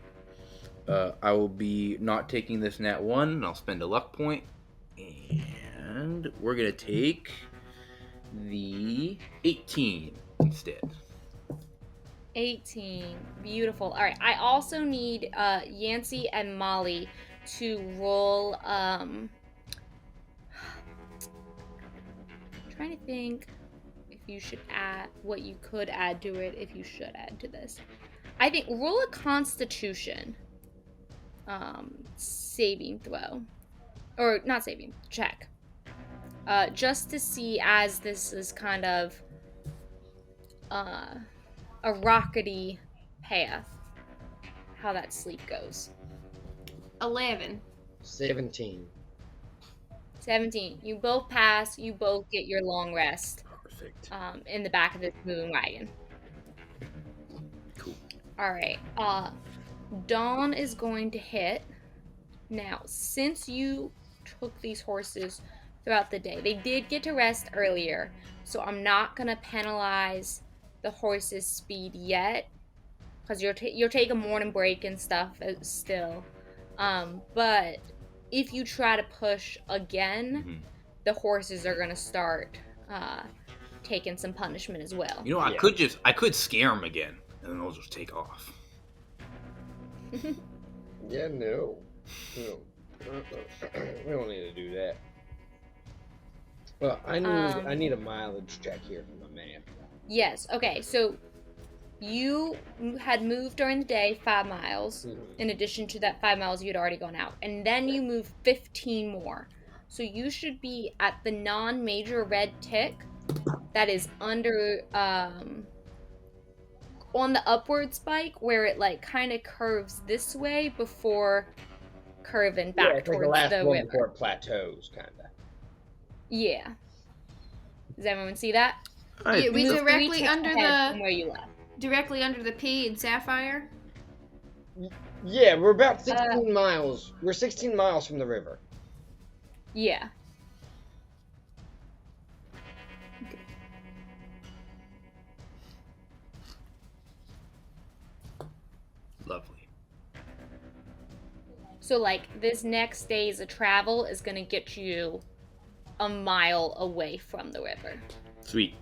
I will be not taking this nat 1, and I'll spend a luck point. And we're going to take the 18 instead. 18. Beautiful. All right. I also need Yancy and Molly to roll. I'm trying to think if you should add what you could add to it. If you should add to this, I think roll a Constitution saving throw, or not saving check, just to see, as this is kind of a rockety path, how that sleep goes. 11. 17. 17. You both pass. You both get your long rest Perfect. in the back of this moving wagon. Cool. All right. Dawn is going to hit. Now, since you took these horses throughout the day, they did get to rest earlier, so I'm not gonna penalize the horses' speed yet, because you'll take a morning break and stuff still. But if you try to push again, the horses are gonna start taking some punishment as well. You know, I could scare them again, and then they'll just take off. Yeah, no. We don't need to do that. Well, I need a mileage check here for my map. Yes. Okay. So you had moved during the day 5 miles, in addition to that 5 miles you'd already gone out, and then you moved 15 more. So you should be at the non-major red tick that is under on the upward spike, where it like kind of curves this way before curving back it's like towards the last the one river. before it plateaus, kind of. Yeah. Does everyone see that? Yeah, we Move 3 directly ticks under ahead the from where you left. directly under the P in Sapphire. Yeah, we're about 16 miles. We're 16 miles from the river. Yeah. Lovely. So like this next day's of travel is gonna get you a mile away from the river. Sweet.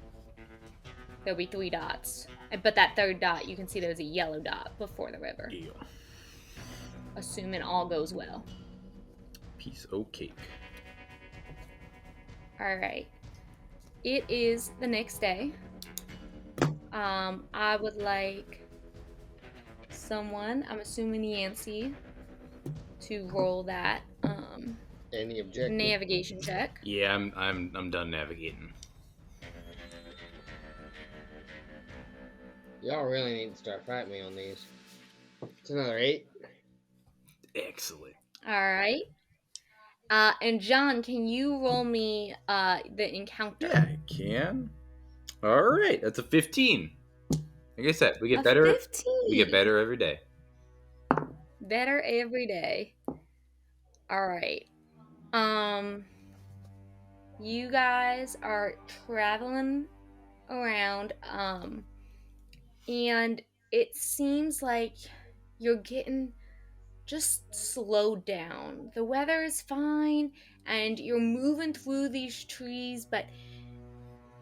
There'll be 3 dots. But that third dot, you can see there's a yellow dot before the river. Deal. Assuming all goes well. Piece of cake. Alright. It is the next day. I would like someone, I'm assuming Yancy, to roll that Any objective? navigation check. Yeah, I'm done navigating. Y'all really need to start fighting me on these. It's another 8. Excellent. Alright. And John, can you roll me the encounter? Yeah, I can. All right, that's a 15. Like I said, we get A better. 15. We get better every day. Better every day. Alright. You guys are traveling around, and it seems like you're getting just slowed down. The weather is fine, and you're moving through these trees, but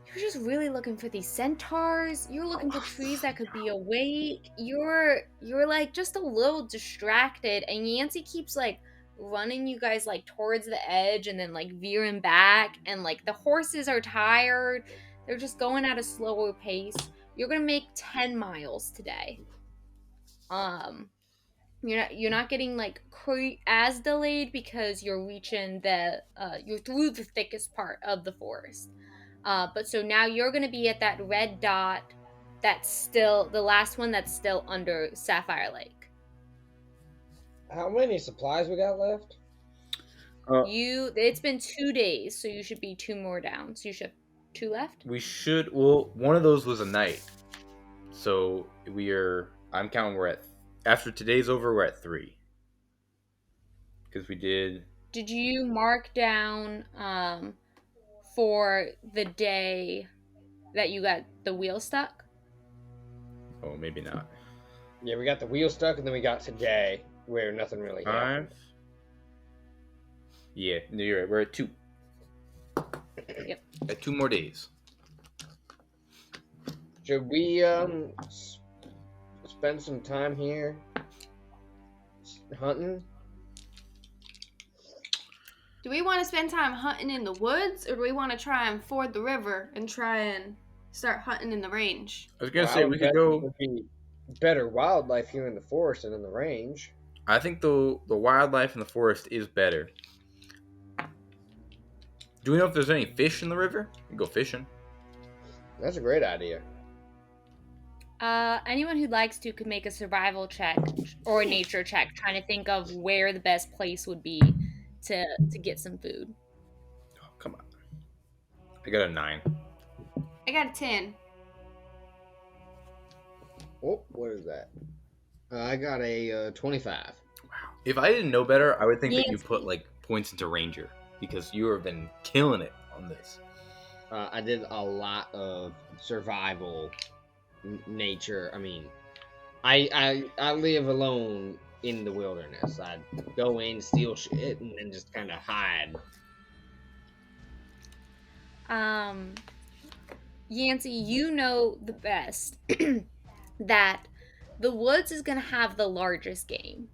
you're just really looking for these centaurs. You're looking for trees that could be awake. You're like just a little distracted, and Yancy keeps like running you guys like towards the edge and then like veering back, and like the horses are tired. They're just going at a slower pace. You're gonna make 10 miles today. You're not getting like as delayed because you're reaching you're through the thickest part of the forest. But so now you're gonna be at that red dot that's still the last one that's still under Sapphire Lake. How many supplies we got left? It's been 2 days, so you should be 2 more down. So you should have 2 left. We should. Well, one of those was a night, so we are. I'm counting. We're at after today's over. We're at 3 because we did. Did you mark down for the day that you got the wheel stuck? Oh, maybe not. Yeah, we got the wheel stuck, and then we got today where nothing really 5. happened. Yeah, no, you're right. We're at 2. Yep. At 2 more days. Should we spend some time here hunting? Do we want to spend time hunting in the woods, or do we want to try and ford the river and try and start hunting in the range? I was gonna say we could go. Would be better wildlife here in the forest than in the range. I think the wildlife in the forest is better. Do we know if there's any fish in the river? We can go fishing. That's a great idea. Anyone who likes to could make a survival check or a nature check, trying to think of where the best place would be to get some food. Oh, come on. I got a 9. I got a 10. Oh, what is that? I got a 25. Wow. If I didn't know better, I would think that you Yes. put like points into ranger because you have been killing it on this. I did a lot of survival nature. I mean, I live alone in the wilderness. I'd go in, steal shit, and then just kind of hide. Yancey, you know the best that the woods is going to have the largest game.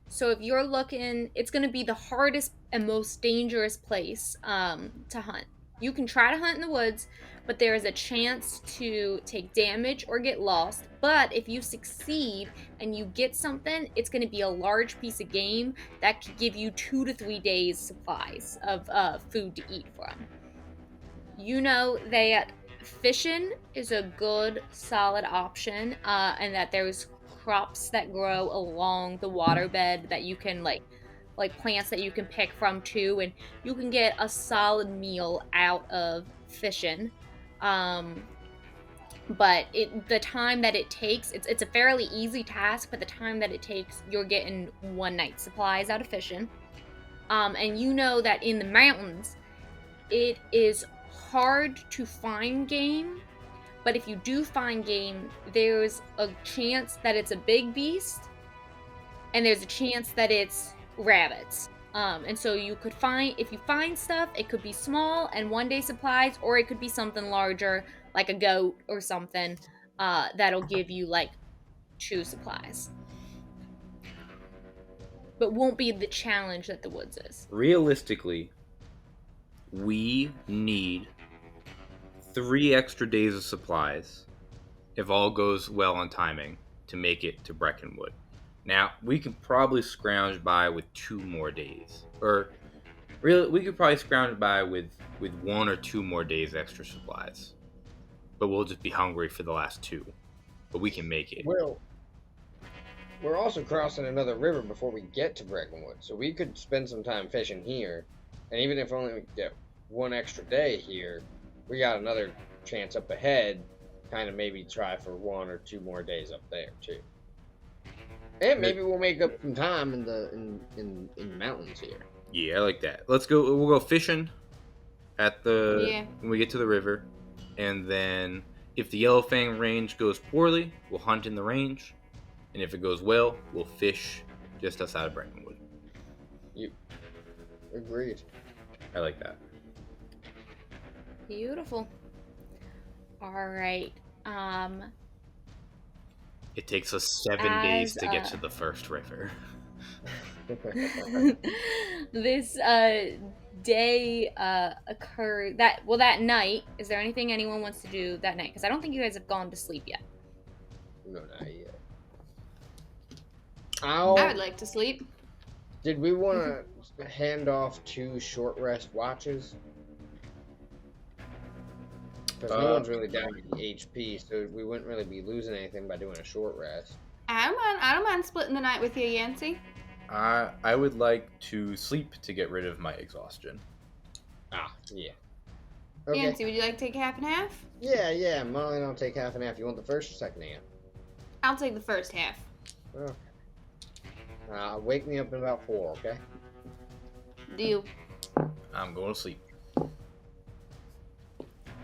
So if you're looking, it's going to be the hardest and most dangerous place to hunt. You can try to hunt in the woods, but there is a chance to take damage or get lost. But if you succeed and you get something, it's going to be a large piece of game that could give you 2 to 3 days supplies of food to eat from. You know that fishing is a good, solid option, and that there's crops that grow along the waterbed that you can like plants that you can pick from too, and you can get a solid meal out of fishing. But the time that it takes, it's a fairly easy task, but the time that it takes, you're getting 1 night supplies out of fishing. And you know that in the mountains, it is hard to find game, but if you do find game, there's a chance that it's a big beast, and there's a chance that it's rabbits. And so you could find, if you find stuff, it could be small and 1 day supplies, or it could be something larger, like a goat or something, that'll give you like 2 supplies. But won't be the challenge that the woods is. Realistically, we need 3 extra days of supplies, if all goes well on timing, to make it to Breckenwood. Now, we could probably scrounge by with 2 more days. Or, really, we could probably scrounge by with 1 or 2 more days extra supplies. But we'll just be hungry for the last 2. But we can make it. Well, we're also crossing another river before we get to Breckenwood, so we could spend some time fishing here. And even if only we get 1 extra day here, we got another chance up ahead. Kind of maybe try for 1 or 2 more days up there too. And maybe we'll make up some time in the mountains here. Yeah, I like that. Let's go. We'll go fishing at when we get to the river, and then if the Yellowfang range goes poorly, we'll hunt in the range, and if it goes well, we'll fish just outside of Breckenwood. You agreed. I like that. Beautiful. All right. It takes us 7 days to get to the first river. This day occurred that night. Is there anything anyone wants to do that night? Because I don't think you guys have gone to sleep yet. No, not yet. I would like to sleep. Did we want to hand off 2 short rest watches? Because no one's really down to the HP, so we wouldn't really be losing anything by doing a short rest. I don't mind splitting the night with you, Yancey. I would like to sleep to get rid of my exhaustion. Ah, yeah. Okay. Nancy, would you like to take half and half? Yeah. Molly and I'll take half and half. You want the first or second half? I'll take the first half. Okay. Wake me up in about 4, okay? Deal. I'm going to sleep.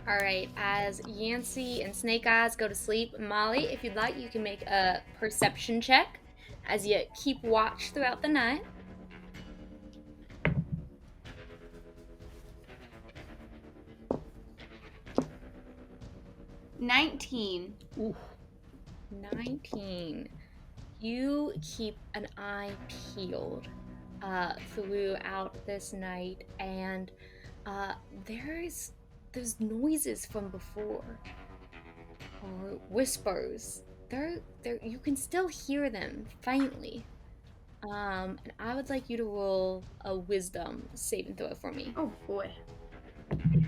All right, as Yancey and Snake Eyes go to sleep, Molly, if you'd like, you can make a perception check as you keep watch throughout the night. $19. Ooh. 19. You keep an eye peeled throughout this night, and there's noises from before, or whispers. They're you can still hear them faintly. And I would like you to roll a wisdom saving throw for me. Oh boy.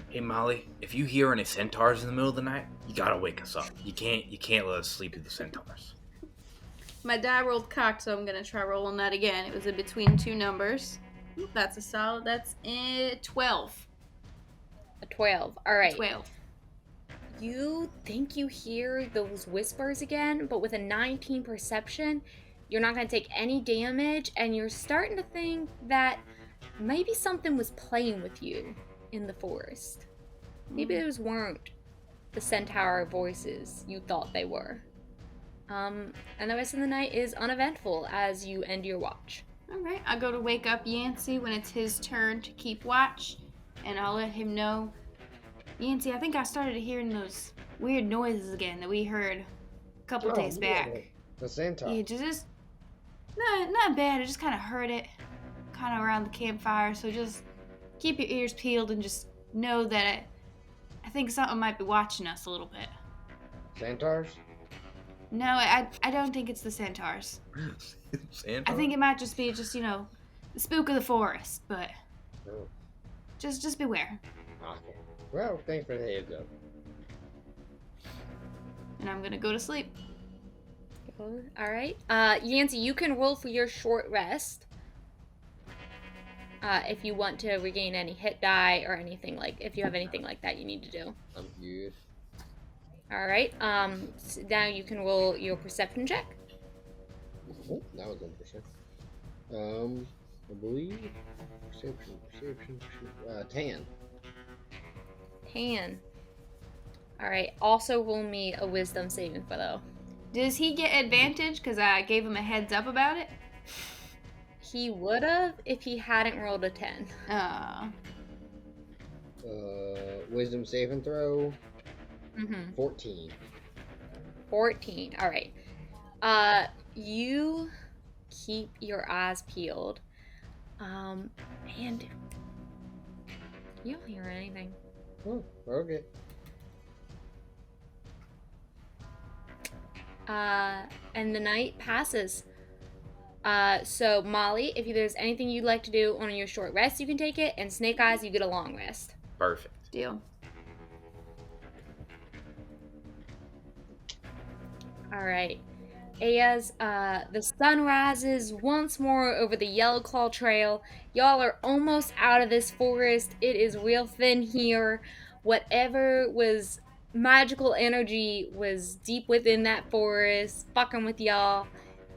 Hey Molly, if you hear any centaurs in the middle of the night, you gotta wake us up. You can't let us sleep with the centaurs. My die rolled cocked, so I'm gonna try rolling that again. It was in between two numbers. Ooh, that's a solid. That's 12. A 12. All right. 12. You think you hear those whispers again, but with a 19 perception, you're not going to take any damage, and you're starting to think that maybe something was playing with you in the forest. Maybe those weren't the centaur voices you thought they were. And the rest of the night is uneventful as you end your watch. All right, I go to wake up Yancey when it's his turn to keep watch, and I'll let him know. Yancey, I think I started hearing those weird noises again that we heard a couple days back. The centaur. Yeah, just not bad. I just kind of heard it, kind of around the campfire. So just keep your ears peeled and just know that I think something might be watching us a little bit. Centaurs? No, I don't think it's the centaurs. Centaur? I think it might just be the spook of the forest. But just beware. Okay. Well, thanks for the heads up. And I'm gonna go to sleep. All right. Yancey, you can roll for your short rest. If you want to regain any hit die or anything if you have anything like that you need to do. I'm good. All right. So now you can roll your perception check. Oh, that was 1%. I believe perception. 10. 10. All right. Also roll me a wisdom saving throw. Does he get advantage because I gave him a heads up about it? He would have if he hadn't rolled a 10. Wisdom saving throw. 14. 14. 14. All right. You keep your eyes peeled. And you don't hear anything. Oh, okay. And the night passes. So Molly, if there's anything you'd like to do on your short rest, you can take it, and Snake Eyes, you get a long rest. Perfect. Deal. All right. As the sun rises once more over the Yellowclaw Trail, y'all are almost out of this forest. It is real thin here. Whatever was magical energy was deep within that forest, fucking with y'all,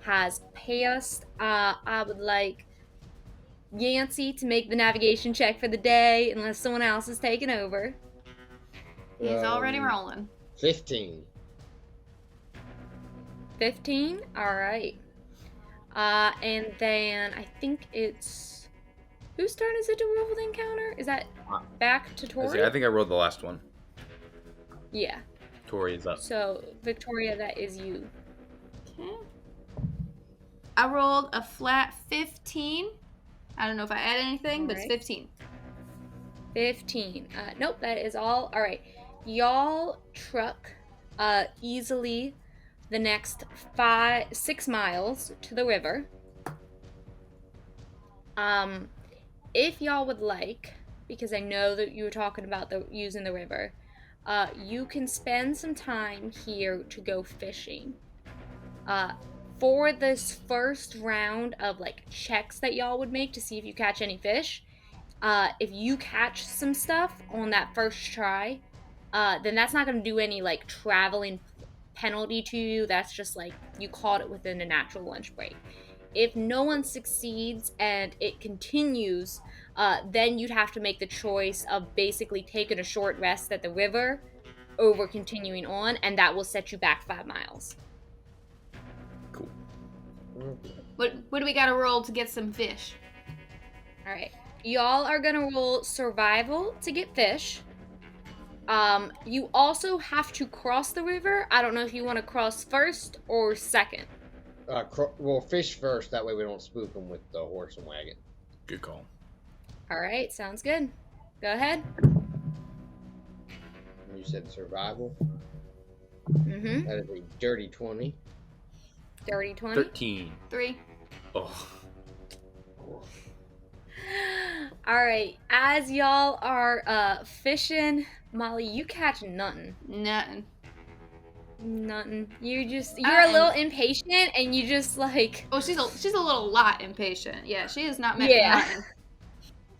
has passed. I would like Yancey to make the navigation check for the day, unless someone else is taking over. He's already rolling. 15. 15? Alright. And then I think it's... Whose turn is it to roll the encounter? Is that back to Tori? I think I rolled the last one. Yeah. Tori is up. So, Victoria, that is you. Okay. I rolled a flat 15. I don't know if I add anything, but it's 15. 15. Nope, that is all. Alright. Y'all truck easily the next 6 miles to the river. If y'all would like, because I know that you were talking about using the river, you can spend some time here to go fishing. for this first round of like checks that y'all would make to see if you catch any fish, if you catch some stuff on that first try, then that's not going to do any like traveling penalty to you. That's just like you caught it within a natural lunch break. If no one succeeds and it continues, then you'd have to make the choice of basically taking a short rest at the river over continuing on, and that will set you back 5 miles. Cool. What do we got to roll to get some fish? All right. Y'all are going to roll survival to get fish. You also have to cross the river. I don't know if you want to cross first or second. Well, fish first. That way we don't spook them with the horse and wagon. Good call. All right, sounds good. Go ahead. You said survival. Mm-hmm. That is a dirty 20. Dirty 20. 13. 3. Oh. All right, as y'all are fishing, Molly, you catch nothing. Nothing. You're a little impatient, and you just like. Oh, she's a little lot impatient. Yeah, she is not meant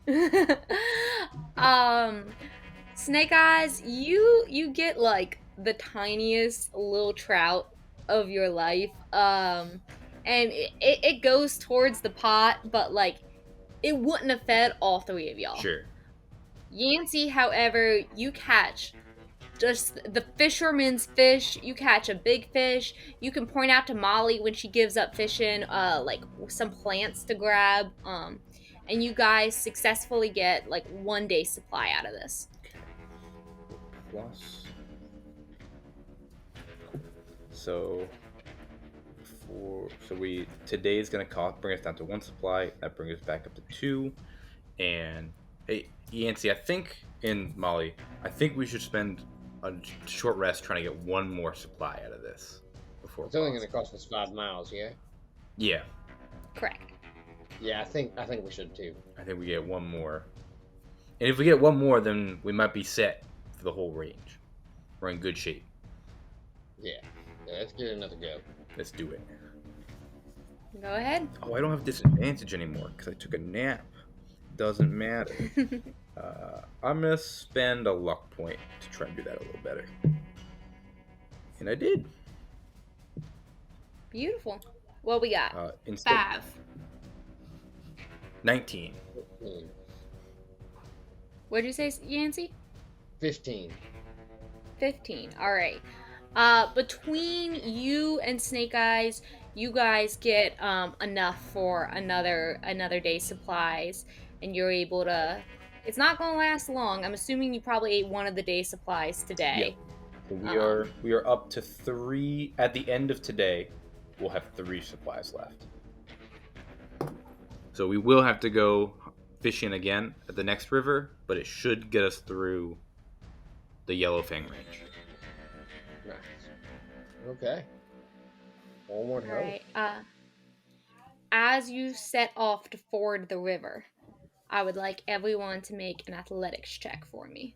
for nothing. Snake Eyes, you get like the tiniest little trout of your life. And it goes towards the pot, but like it wouldn't have fed all 3 of y'all. Sure. Yancey, however, you catch just the fisherman's fish. You catch a big fish. You can point out to Molly when she gives up fishing, like some plants to grab. And you guys successfully get like 1 day supply out of this. Plus. So today is gonna bring us down to 1 supply. That brings us back up to 2. And hey, Yancey, Molly, I think we should spend a short rest trying to get 1 more supply out of this before. It's only going to cost us 5 miles, yeah. Yeah. Correct. Yeah, I think we should too. I think we get 1 more, and if we get 1 more, then we might be set for the whole range. We're in good shape. Yeah, let's give it another go. Let's do it. Go ahead. Oh, I don't have disadvantage anymore because I took a nap. Doesn't matter. I'm gonna spend a luck point to try and do that a little better, and I did. Beautiful. What we got? Instead, 5. 19. 15. What'd you say, Yancey? 15. 15. All right. Between you and Snake Eyes, you guys get enough for another day's supplies, and you're able to. It's not gonna last long. I'm assuming you probably ate one of the day's supplies today. Yep. So we are up to 3 at the end of today. We'll have 3 supplies left. So we will have to go fishing again at the next river, but it should get us through the Yellowfang Range. Nice. Okay. All one All right. As you set off to ford the river, I would like everyone to make an athletics check for me.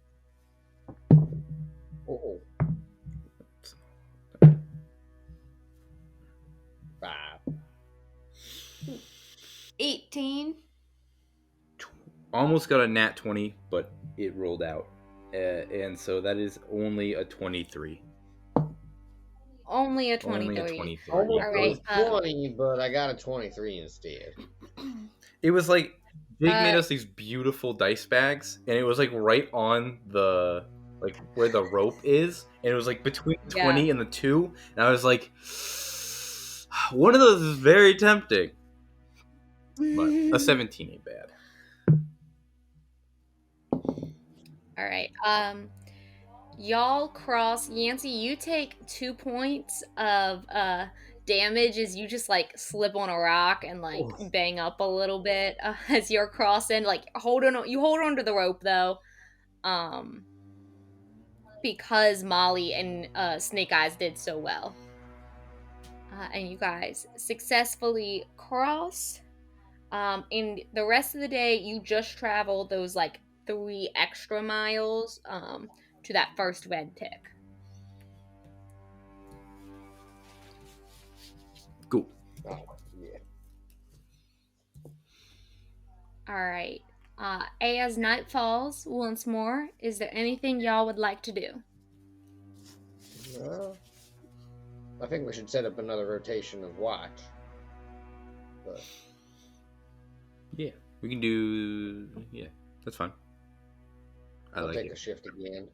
Oh. 5. 18. Almost got a nat 20, but it rolled out. And so that is only a 23. Only a 23. Only a 23. Almost All right, 20, but I got a 23 instead. It was like Jake made us these beautiful dice bags, and it was like right on the like where the rope is, and it was like between the 20 and the 2, and I was like, one of those is very tempting, but a 17 ain't bad. All right. Y'all cross. Yancey, you take 2 points of damage as you just like slip on a rock and like bang up a little bit as you're crossing. Like you hold on to the rope though, because Molly and Snake Eyes did so well, and you guys successfully cross. In the rest of the day, you just travel those like 3 extra miles to that first red tick. Cool. Oh, yeah. All right. As night falls once more, is there anything y'all would like to do? Well, I think we should set up another rotation of watch. But Yeah, we can do. Yeah, that's fine. I'll take a shift again.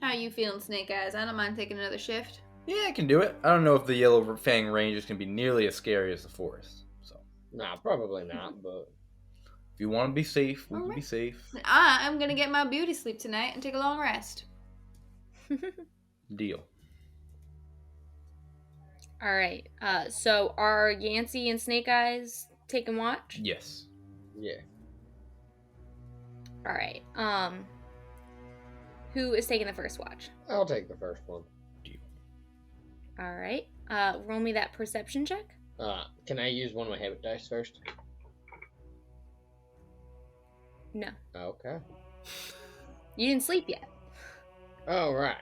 How you feeling, Snake Eyes? I don't mind taking another shift. Yeah, I can do it. I don't know if the Yellow Fang Range is going to be nearly as scary as the forest. So, Nah, probably not, but if you want to be safe, we can Alright. be safe. I'm gonna get my beauty sleep tonight and take a long rest. Deal. All right. So are Yancey and Snake Eyes taking watch? Yes. yeah. All right. Who is taking the first watch? I'll take the first one. All right. Roll me that perception check. Can I use one of my habit dice first? No, Okay. you didn't sleep yet. All right.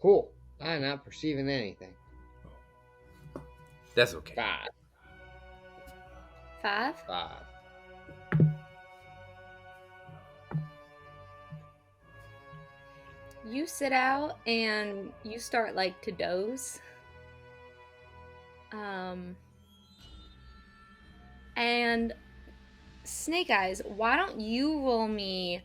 Cool. I'm not perceiving anything. That's okay. 5. 5. 5. You sit out and you start like to doze. And Snake Eyes, why don't you roll me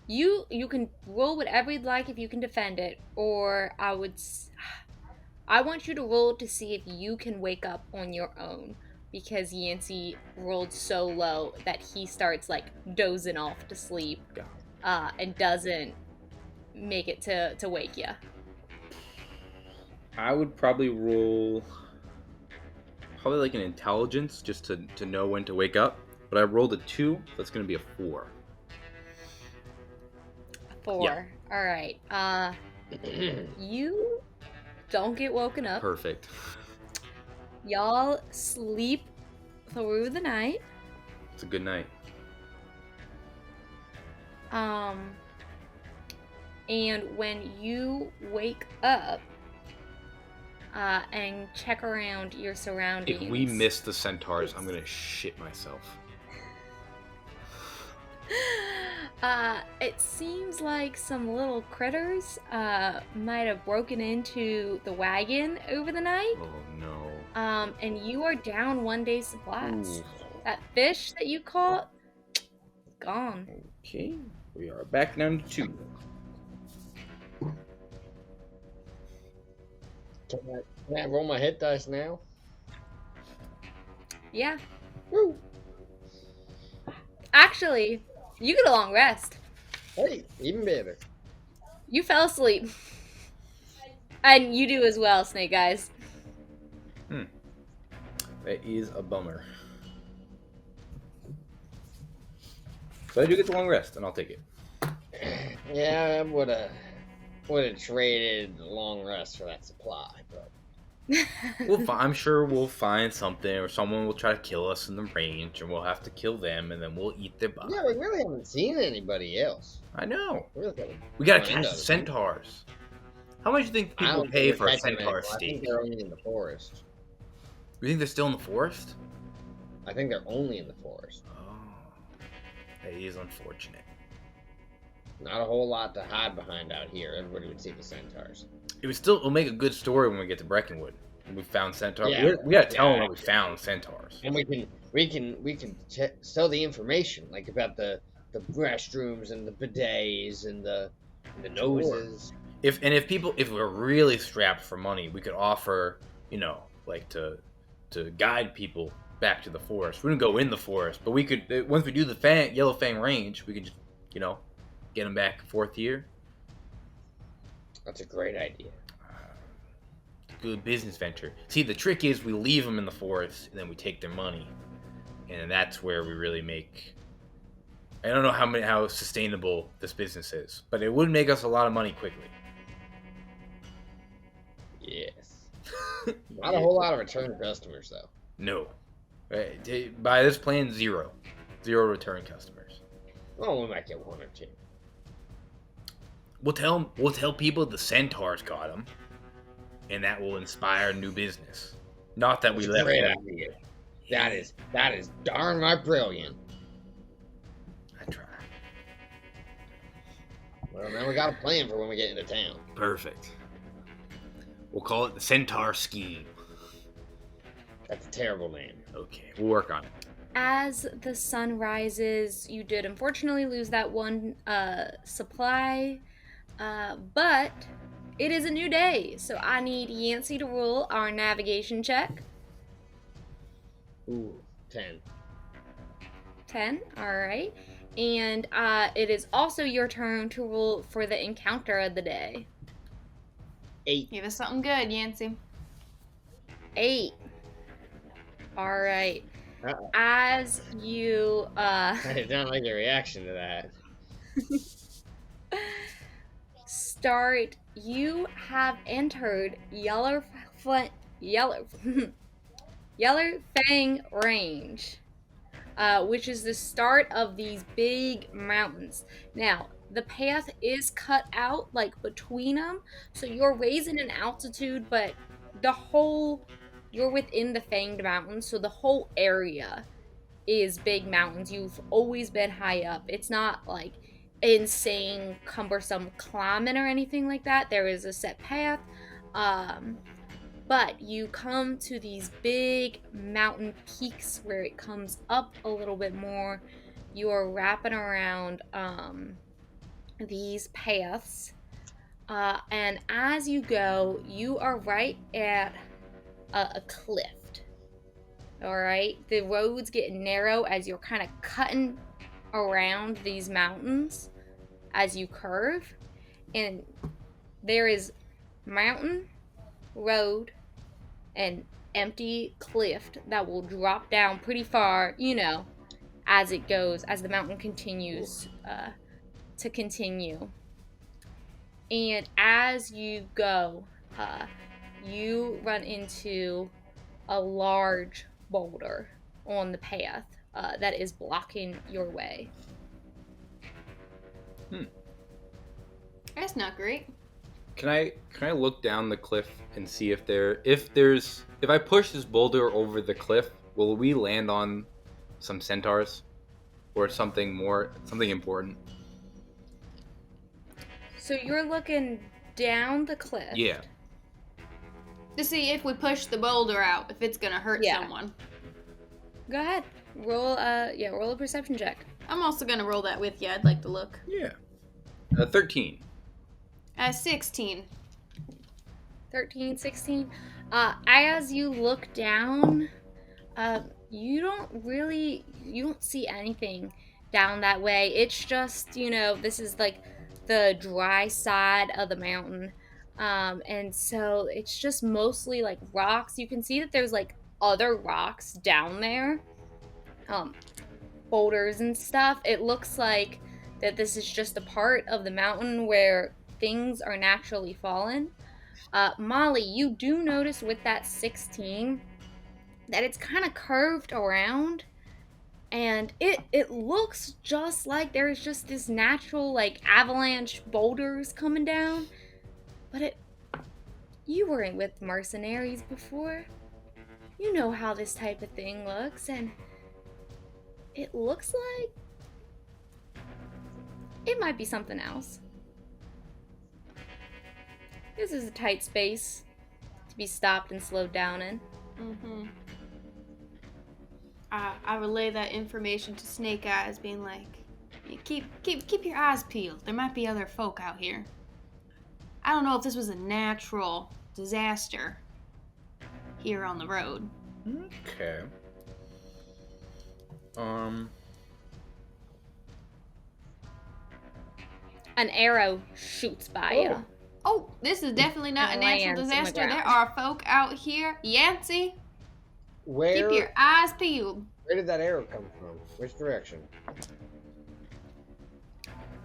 you can roll whatever you'd like if you can defend it, or I want you to roll to see if you can wake up on your own, because Yancey rolled so low that he starts like dozing off to sleep, and doesn't make it to wake you. I would probably roll like an intelligence just to know when to wake up. But I rolled a 2, so it's gonna be a 4. 4. Yeah. All right. You don't get woken up. Perfect. Y'all sleep through the night. It's a good night. And when you wake up, and check around your surroundings. If we miss the centaurs, I'm gonna shit myself. It seems like some little critters might have broken into the wagon over the night. Oh no. And you are down 1 day's supplies. Ooh. That fish that you caught, gone. Okay, we are back down to 2. Can I roll my hit dice now? Yeah. Woo! Actually, you get a long rest. Hey, even better. You fell asleep. And you do as well, Snake Eyes. That is a bummer. But I do get the long rest, and I'll take it. Yeah, I would have traded the long rest for that supply, but I'm sure we'll find something, or someone will try to kill us in the range, and we'll have to kill them, and then we'll eat their body. yeah, we really haven't seen anybody else. I know. We We gotta catch the centaurs. How much do you think I people don't pay think for we're a catching centaur them. I think steak? they're only in the forest. You think they're still in the forest? I think they're only in the forest. Oh, that is unfortunate. Not a whole lot to hide behind out here. Everybody would see the centaurs. It'll make a good story when we get to Breckenwood. We found centaurs. Yeah. We gotta tell them that we found centaurs. And we can sell the information, like about the restrooms and the bidets and the noses. If we're really strapped for money, we could offer, like to guide people back to the forest. We wouldn't go in the forest, but we could, once we do the Yellow Fang Range, we could just, get them back and forth here. That's a great idea. Good business venture. See, the trick is we leave them in the forest, and then we take their money, and that's where we really make. I don't know how sustainable this business is, but it would make us a lot of money quickly. Yes. Not a whole lot of return customers, though. No. By this plan, 0 return customers. Well, we might get 1 or 2. We'll tell people the centaurs got him, and that will inspire new business. Not that we That's a left great him. idea. That is darn right brilliant. I try. Well, now we got a plan for when we get into town. Perfect. We'll call it the Centaur Scheme. That's a terrible name. Okay, we'll work on it. As the sun rises, you did unfortunately lose that one supply, but it is a new day, so I need Yancey to roll our navigation check. Ooh, 10. 10, alright. And it is also your turn to roll for the encounter of the day. 8. Give us something good, Yancey. 8. Alright. Uh-oh. As you I did not like your reaction to that. start, you have entered Yellow Fang Range, which is the start of these big mountains. Now, the path is cut out like between them, so you're raising in altitude, but you're within the Fanged Mountains, so the whole area is big mountains. You've always been high up. It's not like insane, cumbersome climbing or anything like that. There is a set path. But you come to these big mountain peaks where it comes up a little bit more. You are wrapping around these paths. And as you go, you are right at a cliff. Alright? The road's getting narrow as you're kind of cutting around these mountains as you curve. And there is mountain, road, and empty cliff that will drop down pretty far, as it goes, as the mountain continues to continue. And as you go, you run into a large boulder on the path that is blocking your way. That's not great. Can I look down the cliff and see if I push this boulder over the cliff, will we land on some centaurs or something important? So you're looking down the cliff. Yeah. To see if we push the boulder out, if it's gonna hurt someone. Go ahead. Roll a perception check. I'm also gonna roll that with you. I'd like to look. Yeah. 13. 16. 13, 16. As you look down, you don't see anything down that way. It's just, this is like the dry side of the mountain. And so it's just mostly like rocks. You can see that there's like other rocks down there. Boulders and stuff. It looks like that this is just a part of the mountain where things are naturally fallen. Molly, you do notice with that 16 that it's kind of curved around, and it looks just like there's just this natural like avalanche boulders coming down. But you were with mercenaries before. You know how this type of thing looks, and it looks like it might be something else. This is a tight space to be stopped and slowed down in. Mm-hmm. I relay that information to Snake Eyes, being like, keep your eyes peeled. There might be other folk out here. I don't know if this was a natural disaster here on the road. Okay. An arrow shoots by you. Oh, this is definitely not a natural Lands on the disaster. There ground. are folk out here. Yancey, Where keep your eyes peeled. did that arrow come from? Which direction?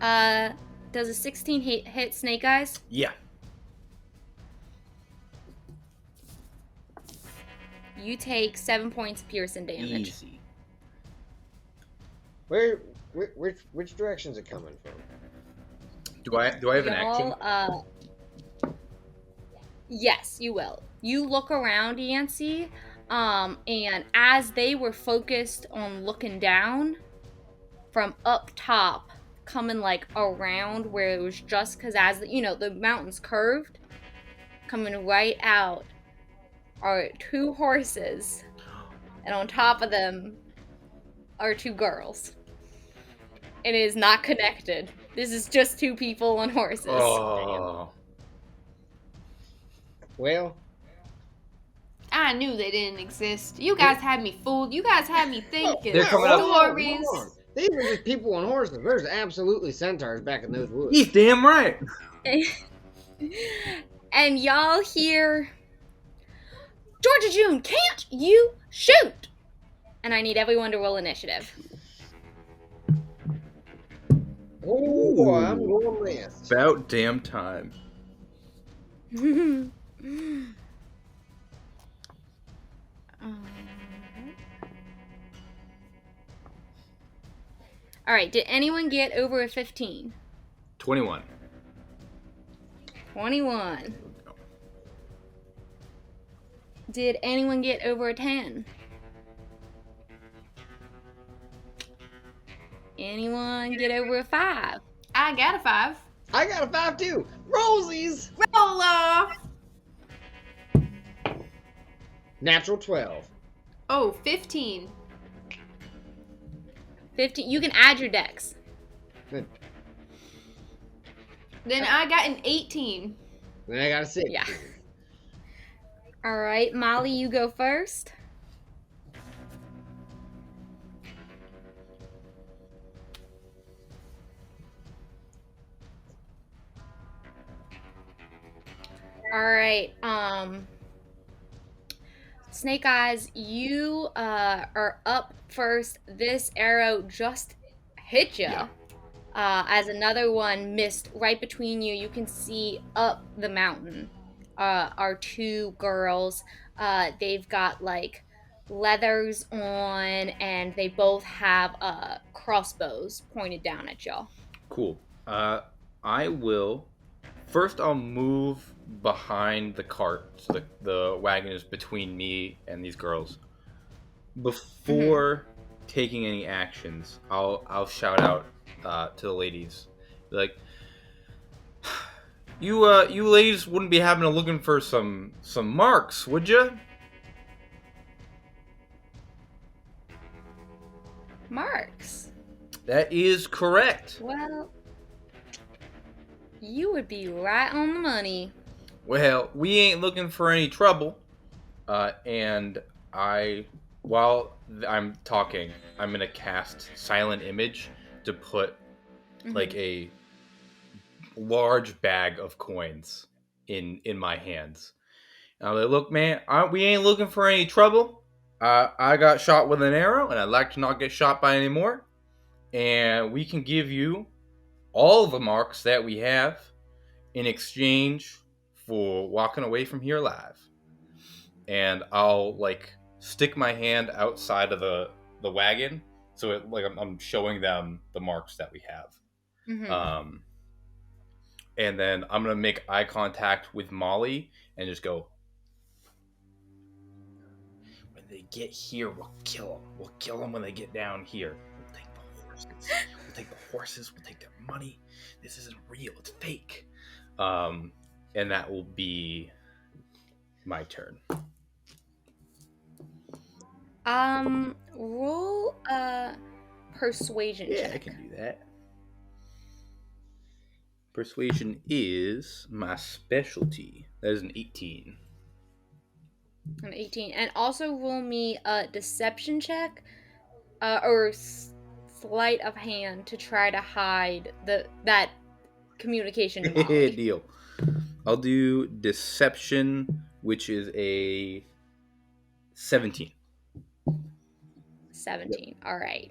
Does a 16 hit Snake Eyes? Yeah. You take 7 points of piercing damage. Do I have an action? Y'all, yes, you will. You look around, Yancey, and as they were focused on looking down from up top, coming like around where it was just because as the mountain's curved, coming right out are two horses, and on top of them are two girls. It is not connected. This is just two people on horses. Oh. Well, I knew they didn't exist. You guys had me fooled. You guys had me thinking They're coming up. stories. Hold on. These are just people on horses. There's absolutely centaurs back in those woods. He's damn right. And y'all hear, Georgia June, can't you shoot? And I need everyone to roll initiative. Oh, I'm going this. About damn time. All right, did anyone get over a 15? 21. 21. Did anyone get over a 10? Anyone get over a 5? I got a 5. I got a 5 too. Rosies. Roll off. Natural 12. Oh, 15. 15. You can add your dex. Good. Then I got an 18. Then I got a 6. Yeah. All right, Molly, you go first. All right, Snake Eyes, you are up first. This arrow just hit you. Yeah. As another one missed right between you. You can see up the mountain are two girls. They've got like leathers on, and they both have crossbows pointed down at y'all. Cool. I will. First, I'll move behind the cart, so the wagon is between me and these girls. Before taking any actions, I'll shout out to the ladies, like, you ladies wouldn't be having to looking for some marks, would you? Marks. That is correct. Well, you would be right on the money. Well, we ain't looking for any trouble. And while I'm talking, I'm gonna cast Silent Image to put like a large bag of coins in my hands. And I'm like, look, man, we ain't looking for any trouble. I got shot with an arrow, and I'd like to not get shot by any more. And we can give you all the marks that we have in exchange for walking away from here alive. And I'll like stick my hand outside of the wagon, so I'm showing them the marks that we have. And then I'm gonna make eye contact with Molly and just go, when they get here, we'll kill them. We'll kill them when they get down here. We'll take the horses. We'll take their money. This isn't real. It's fake. And that will be my turn. Roll a persuasion check. Yeah, I can do that. Persuasion is my specialty. That is an 18. An 18. And also roll me a deception check, or sleight of hand to try to hide that communication to Molly. Deal. I'll do deception, which is a 17. 17. All right.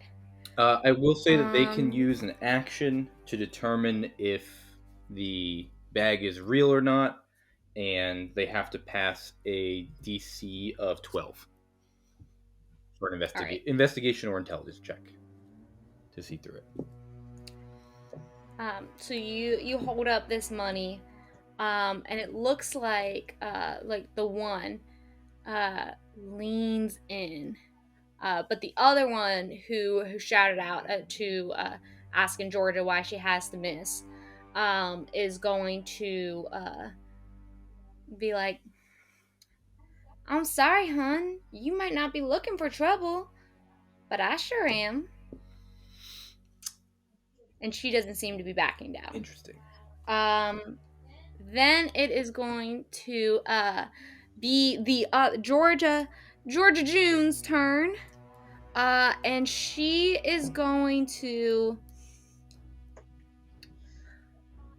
I will say that they can use an action to determine if the bag is real or not, and they have to pass a DC of 12 for an investigation or intelligence check to see through it. So you hold up this money, and it looks like the one leans in, but the other one who shouted out to asking Georgia why she has to miss, is going to be like, "I'm sorry, hun. You might not be looking for trouble, but I sure am." And she doesn't seem to be backing down. Interesting. Then it is going to be the Georgia June's turn, and she is going to,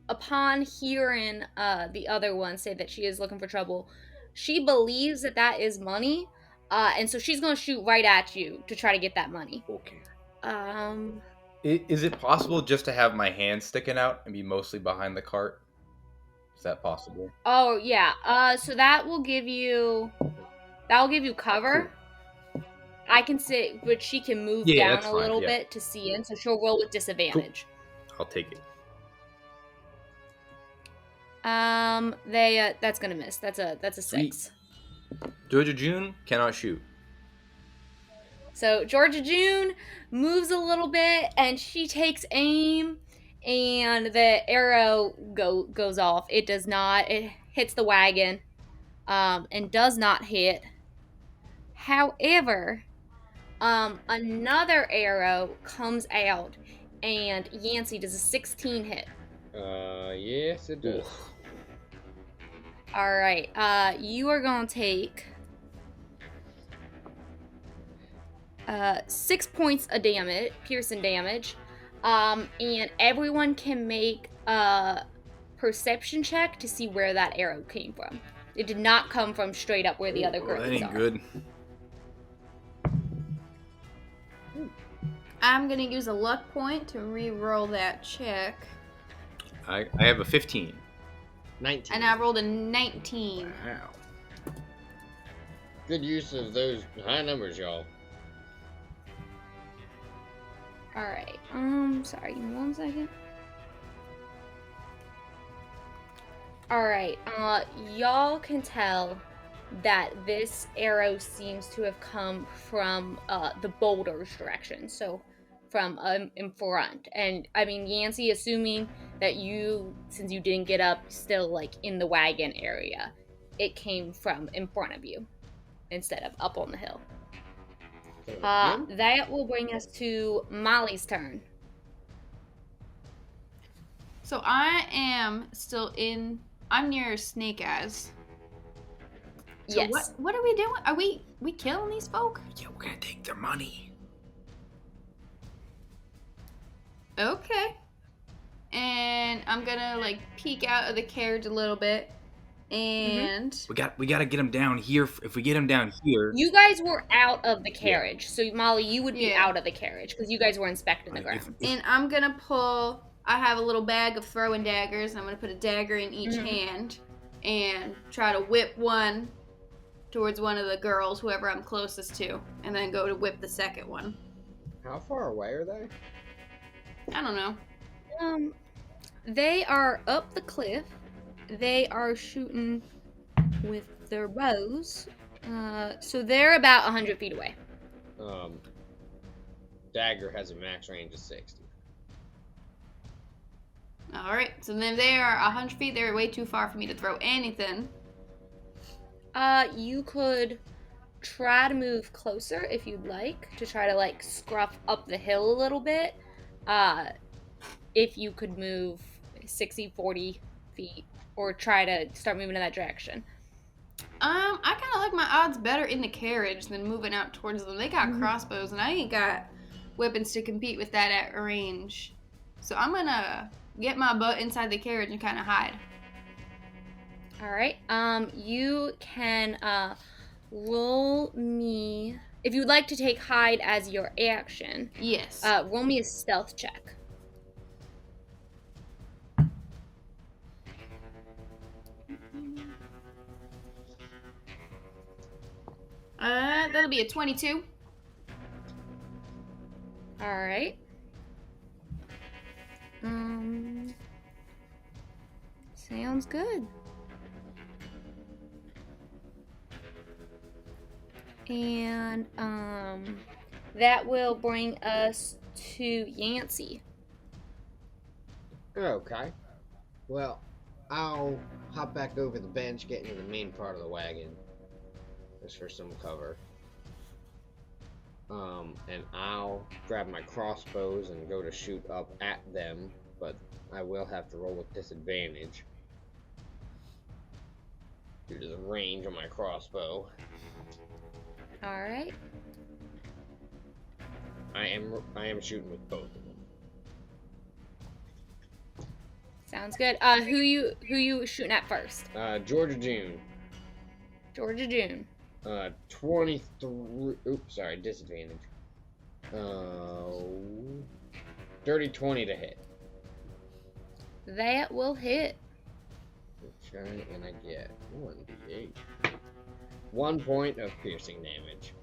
upon hearing the other one say that she is looking for trouble, she believes that that is money, and so she's going to shoot right at you to try to get that money. Okay. Um. Is it possible just to have my hand sticking out and be mostly behind the cart? Is that possible? Oh yeah. So that will give you cover. Cool. I can sit, but she can move Yeah, down that's a fine, little yeah. bit to see in, so she'll roll with disadvantage. Cool. I'll take it. That's gonna miss. That's a 6. Georgia June cannot shoot. So Georgia June moves a little bit, and she takes aim, and the arrow goes off. It does not. It hits the wagon, and does not hit. However, another arrow comes out, and Yancey does a 16 hit. Yes, it does. All right. You are gonna take 6 points of damage, piercing damage, and everyone can make a perception check to see where that arrow came from. It did not come from straight up where the other girls That ain't are. good. I'm gonna use a luck point to re-roll that check. I have a 15. 19. And I rolled a 19. Wow. Good use of those high numbers, y'all. All right. Sorry, give me 1 second. All right. Y'all can tell that this arrow seems to have come from the boulders direction. So from in front. And I mean, Yancey, assuming that you, since you didn't get up, still like in the wagon area, it came from in front of you instead of up on the hill. That will bring us to Molly's turn. So I am still in. I'm near Snake Eyes. So Yes. What are we doing? Are we killing these folk? Yeah, we're gonna take their money. Okay. And I'm gonna like peek out of the carriage a little bit, and We gotta get them down here. If we get them down here, You guys were out of the carriage, so Molly, you would be out of the carriage because you guys were inspecting the ground. And I'm gonna pull. I have a little bag of throwing daggers. And I'm gonna put a dagger in each hand, and try to whip one towards one of the girls, whoever I'm closest to, and then go to whip the second one. How far away are they? I don't know. They are up the cliff. They are shooting with their bows. So they're about 100 feet away. Dagger has a max range of 60. All right. So then they are 100 feet. They're way too far for me to throw anything. You could try to move closer if you'd like, to try to like scruff up the hill a little bit. If you could move 60, 40 feet, or try to start moving in that direction. I kind of like my odds better in the carriage than moving out towards them. They got crossbows, and I ain't got weapons to compete with that at range. So I'm gonna get my butt inside the carriage and kind of hide. All right. You can roll me, if you'd like to take hide as your action. Yes. Roll me a stealth check. That'll be a 22. All right. Sounds good. And that will bring us to Yancey. Okay. Well, I'll hop back over the bench, get into the main part of the wagon, just for some cover. And I'll grab my crossbows and go to shoot up at them, but I will have to roll with disadvantage due to the range on my crossbow. All right. I am shooting with both of them. Sounds good. Who you shooting at first? Georgia June. Georgia June. 23. Oops, sorry, disadvantage. Dirty 20 to hit. That will hit. Okay, and I get 1d8. 1 point of piercing damage.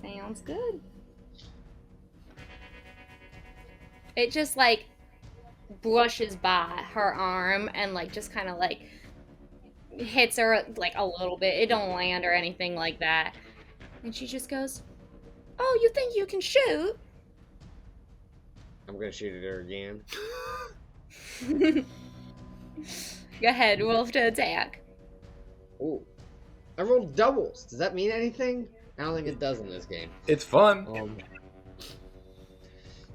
Sounds good. It just like brushes by her arm and like just kind of like hits her like a little bit. It don't land or anything like that. And she just goes, "Oh, you think you can shoot?" I'm gonna shoot at her again. Go ahead, roll to attack. Ooh. I rolled doubles. Does that mean anything? I don't think it does in this game. It's fun.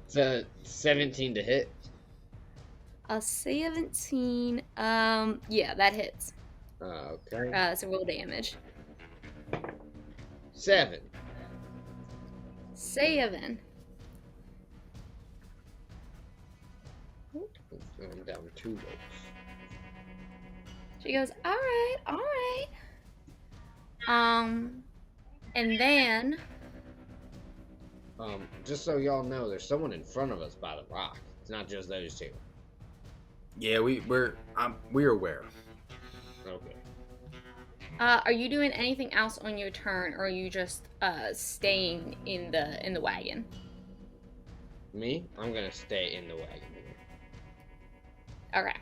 It's a 17 to hit. A 17. Yeah, that hits. Okay. So roll damage. 7. 7. I'm down 2 volts. She goes, all right, all right. And then, Just so y'all know, there's someone in front of us by the rock. It's not just those two. Yeah, we're aware. Okay. are you doing anything else on your turn, or are you just staying in the wagon? Me? I'm gonna stay in the wagon here. Okay.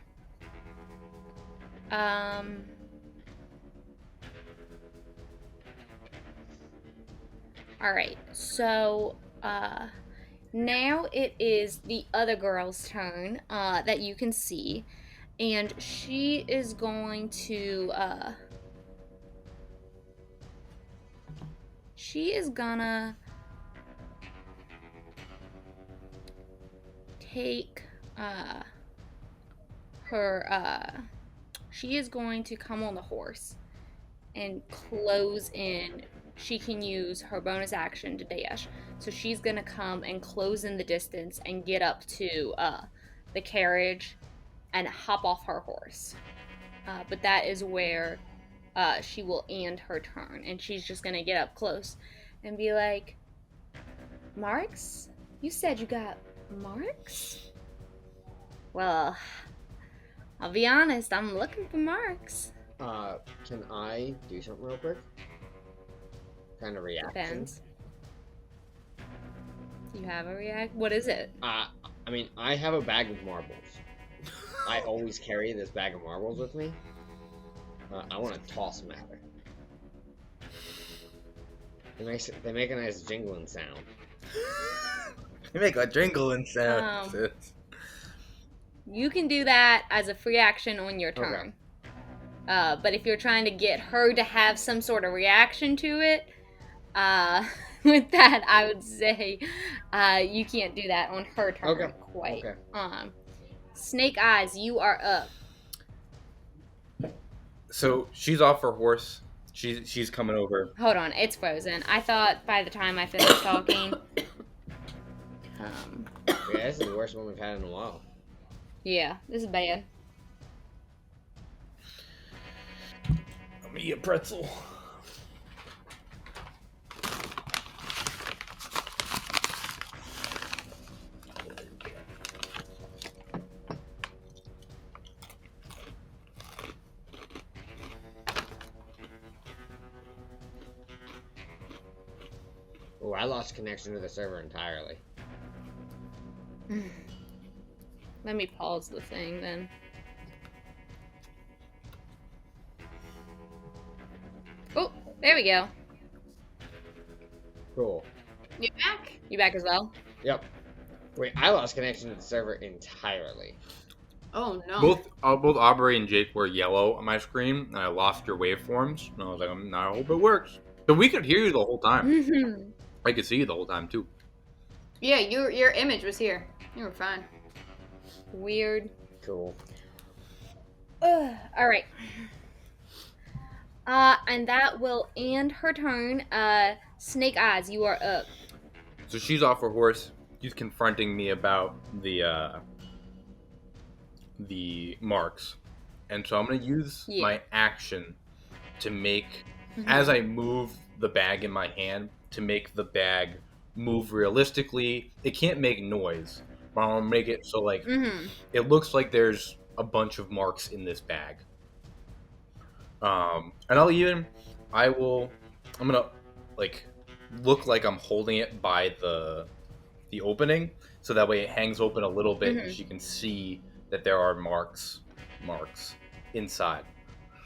All right. So, now it is the other girl's turn that you can see, and she is going to she is gonna take her she is going to come on the horse and close in. She can use her bonus action to dash. So she's going to come and close in the distance and get up to the carriage and hop off her horse. But that is where she will end her turn. And she's just going to get up close and be like, "Marks? You said you got marks?" "Well, I'll be honest, I'm looking for marks." Can I do something real quick? Kind of reaction. Depends. You have a react? What is it? I mean, I have a bag of marbles. I always carry this bag of marbles with me. I want to toss them at her. They make a nice jingling sound. They make a jingling sound. You can do that as a free action on your turn. Okay. But if you're trying to get her to have some sort of reaction to it, with that, I would say you can't do that on her turn quite. Okay. Snake Eyes, you are up. So she's off her horse. She's coming over. Hold on, it's frozen. I thought by the time I finished talking. Yeah, this is the worst one we've had in a while. Yeah, this is bad. I'm gonna eat a pretzel. Oh, I lost connection to the server entirely. Let me pause the thing then. Oh, there we go. Cool. You back? You back as well? Yep. Wait, I lost connection to the server entirely. Oh no. Both Aubrey and Jake were yellow on my screen, and I lost your waveforms. And I was like, I hope it works. But we could hear you the whole time. I could see you the whole time too. Yeah, your image was here. You were fine. Weird. Cool. All right. And that will end her turn. Snake Eyes, you are up. So she's off her horse. She's confronting me about the marks, and so I'm gonna use my action to make, as I move the bag in my hand, to make the bag move realistically. It can't make noise, but I'm gonna make it so like it looks like there's a bunch of marks in this bag. And I'm gonna like look like I'm holding it by the opening, so that way it hangs open a little bit and she can see that there are marks inside.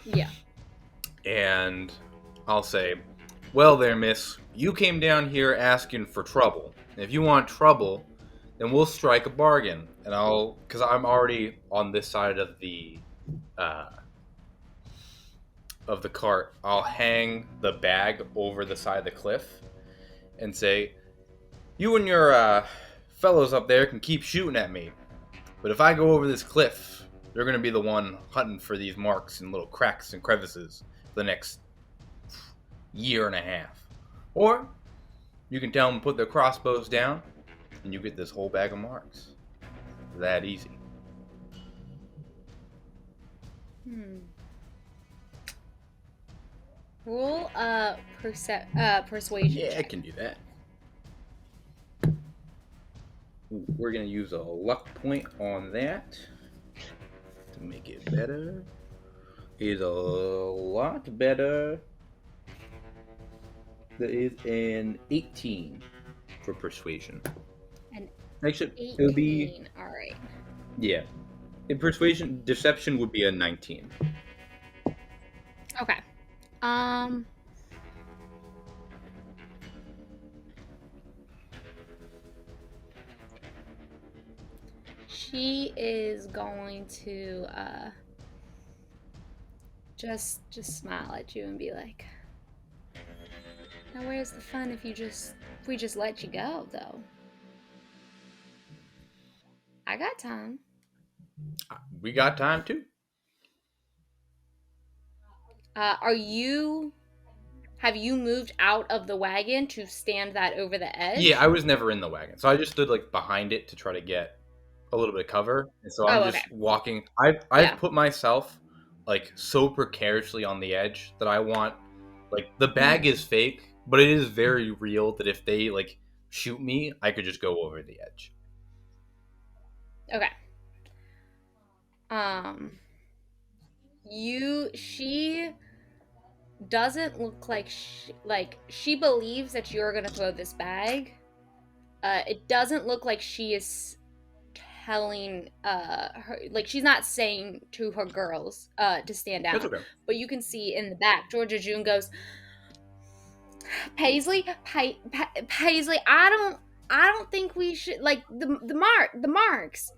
Yeah. And I'll say, well there, miss, you came down here asking for trouble. And if you want trouble, then we'll strike a bargain. And because I'm already on this side of the cart, I'll hang the bag over the side of the cliff and say, you and your fellows up there can keep shooting at me, but if I go over this cliff, you're going to be the one hunting for these marks and little cracks and crevices for the next year and a half. Or you can tell them to put their crossbows down, and you get this whole bag of marks. That easy. Roll persuasion. Yeah, I check. can do that. Ooh, we're going to use a luck point on that to make it better. Is a lot better. That is an 18 for persuasion. An Actually, 18. it would be, All right. yeah. In persuasion, deception would be a 19. Okay. She is going to just smile at you and be like, now where's the fun if we just let you go though? I got time. We got time too. Have you moved out of the wagon to stand that over the edge? Yeah, I was never in the wagon, so I just stood like behind it to try to get a little bit of cover, and so I'm just walking. I've put myself like so precariously on the edge that I want, like, the bag is fake, but it is very real that if they like shoot me, I could just go over the edge. Okay. She doesn't look like she believes that you're gonna throw this bag. It doesn't look like she is telling her, like, she's not saying to her girls to stand down. That's okay. But you can see in the back, Georgia June goes, Paisley, I don't think we should, like, the marks.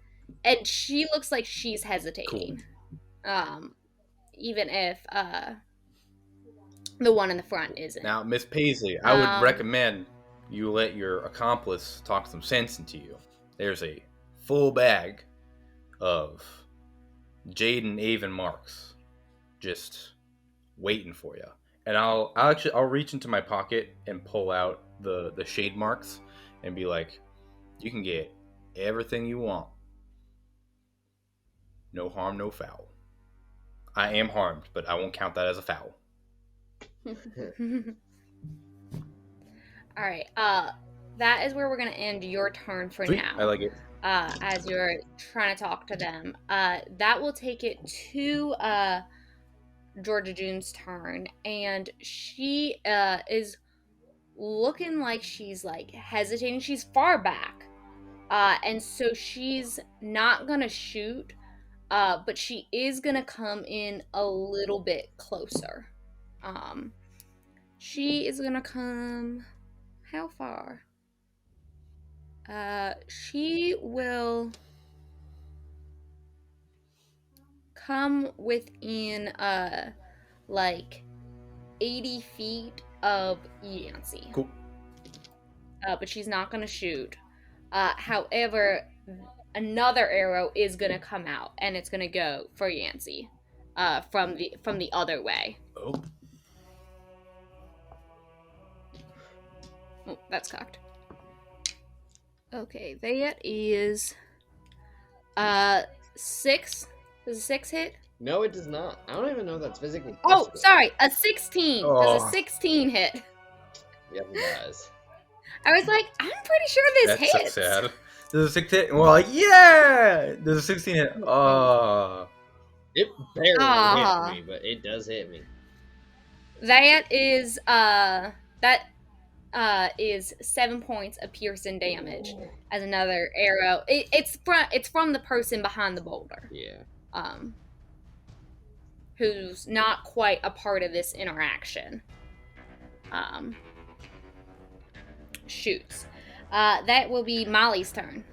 And she looks like she's hesitating. Cool. Even if the one in the front isn't. Now, Miss Paisley, I would recommend you let your accomplice talk some sense into you. There's a full bag of Jade and Avon marks just waiting for you. And I'll reach into my pocket and pull out the shade marks and be like, you can get everything you want. No harm, no foul. I am harmed, but I won't count that as a foul. All right. That is where we're gonna end your turn for Sweet. now. I like it. As you're trying to talk to them, that will take it to Georgia June's turn, and she is looking like she's like hesitating. She's far back, And so she's not gonna shoot, but she is gonna come in a little bit closer. She is gonna come. How far? She will come within like 80 feet of Yancey. Cool. But she's not gonna shoot. However, another arrow is gonna come out, and it's gonna go for Yancey, from the other way. Oh. Oh, that's cocked. Okay, that is 6. Does a 6 hit? No, it does not. I don't even know if that's physically Oh, possible. sorry, a 16. Does Oh. a 16 hit? Yes, it does. I was like, I'm pretty sure this That's so hits. sad. Does a 6 hit? Well, yeah! Does a 16 hit? Oh. It barely Ah. hit me, but it does hit me. That is 7 points of piercing damage as another arrow. It's from the person behind the boulder. Yeah. Who's not quite a part of this interaction. Shoots. That will be Molly's turn.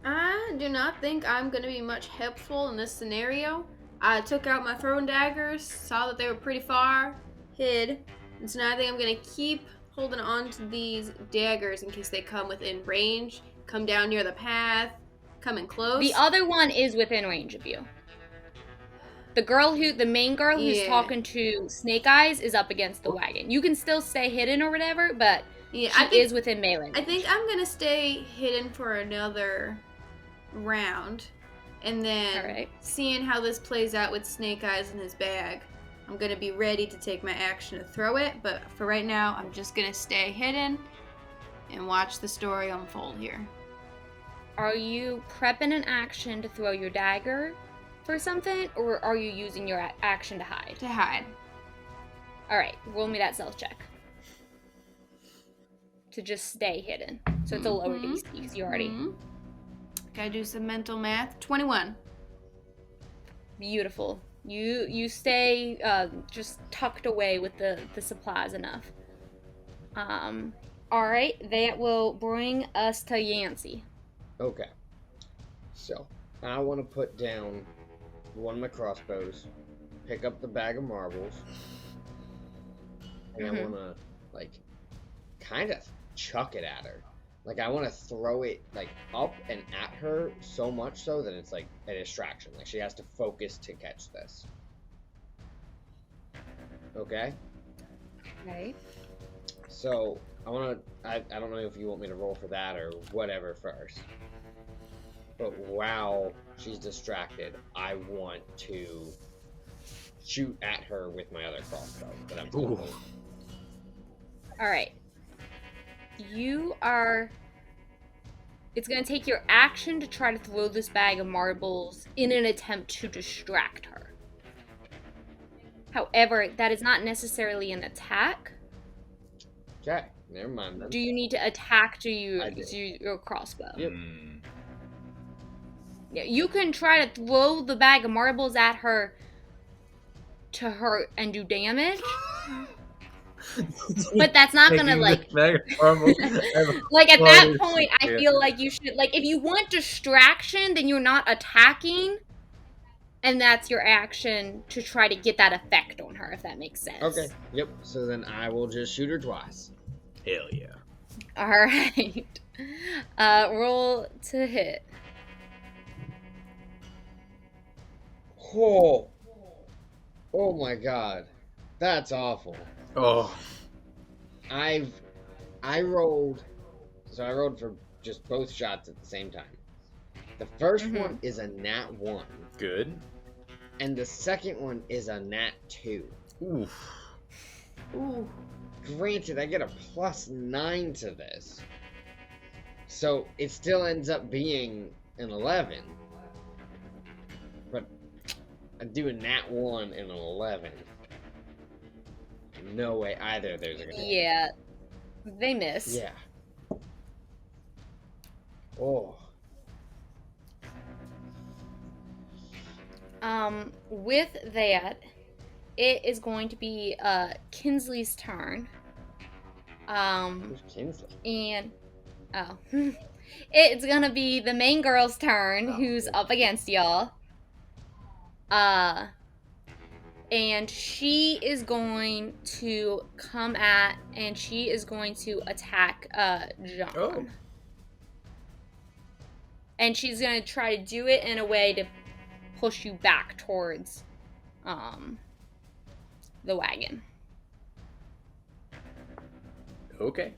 I do not think I'm going to be much helpful in this scenario. I took out my throwing daggers, saw that they were pretty far, hid, and so now I think I'm going to keep holding on to these daggers in case they come within range, come down near the path, come in close. The other one is within range of you. The main girl who's Yeah. talking to Snake Eyes is up against the wagon. You can still stay hidden or whatever, but Yeah, she is within melee range. I think I'm going to stay hidden for another round. And then, Alright. seeing how this plays out with Snake Eyes in his bag, I'm going to be ready to take my action to throw it. But for right now, I'm just going to stay hidden and watch the story unfold here. Are you prepping an action to throw your dagger for something, or are you using your action to hide? To hide. Alright, roll me that stealth check. To just stay hidden. So it's a lower DC, because you already... Mhm. Gotta do some mental math. 21. Beautiful. You stay just tucked away with the supplies enough. Alright, that will bring us to Yancey. Okay. So, I want to put down one of my crossbows, pick up the bag of marbles, and I want to, like, kind of chuck it at her. Like, I want to throw it, like, up and at her so much so that it's, like, a distraction. Like, she has to focus to catch this. Okay? Okay. So, I want to... I don't know if you want me to roll for that or whatever first. But while she's distracted, I want to shoot at her with my other crossbow that I'm still holding. Alright. It's going to take your action to try to throw this bag of marbles in an attempt to distract her. However, that is not necessarily an attack. Okay, never mind then. Do you need to attack to I do. your crossbow? Yep. Yeah, you can try to throw the bag of marbles at her to hurt and do damage. But that's not gonna, like... like, at that point, I feel like you should... Like, if you want distraction, then you're not attacking. And that's your action to try to get that effect on her, if that makes sense. Okay, yep. So then I will just shoot her twice. Hell yeah. Alright. Roll to hit. Oh. Oh my god. That's awful. Oh. I rolled for just both shots at the same time. The first one is a nat 1. Good. And the second one is a nat 2. Oof. Ooh. Granted, I get a +9 to this. So it still ends up being an 11. But I do a nat 1 and an 11. No way either of those are gonna hit. Yeah. They miss. Yeah. Oh. With that, it is going to be Kinsley's turn. Who's Kinsley? And oh, it's gonna be the main girl's turn, Oh, who's yeah. up against y'all. And she is going to come at, and she is going to attack John. Oh. And she's gonna try to do it in a way to push you back towards the wagon. Okay.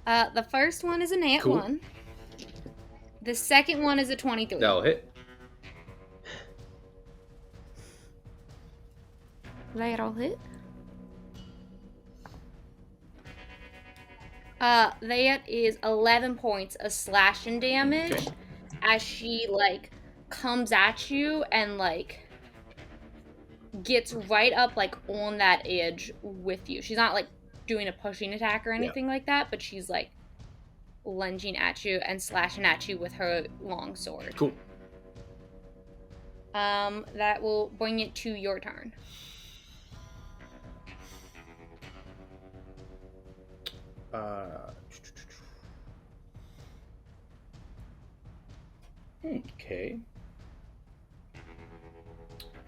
The first one is a nat Cool. 1. The second one is a 23. That'll hit. That'll hit. That is 11 points of slashing damage Okay. as she, like, comes at you and, like, gets right up, like, on that edge with you. She's not, like, doing a pushing attack or anything like that, but she's, like, lunging at you and slashing at you with her long sword. Cool. That will bring it to your turn. Okay.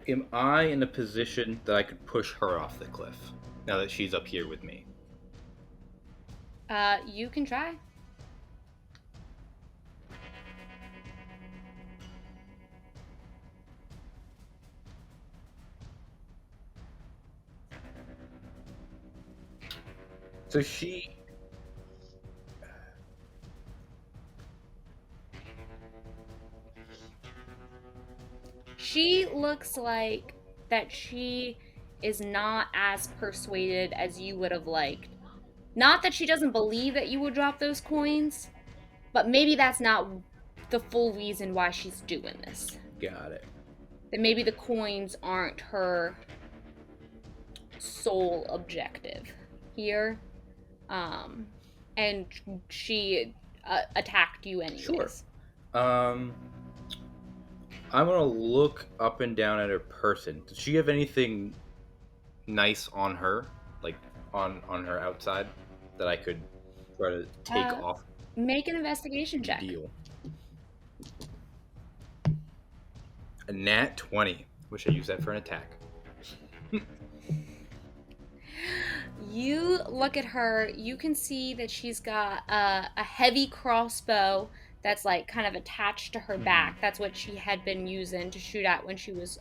Am I in a position that I could push her off the cliff now that she's up here with me? You can try. So she... She looks like that she is not as persuaded as you would have liked. Not that she doesn't believe that you would drop those coins, but maybe that's not the full reason why she's doing this. Got it. That maybe the coins aren't her sole objective here. And she attacked you anyways. Sure. I'm gonna look up and down at her person. Does she have anything nice on her, like on her outside, that I could try to take off? Make an investigation check. Deal. A nat 20. Wish I used that for an attack. You look at her, you can see that she's got a heavy crossbow that's like kind of attached to her back. That's what she had been using to shoot at when she was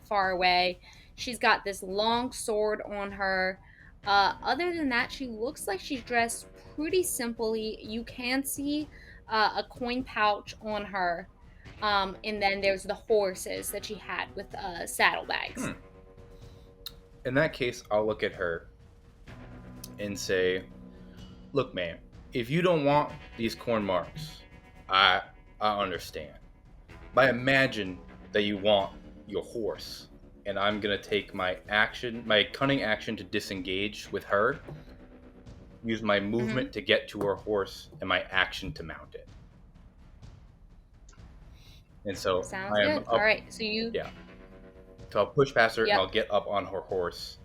far away. She's got this long sword on her. Other than that, she looks like she's dressed pretty simply. You can see a coin pouch on her. And then there's the horses that she had with saddlebags. In that case, I'll look at her and say, look, man, if you don't want these corn marks, I understand. But I imagine that you want your horse. And I'm going to take my cunning action to disengage with her, use my movement to get to her horse, and my action to mount it. And so Sounds I am good. up, All right, so you... Yeah. So I'll push past her and I'll get up on her horse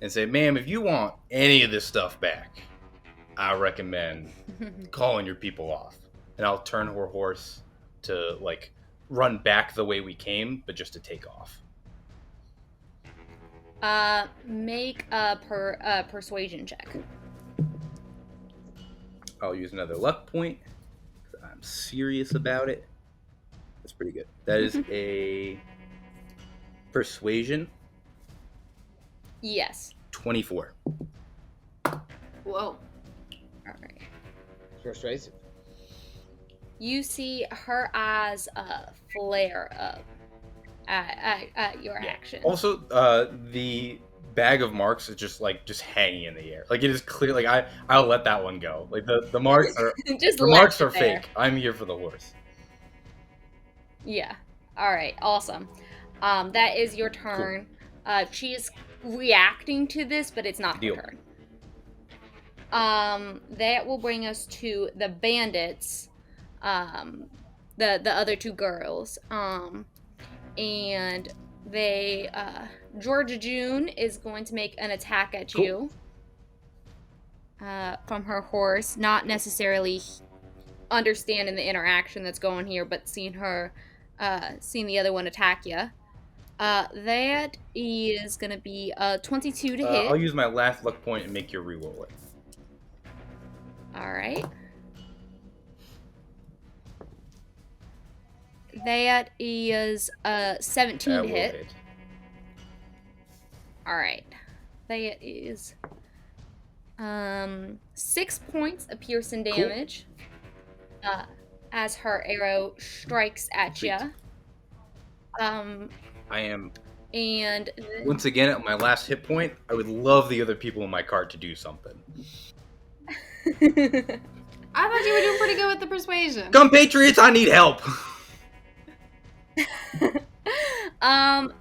and say, ma'am, if you want any of this stuff back, I recommend calling your people off. And I'll turn her horse to, like, run back the way we came, but just to take off. Make a persuasion check. I'll use another luck point. I'm serious about it. That's pretty good. That is a persuasion. Yes. 24. Whoa. All right. Persuasive. You see her eyes flare up at your action. Also, the bag of marks is just hanging in the air. Like, it is clear. Like, I'll let that one go. Like, the marks are Just the left marks it are there. fake. I'm here for the horse. Yeah. All right. Awesome. That is your turn. She is reacting to this, but it's not Deal. her turn. That will bring us to the bandits, the other two girls. And they Georgia June is going to make an attack at Cool. you from her horse, not necessarily understanding the interaction that's going here, but seeing the other one attack you. That is gonna be a 22 to hit. I'll use my last luck point and make you reroll it. All right. That is a 17 That to will hit. hit. All right. That is 6 points of piercing damage. As her arrow strikes at Sweet. you. I am And once again at my last hit point. I would love the other people in my cart to do something. I thought you were doing pretty good with the persuasion. Compatriots, I need help.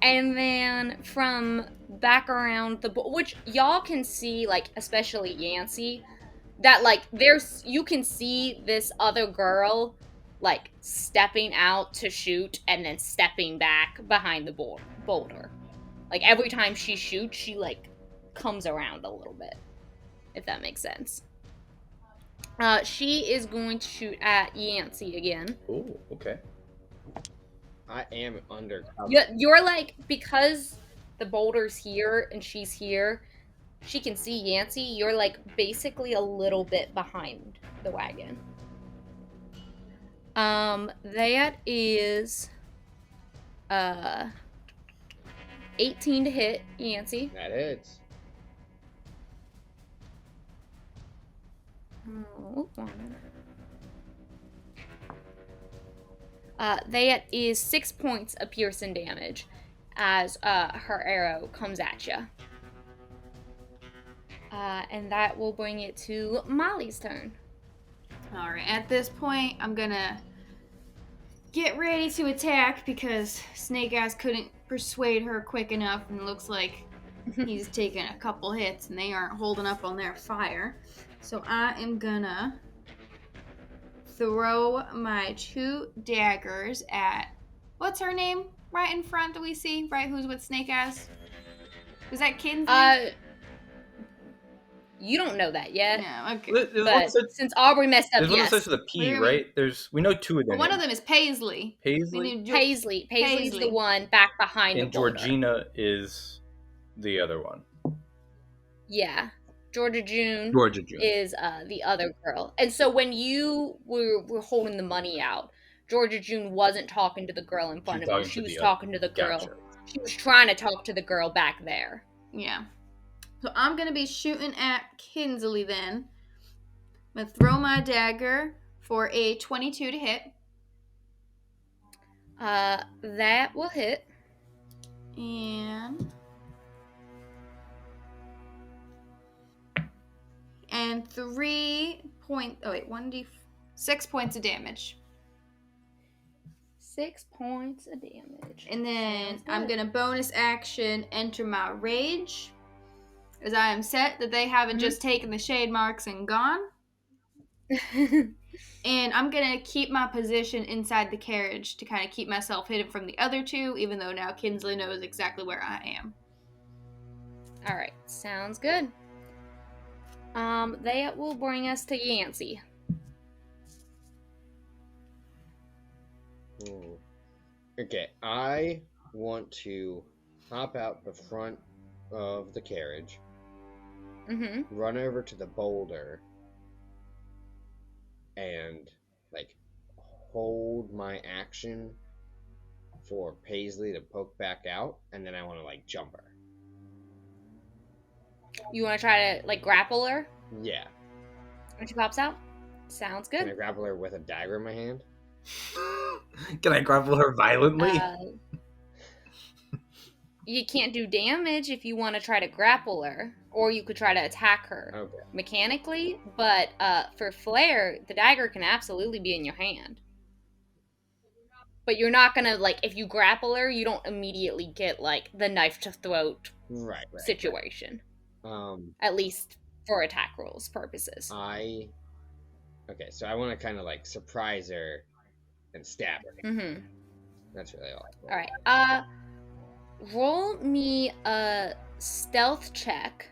And then from back around which y'all can see, like, especially Yancey, that, like, you can see this other girl, like, stepping out to shoot and then stepping back behind the boulder. Like, every time she shoots, she, like, comes around a little bit, if that makes sense. She is going to shoot at Yancey again. Oh, okay. I am undercover. You're like, because the boulder's here and she's here, she can see Yancey. You're like basically a little bit behind the wagon. That is 18 to hit Yancey. That hits. Oh, that is 6 points of piercing damage as her arrow comes at you. And that will bring it to Molly's turn. All right, at this point, I'm gonna get ready to attack because Snake Eyes couldn't persuade her quick enough, and it looks like he's taken a couple hits and they aren't holding up on their fire. So I am gonna throw my 2 daggers at, what's her name right in front that we see, right? Who's with Snake Eyes? Is that Kinsley? You don't know that yet. No, okay. But since Aubrie messed up, There's one yes. that starts with a P, right? We know 2 of them. Well, one of them is Paisley. Paisley? Paisley's the one back behind and the boulder. Georgina is the other one. Yeah. Georgia June June is the other girl. And so when you were holding the money out, Georgia June wasn't talking to the girl in front of you. She was talking to the girl. Gotcha. She was trying to talk to the girl back there. Yeah. So I'm going to be shooting at Kinsley then. I'm going to throw my dagger for a 22 to hit. That will hit. And 6 points of damage. 6 points of damage. And then I'm going to bonus action enter my rage. As I am set that they haven't just taken the shade marks and gone. And I'm going to keep my position inside the carriage to kind of keep myself hidden from the other 2, even though now Kinsley knows exactly where I am. All right, sounds good. That will bring us to Yancey. Okay, I want to hop out the front of the carriage, run over to the boulder, and like hold my action for Paisley to poke back out, and then I want to like jump her. You want to try to like grapple her Yeah. when she pops out? Sounds good. Can I grapple her with a dagger in my hand? Can I grapple her violently? You can't do damage if you want to try to grapple her, or you could try to attack her mechanically, but for flair, the dagger can absolutely be in your hand. But you're not gonna, like, if you grapple her, you don't immediately get, like, the knife to throat situation. At least for attack rules purposes. Okay, so I want to kind of like surprise her and stab her. Mm-hmm. That's really all. All right. Roll me a stealth check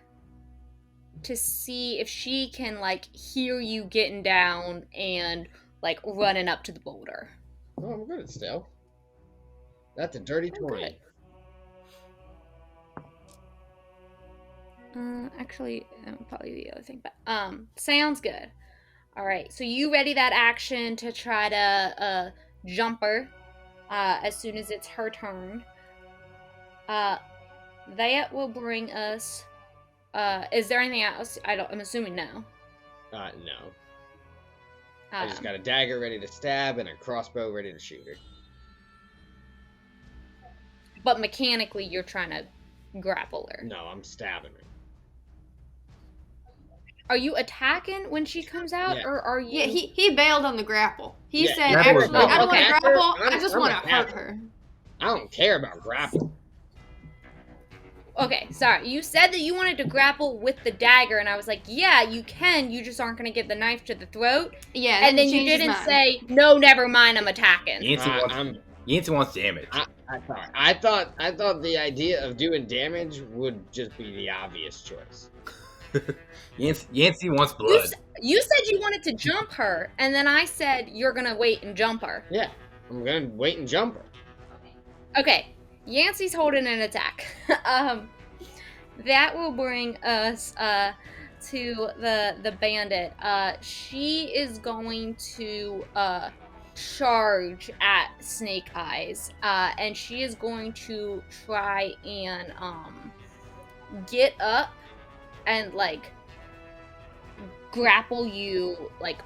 to see if she can like hear you getting down and like running up to the boulder. Oh, I'm good at stealth. That's a dirty 20. Actually, that would probably be the other thing, but sounds good. All right, so you ready that action to try to jump her as soon as it's her turn. That will bring us. Is there anything else? I'm assuming no. No. I just got a dagger ready to stab and a crossbow ready to shoot her. But mechanically, you're trying to grapple her. No, I'm stabbing her. Are you attacking when she comes out, Yeah. or are you? Yeah, he bailed on the grapple. He Yeah, said, grapple is actually, I don't want okay. to grapple. I I'm just a want to hurt grapple. her. I don't care about grapple. Okay, sorry. You said that you wanted to grapple with the dagger, and I was like, yeah, you can. You just aren't going to get the knife to the throat. Yeah, And then he you changed his didn't mind. say, no, never mind, I'm attacking. Yancey wants damage. I thought the idea of doing damage would just be the obvious choice. Yancey wants blood. You said you wanted to jump her, and then I said you're going to wait and jump her. Yeah, I'm gonna wait and jump her. Okay, Yancey's holding an attack. That will bring us to the bandit. She is going to charge at Snake Eyes, and she is going to try and get up and like grapple you like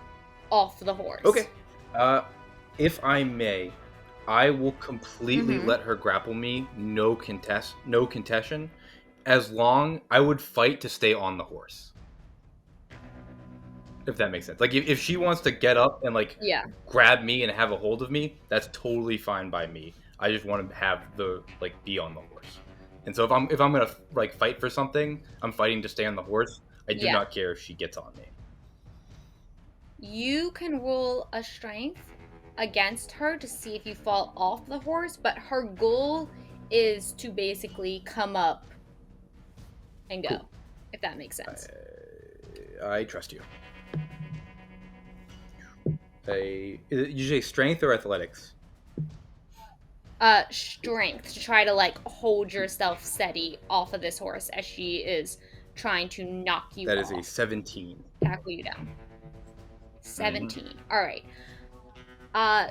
off the horse. Okay. If I may, I will completely Mhm. let her grapple me. No contention. As long I would fight to stay on the horse. If that makes sense. Like if she wants to get up and like Yeah. grab me and have a hold of me, that's totally fine by me. I just want to have the like be on the horse. And so if I'm gonna like fight for something, I'm fighting to stay on the horse. I do Yeah. not care if she gets on me. You can roll a strength against her to see if you fall off the horse, but her goal is to basically come up and go, Cool. if that makes sense. I trust you. Is it usually strength or athletics? Strength to try to like hold yourself steady off of this horse as she is trying to knock you That off. is a 17. Tackle you down. 17. All right.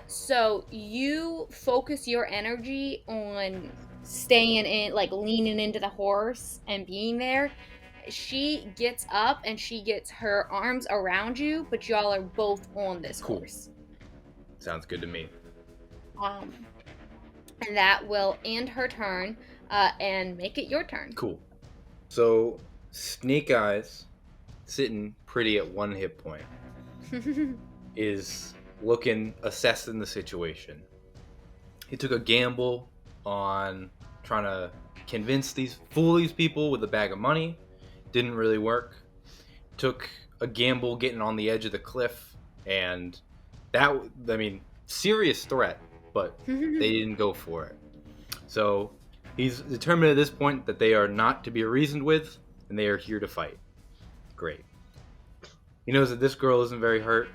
So you focus your energy on staying in, like leaning into the horse and being there. She gets up and she gets her arms around you, but y'all are both on this Cool. horse. Sounds good to me. And that will end her turn and make it your turn. Cool. So Snake Eyes, sitting pretty at 1 hit point, is assessing the situation. He took a gamble on trying to fool these people with a bag of money. Didn't really work. Took a gamble getting on the edge of the cliff, and serious threat, but they didn't go for it. So he's determined at this point that they are not to be reasoned with, and they are here to fight. Great. He knows that this girl isn't very hurt.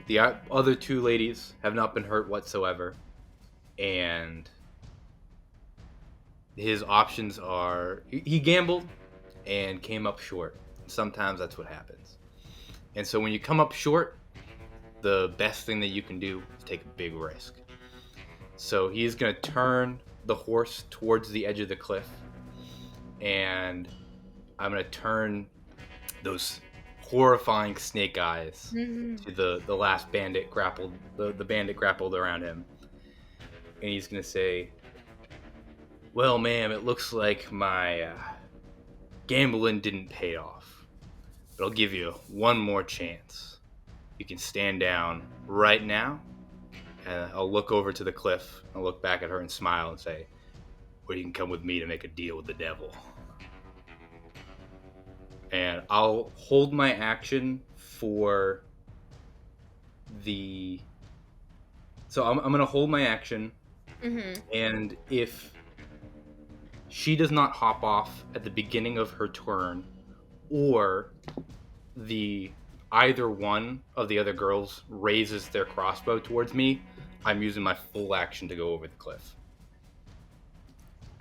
The other 2 ladies have not been hurt whatsoever. And his options are... He gambled and came up short. Sometimes that's what happens. And so when you come up short, the best thing that you can do is take a big risk. So he's going to turn the horse towards the edge of the cliff. And I'm going to turn those horrifying snake eyes to the last bandit grappled, the bandit grappled around him. And he's going to say, "Well, ma'am, it looks like my gambling didn't pay off. But I'll give you one more chance. You can stand down right now, and I'll look over to the cliff. I'll look back at her and smile and say, or you can come with me to make a deal with the devil." and I'll hold my action for the. So I'm gonna hold my action, and if she does not hop off at the beginning of her turn, or the either one of the other girls raises their crossbow towards me, I'm using my full action to go over the cliff.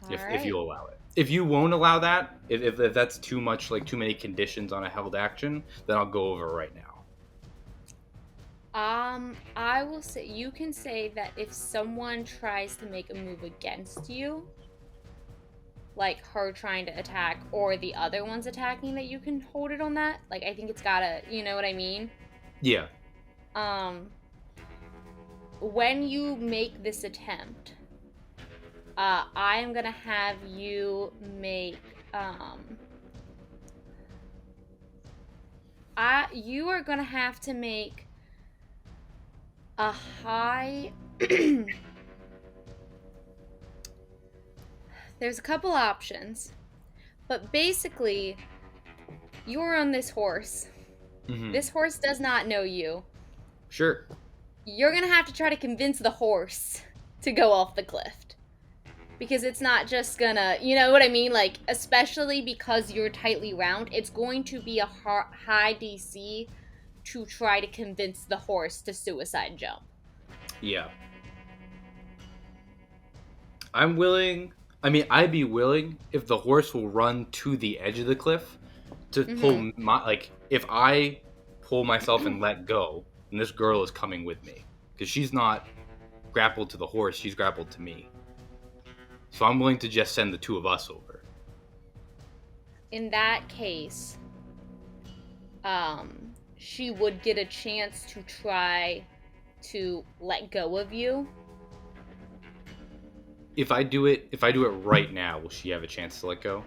All If you right. allow it. If you won't allow that, if that's too much, like too many conditions on a held action, then I'll go over right now. I will say you can say that if someone tries to make a move against you, like her trying to attack or the other one's attacking, that you can hold it on that. Like I think it's gotta, you know what I mean? Yeah. Um, when you make this attempt, I am gonna have you make you are gonna have to make a high. There's a couple options, but basically, you're on this horse. Mm-hmm. This horse does not know you. Sure. You're gonna have to try to convince the horse to go off the cliff. Because it's not just gonna, you know what I mean? Like, especially because you're tightly wound, it's going to be a high DC to try to convince the horse to suicide jump. Yeah. I'm willing. I mean, I'd be willing if the horse will run to the edge of the cliff to pull my, like, if I pull myself and let go, and this girl is coming with me. Because she's not grappled to the horse, she's grappled to me. So I'm willing to just send the two of us over. In that case, she would get a chance to try to let go of you. If I do it right now, will she have a chance to let go?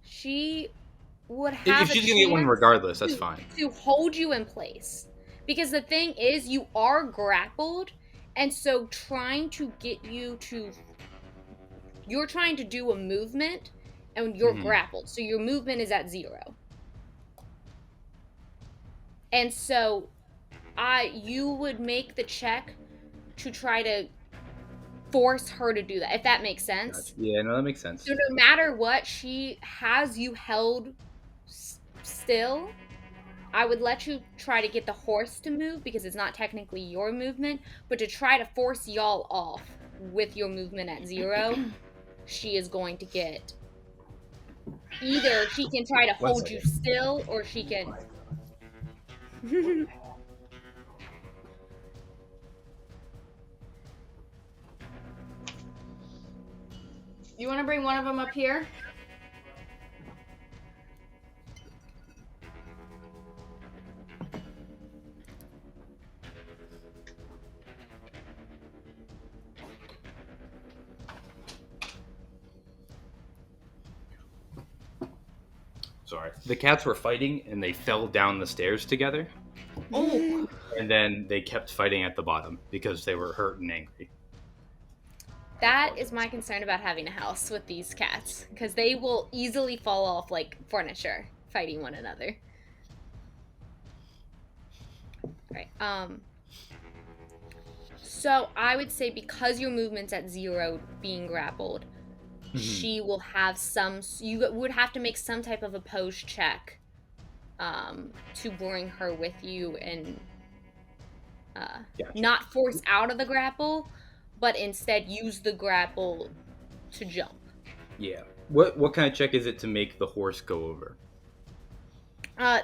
She would have If she's gonna get one regardless, that's fine. To hold you in place. Because the thing is, you are grappled, and so trying to get you to... You're trying to do a movement, and you're grappled. So your movement is at 0. And so you would make the check to try to force her to do that, if that makes sense. Gotcha. Yeah, no, that makes sense. So no matter what, she has you held still. I would let you try to get the horse to move because it's not technically your movement, but to try to force y'all off with your movement at 0, she is going to get... Either she can try to hold you still, or she can... You want to bring one of them up here? Sorry. The cats were fighting and they fell down the stairs together. Oh. And then they kept fighting at the bottom because they were hurt and angry. That is my concern about having a house with these cats, because they will easily fall off like furniture fighting one another. Alright, so I would say because your movement's at 0 being grappled, she will have you would have to make some type of opposed check to bring her with you and not force out of the grapple, but instead use the grapple to jump. Yeah. What kind of check is it to make the horse go over?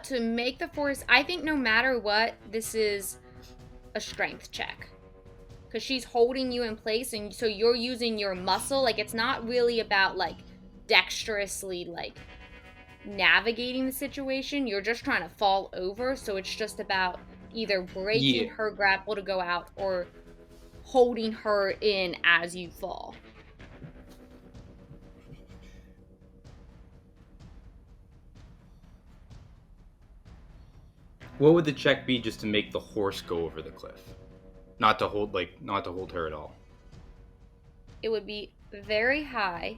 To make the horse, I think no matter what, this is a strength check. Because she's holding you in place, and so you're using your muscle. Like, it's not really about, like, dexterously, like, navigating the situation. You're just trying to fall over, so it's just about either breaking her grapple to go out or holding her in as you fall. What would the check be just to make the horse go over the cliff? Not to hold her at all. it would be very high.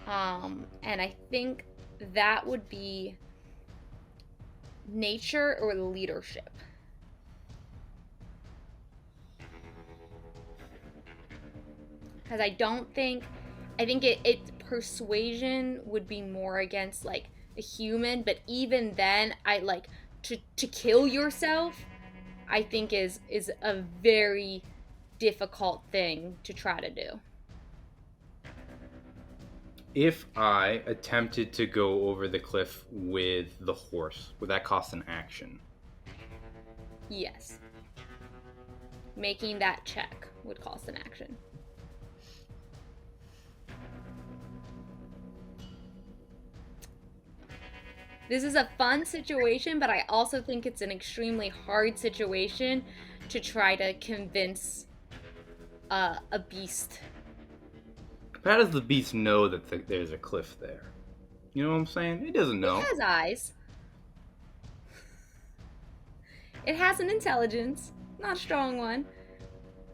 And I think that would be nature or leadership. Because I think it persuasion would be more against like a human, but even then, I like to kill yourself. I think is a very difficult thing to try to do. If I attempted to go over the cliff with the horse, would that cost an action? Yes. Making that check would cost an action. This is a fun situation, but I also think it's an extremely hard situation to try to convince a beast. How does the beast know that there's a cliff there? You know what I'm saying? It doesn't know. It has eyes. It has an intelligence, not a strong one,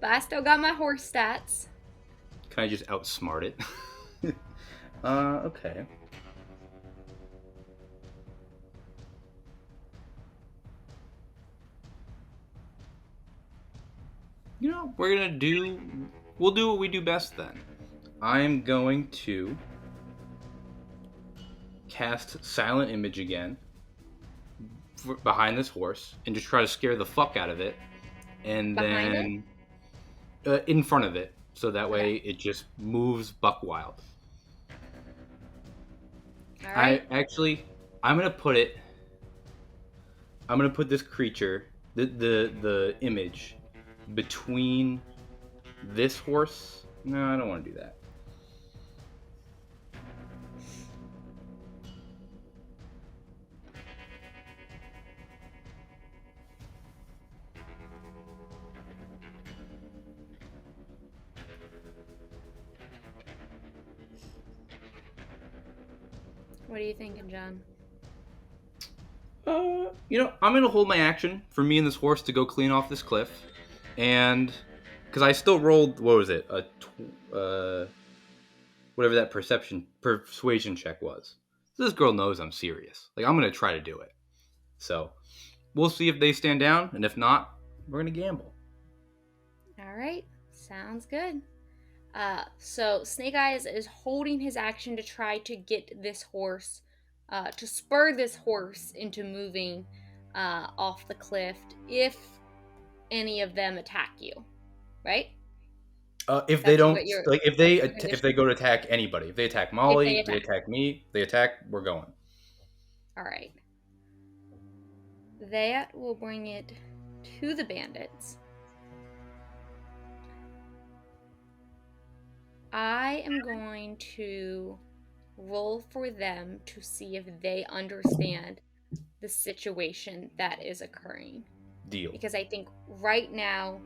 but I still got my horse stats. Can I just outsmart it? Okay. You know, we'll do what we do best then. I'm going to cast Silent Image again behind this horse and just try to scare the fuck out of it. And Behind then in front of it, so that way it just moves buck wild. All right. I'm gonna put this creature, the image, between this horse. No, I don't want to do that. What are you thinking, John? You know, I'm gonna hold my action for me and this horse to go clean off this cliff, and because I still rolled, what was it, whatever that persuasion check was. So this girl knows I'm serious. Like, I'm gonna try to do it. So we'll see if they stand down, and if not, we're gonna gamble. All right, sounds good. So Snake Eyes is holding his action to try to get this horse, to spur this horse into moving off the cliff if any of them attack you, right? If they That's don't, what you're. like, if they go to attack anybody, if they attack Molly, if they attack. attack me, they attack, we're going. All right. That will bring it to the bandits. I am going to roll for them to see if they understand the situation that is occurring. Deal. Because I think right now,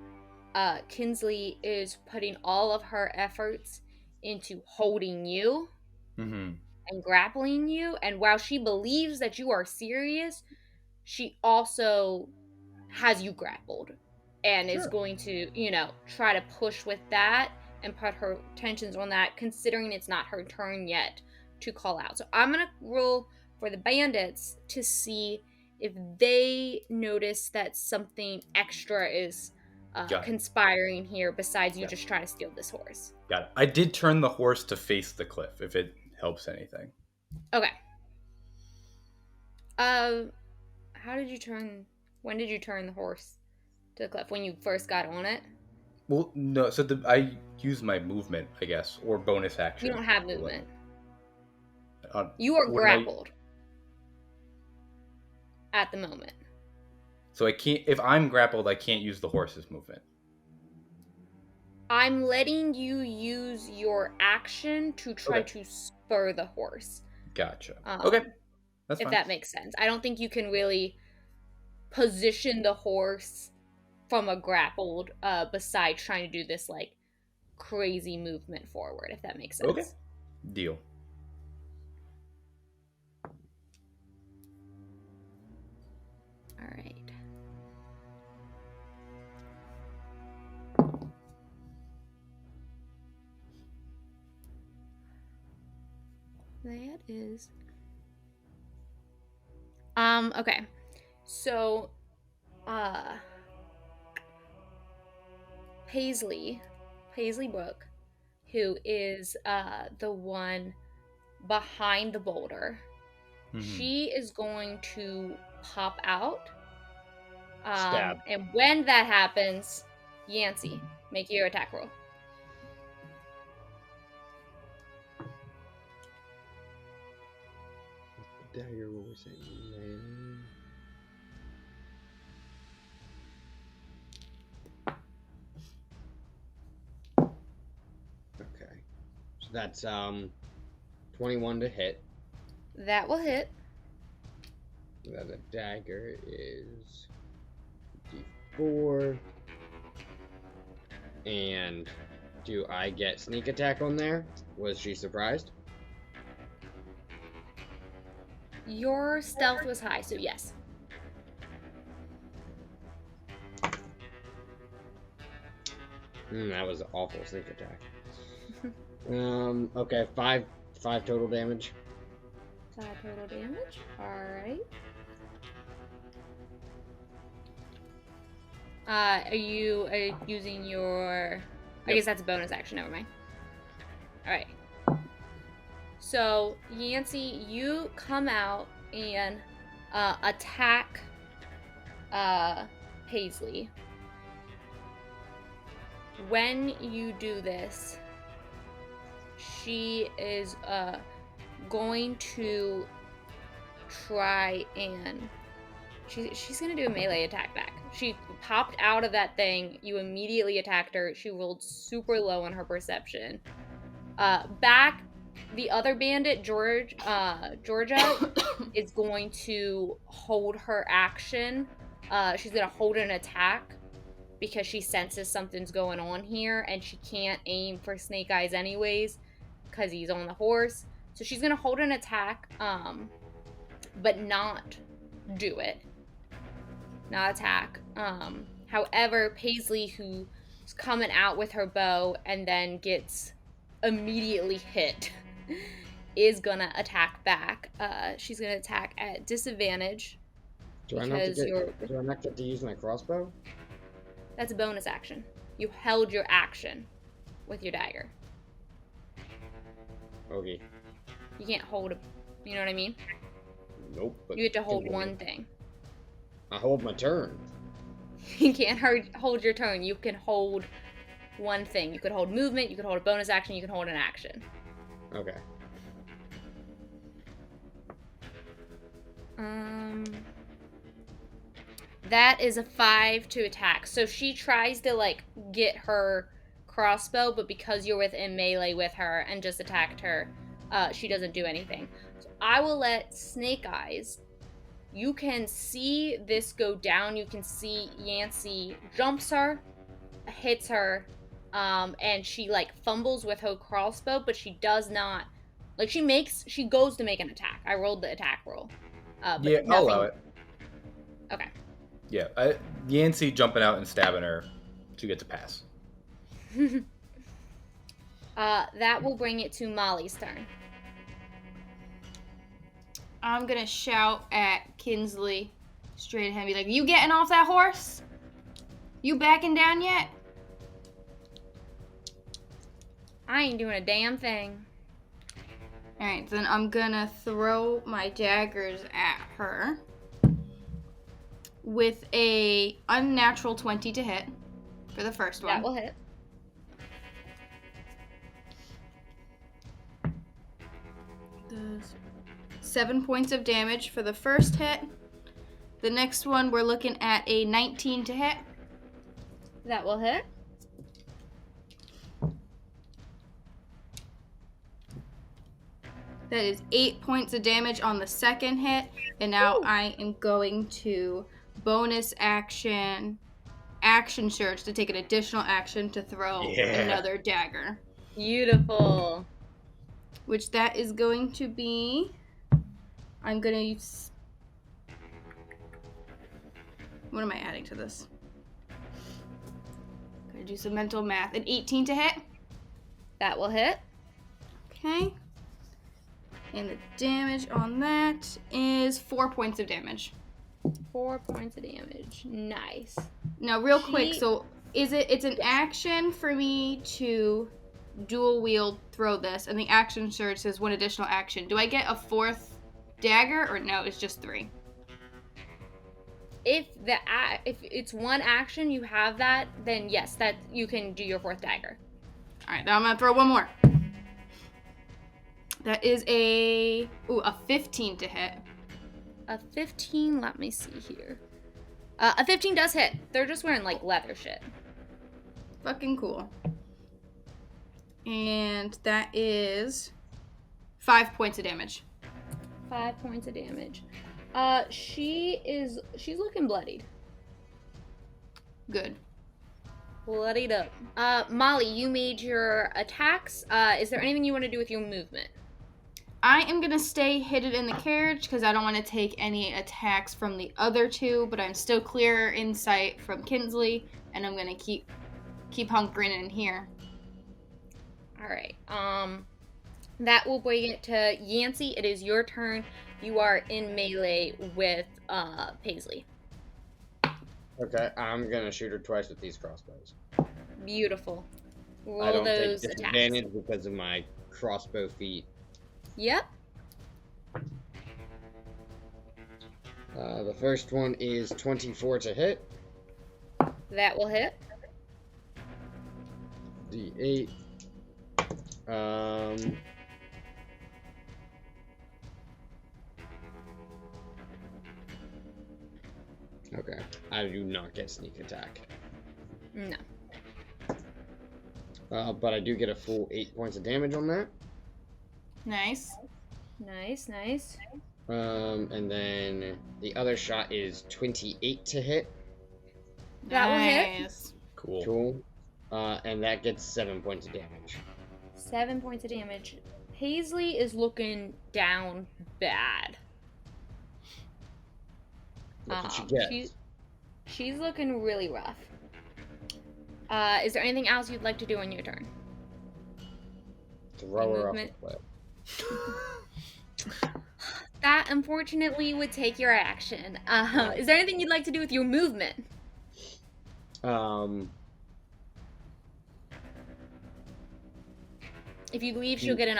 Kinsley is putting all of her efforts into holding you and grappling you. And while she believes that you are serious, she also has you grappled and is going to, try to push with that and put her tensions on that, considering it's not her turn yet to call out. So I'm going to roll for the bandits to see if they notice that something extra is conspiring here besides you just trying to steal this horse. Got it. I did turn the horse to face the cliff, if it helps anything. Okay. When did you turn the horse to the cliff? When you first got on it? Well, no, so I use my movement, I guess, or bonus action. You don't have movement. You are grappled at the moment. So I can't, if I'm grappled, I can't use the horse's movement. I'm letting you use your action to try to spur the horse. Gotcha. Okay. That's if fine. That makes sense. I don't think you can really position the horse from a grappled besides trying to do this like crazy movement forward, if that makes sense. Okay. Deal. All right. That is. Okay. So, uh, Paisley Brook, who is the one behind the boulder, she is going to pop out. Stab. And when that happens, Yancey, make your attack roll. Dagger, what was it? Okay. So that's 21 to hit. That will hit. Then the dagger is D4. And do I get sneak attack on there? Was she surprised? Your stealth was high, so yes. That was an awful sneak attack. Okay, five total damage. 5 total damage. Alright. Are you using your... I guess that's a bonus action, never mind. Alright. So, Yancey, you come out and attack Paisley. When you do this, she is going to try and... She's going to do a melee attack back. She popped out of that thing. You immediately attacked her. She rolled super low on her perception. Back, the other bandit, Georgia, is going to hold her action. She's going to hold an attack because she senses something's going on here, and she can't aim for Snake Eyes anyways because he's on the horse. So she's going to hold an attack, but not do it. Not attack. However, Paisley, who's coming out with her bow and then gets immediately hit, is gonna attack back. She's gonna attack at disadvantage. Do I not get to use my crossbow? That's a bonus action. You held your action with your dagger. Okay. You can't hold a... You know what I mean? Nope. You get to hold one thing. I hold my turn. You can't hold your turn. You can hold one thing. You could hold movement, you could hold a bonus action, you can hold an action. Okay. That is a 5 to attack. So she tries to, like, get her crossbow, but because you're within melee with her and just attacked her, she doesn't do anything. So I will let Snake Eyes... You can see this go down. You can see Yancey jumps her, hits her, and she, like, fumbles with her crossbow, but she does not... Like, she goes to make an attack. I rolled the attack roll. But Yeah, I'll allow it. Okay. Yeah, Yancey jumping out and stabbing her, she gets a pass. That will bring it to Molly's turn. I'm gonna shout at Kinsley straight ahead and be like, you getting off that horse? You backing down yet? I ain't doing a damn thing. Alright, then I'm gonna throw my daggers at her with a unnatural 20 to hit for the first one. That will hit. Does 7 points of damage for the first hit. The next one, we're looking at a 19 to hit. That will hit. That is 8 points of damage on the second hit. And now I am going to bonus action surge to take an additional action to throw another dagger. Beautiful. Which that is going to be... I'm going to use... What am I adding to this? Going to do some mental math. An 18 to hit. That will hit. Okay. And the damage on that is 4 points of damage. 4 points of damage. Nice. Now, real quick, so it's an action for me to dual wield throw this, and the action surge says 1 additional action. Do I get a 4th dagger, or no, it's just 3? If it's 1 action, you have that, then yes, that you can do your 4th dagger. All right, now I'm gonna throw 1 more. That is a 15 to hit. A 15, let me see here. A 15 does hit. They're just wearing, like, leather shit. Fucking cool. And that is 5 points of damage. 5 points of damage. She's looking bloodied. Good. Bloodied up. Molly, you made your attacks. Is there anything you want to do with your movement? I am going to stay hidden in the carriage because I don't want to take any attacks from the other 2, but I'm still clear in sight from Kinsley, and I'm going to keep hunkering in here. All right. That will bring it to Yancey. It is your turn. You are in melee with Paisley. Okay, I'm gonna shoot her twice with these crossbows. Beautiful. Roll I don't those take attacks. disadvantage because of my crossbow feat. Yep. The first one is 24 to hit. That will hit. D8. Okay. I do not get sneak attack. No. But I do get a full 8 points of damage on that. Nice. Nice, nice. And then the other shot is 28 to hit. That will hit. Nice. Cool. Cool. And that gets 7 points of damage. 7 points of damage. Paisley is looking down bad. What did she get? She's looking really rough. Is there anything else you'd like to do on your turn? Throw her off Movement. the cliff. That unfortunately would take your action. Is there anything you'd like to do with your movement? If you leave, she'll get an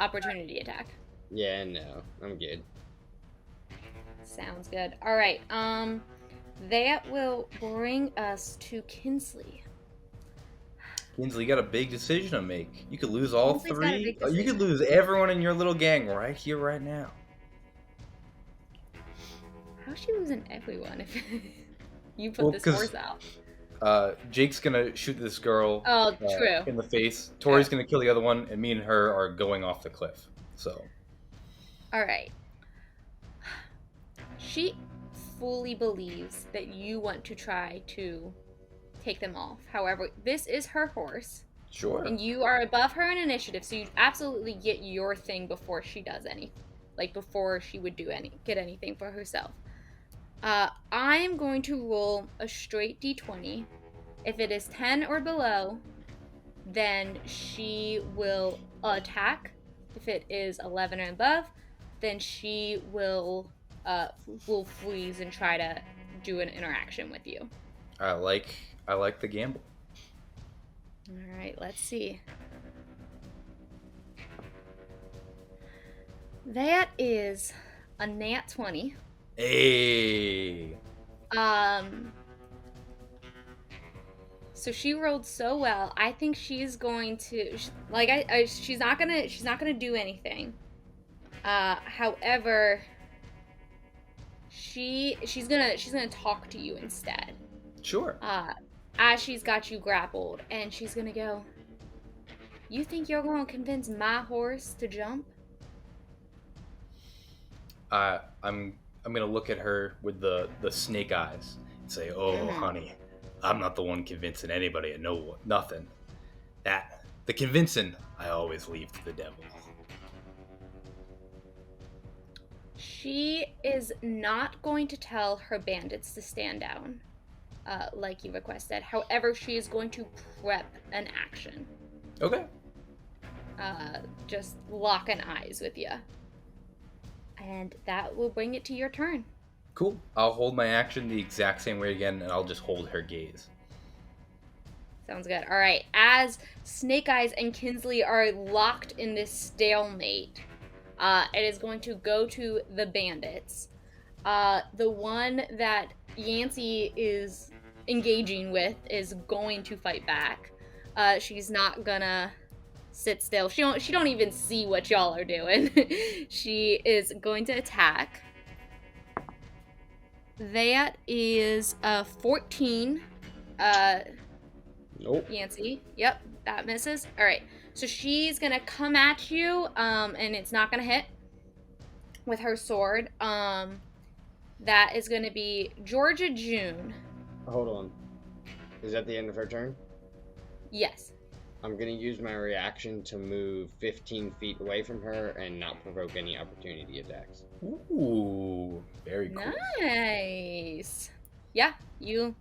opportunity attack. Yeah, no, I'm good. Sounds good. All right. That will bring us to Kinsley. Kinsley, you got a big decision to make. You could lose all Kinsley's got a 3. big Or you could decision. lose everyone in your little gang right here, right now. How's she losing everyone if you put Well, this 'cause- horse out? Jake's gonna shoot this girl True. in the face. Tori's gonna kill the other one, and me and her are going off the cliff. So, All right. She fully believes that you want to try to take them off. However, this is her horse, sure. and you are above her in initiative, so you absolutely get your thing before she does before she would get anything for herself. I'm going to roll a straight d20. If it is 10 or below, then she will attack. If it is 11 or above, then she will freeze and try to do an interaction with you. I like the gamble. All right, let's see. That is a nat 20. Hey. So she rolled so well. I think she's going to she's not gonna do anything. However, she's gonna talk to you instead. Sure. As she's got you grappled, and she's gonna go, "You think you're gonna convince my horse to jump?" I'm gonna look at her with the snake eyes and say, "Oh, honey, I'm not the one convincing anybody to know nothing. The convincing I always leave to the devil." She is not going to tell her bandits to stand down, like you requested. However, she is going to prep an action. Okay. just locking eyes with you. And that will bring it to your turn. Cool. I'll hold my action the exact same way again, and I'll just hold her gaze. Sounds good. All right. As Snake Eyes and Kinsley are locked in this stalemate, it is going to go to the bandits. The one that Yancey is engaging with is going to fight back. She's not gonna sit still. She don't even see what y'all are doing. She is going to attack. That is a 14. Nope. Yancey. Yep, that misses. All right. So she's gonna come at you, and it's not gonna hit with her sword. That is gonna be Georgia June. Hold on. Is that the end of her turn? Yes. I'm gonna use my reaction to move 15 feet away from her and not provoke any opportunity attacks. Ooh, very cool. Nice. Yeah, you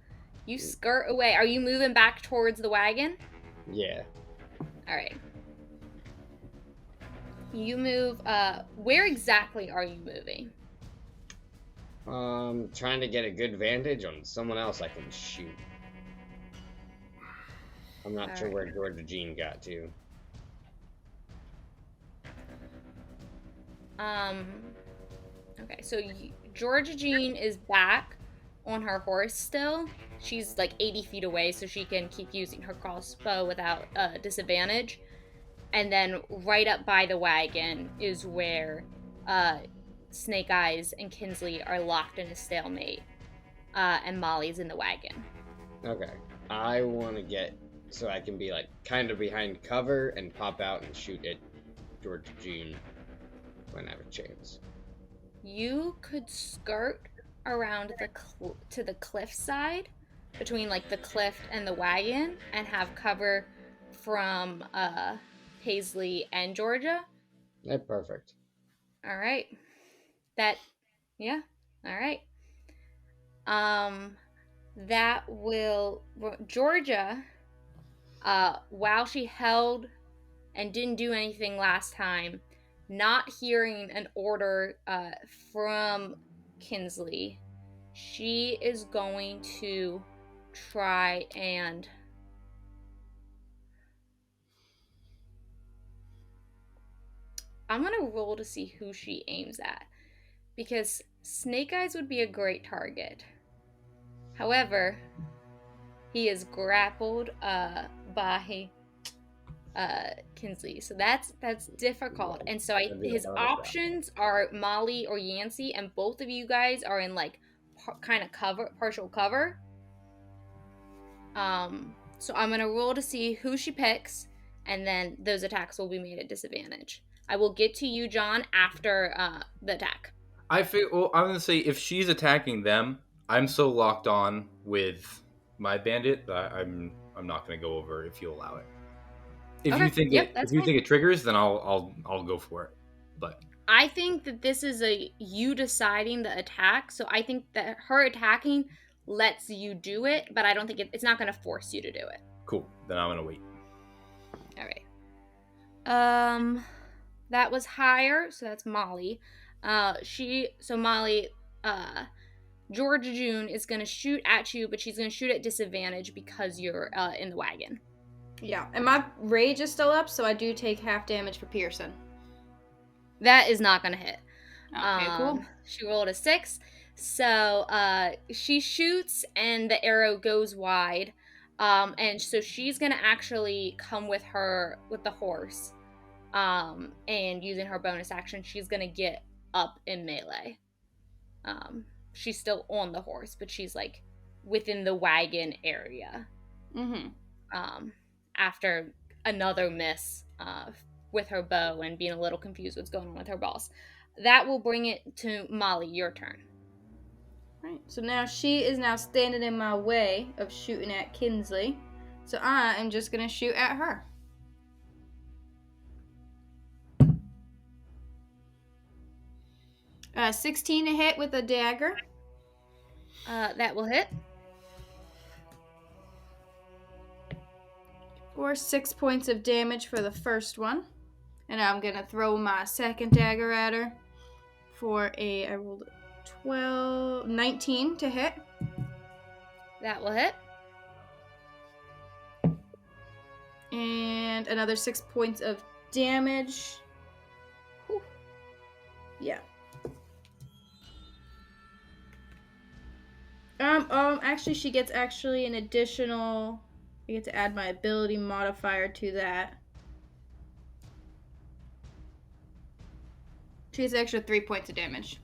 skirt away. Are you moving back towards the wagon? Yeah. All right. You move. Where exactly are you moving? Trying to get a good vantage on someone else I can shoot. I'm not sure where Georgia Jean got to. Okay, so Georgia Jean is back on her horse still. She's like 80 feet away, so she can keep using her crossbow without disadvantage. And then right up by the wagon is where Snake Eyes and Kinsley are locked in a stalemate. And Molly's in the wagon. Okay. I want to get so I can be like kind of behind cover and pop out and shoot at Georgia Jean when I have a chance. You could skirt around to the cliff side, between like the cliff and the wagon, and have cover from Paisley and Georgia. That's perfect. All right. Yeah. All right. That will Georgia. While she held and didn't do anything last time, not hearing an order from Kinsley, she is going to try and I'm gonna roll to see who she aims at, because Snake Eyes would be a great target. However, he is grappled by Kinsley, so that's difficult. And so his options are Molly or Yancey, and both of you guys are in like kind of partial cover. So I'm gonna roll to see who she picks, and then those attacks will be made at disadvantage. I will get to you, John, after the attack. I'm gonna say if she's attacking them, I'm so locked on with my bandit that I'm not gonna go over if you allow it. If you think it triggers, then I'll go for it. But I think that this is you deciding the attack, so I think that her attacking lets you do it, but I don't think it's not going to force you to do it. Cool. Then I'm gonna wait. All right. That was higher, so that's Molly. Molly, Georgia June is going to shoot at you, but she's going to shoot at disadvantage because you're in the wagon. Yeah, and my rage is still up, so I do take half damage for Pearson. That is not going to hit. Okay, cool. She rolled a 6, so she shoots and the arrow goes wide, and so she's going to actually come with the horse, and using her bonus action, she's going to get up in melee. She's still on the horse, but she's like within the wagon area. After another miss with her bow and being a little confused what's going on with her boss. That will bring it to Molly, your turn. Right, so now she is now standing in my way of shooting at Kinsley. So I am just going to shoot at her. Uh, 16 to hit with a dagger. That will hit. For 6 points of damage for the first one. And I'm gonna throw my second dagger at her for I rolled 19 to hit. That will hit. And another 6 points of damage. Whew. Yeah. Actually, she gets an additional. I get to add my ability modifier to that. She gets an extra 3 points of damage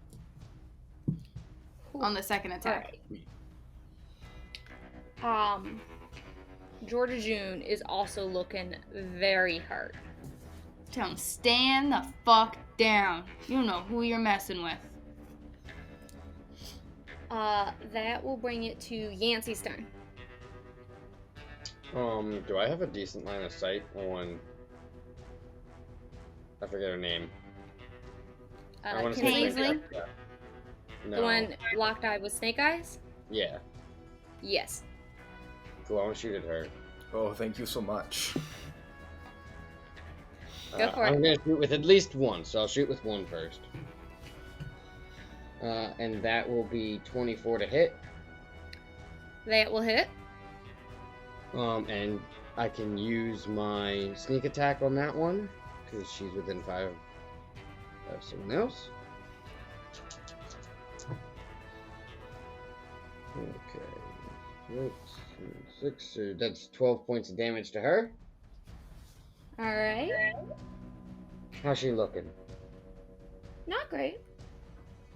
on the second attack. All right. Georgia June is also looking very hurt. Tell him, stand the fuck down. You know who you're messing with. That will bring it to Yancey's turn. Do I have a decent line of sight on... I forget her name. I want to say Paisley? No. The one locked eye with snake eyes? Yeah. Yes. Cool, I want to shoot at her. Oh, thank you so much. Go for I'm it. going to shoot with at least one, so I'll shoot with one first. And that will be 24 to hit. That will hit. And I can use my sneak attack on that one, because she's within 5 of someone else. Okay. 6, so that's 12 points of damage to her. Alright. How's she looking? Not great.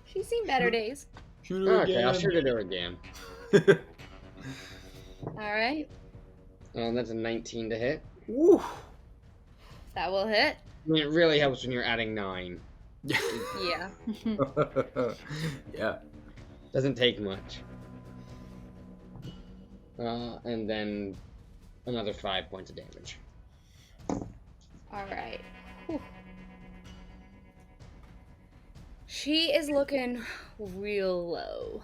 She's seen better days. Shoot her Okay, I'll again. shoot at her again. Alright. That's a 19 to hit. Woo. That will hit. I mean, it really helps when you're adding 9. Yeah. Yeah. Doesn't take much. And then another 5 points of damage. Alright. She is looking real low.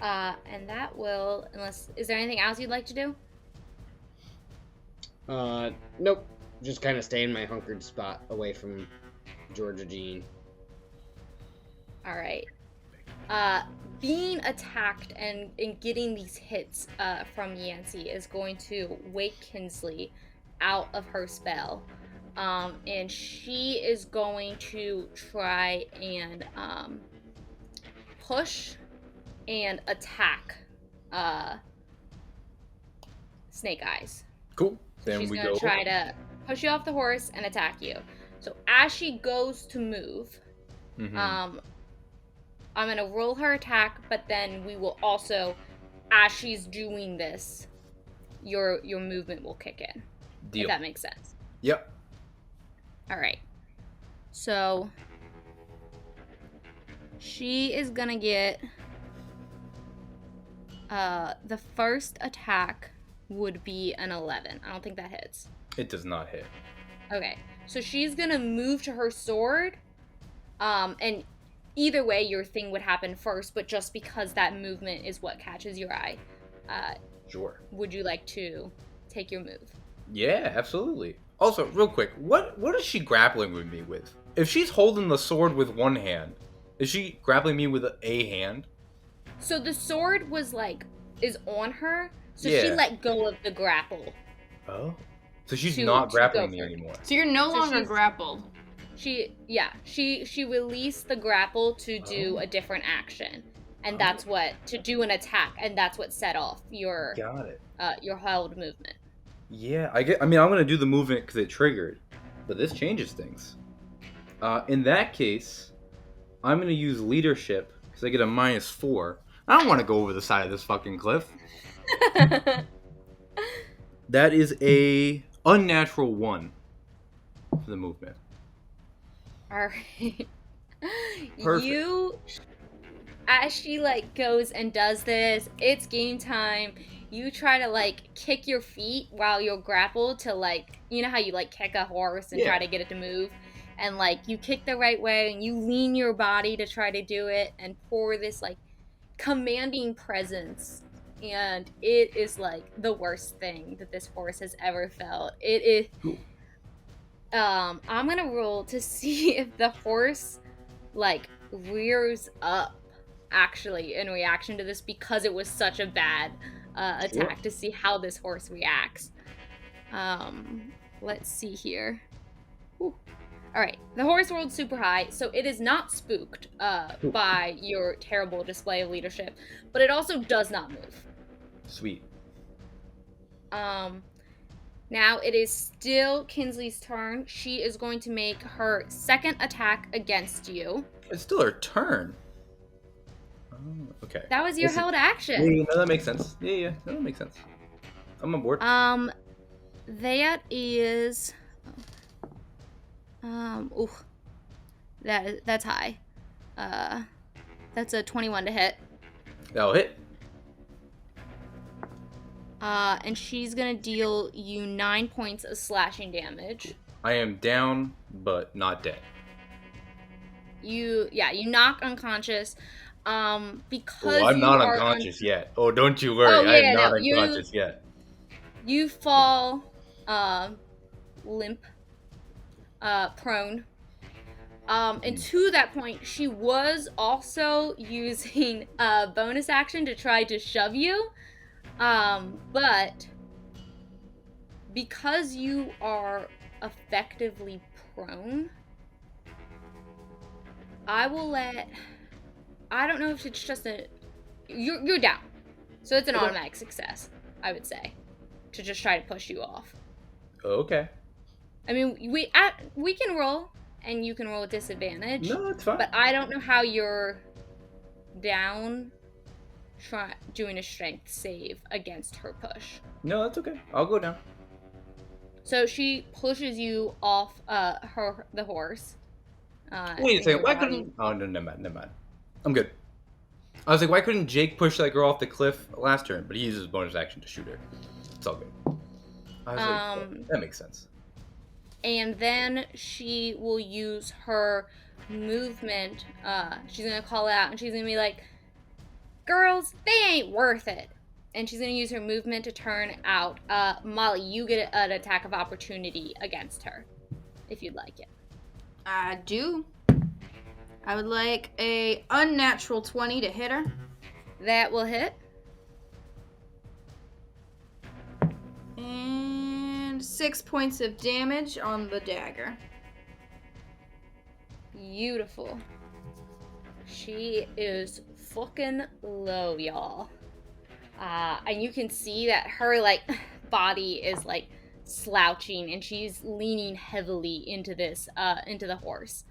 And that will, is there anything else you'd like to do? Nope. Just kind of stay in my hunkered spot away from Georgia Jean. Alright. Being attacked and getting these hits from Yancey is going to wake Kinsley out of her spell. And she is going to try and push and attack Snake Eyes. Cool. Then She's we going go. to try to push you off the horse and attack you. So as she goes to move, Mhm. I'm going to roll her attack, but then we will also, as she's doing this, your movement will kick in. Deal. If that makes sense. Yep. All right. So she is going to get the first attack would be an 11. I don't think that hits. It does not hit. Okay. So she's going to move to her sword. And either way, your thing would happen first, but just because that movement is what catches your eye, Sure. would you like to take your move? Yeah, absolutely. Also, real quick, what is she grappling with me with? If she's holding the sword with one hand, is she grappling me with a hand? So the sword is on her, so Yeah. she let go of the grapple. Oh. So she's To not go grappling me for it. anymore. So you're no So longer she's- grappled. She released the grapple to do a different action, and that's what to do an attack, and that's what set off your Got it. held movement. Yeah, I'm gonna do the movement because it triggered, but this changes things. In that case, I'm gonna use leadership because I get a -4. I don't want to go over the side of this fucking cliff. That is a unnatural 1 for the movement. All right. Perfect. You, as she goes and does this, it's game time. You try to kick your feet while you're grappled to you know how you kick a horse and Yeah. try to get it to move, and you kick the right way and you lean your body to try to do it and pour this commanding presence and it is like the worst thing that this horse has ever felt. It is. Cool. I'm gonna roll to see if the horse like rears up actually in reaction to this because it was such a bad attack, to see how this horse reacts. Let's see here. Whew. All right, the horse rolled super high, so it is not spooked by your terrible display of leadership, but it also does not move. Sweet. Now it is still Kinsley's turn. She is going to make her second attack against you. It's still her turn. Oh, okay. That was your held action. Yeah, no, that makes sense. Yeah, no, that makes sense. I'm on board. That is, that's high. That's a 21 to hit. That'll hit. And she's gonna deal you 9 points of slashing damage. I am down, but not dead. You knock unconscious. Because I'm not are unconscious yet. Oh, don't you worry. I am not unconscious yet. You fall, limp, prone. And to that point, she was also using a bonus action to try to shove you. But because you are effectively prone, I don't know if it's just you're down. So it's an automatic success, I would say, to just try to push you off. Okay. I mean, we can roll, and you can roll at disadvantage. No, it's fine. But I don't know how you're down doing a strength save against her push. No, that's okay. I'll go down. So she pushes you off the horse. Wait a second. Why couldn't... Oh, no, never mind. I'm good. I was like, why couldn't Jake push that girl off the cliff last turn? But he uses bonus action to shoot her. It's all good. I was like, that makes sense. And then she will use her movement. She's going to call out, and she's going to be like, girls, they ain't worth it. And she's going to use her movement to turn out. Molly, you get an attack of opportunity against her, if you'd like it. I do. I would like a unnatural 20 to hit her. That will hit. And 6 points of damage on the dagger. Beautiful. She is fucking low, y'all. And you can see that her, like, body is, like, slouching, and she's leaning heavily into the horse.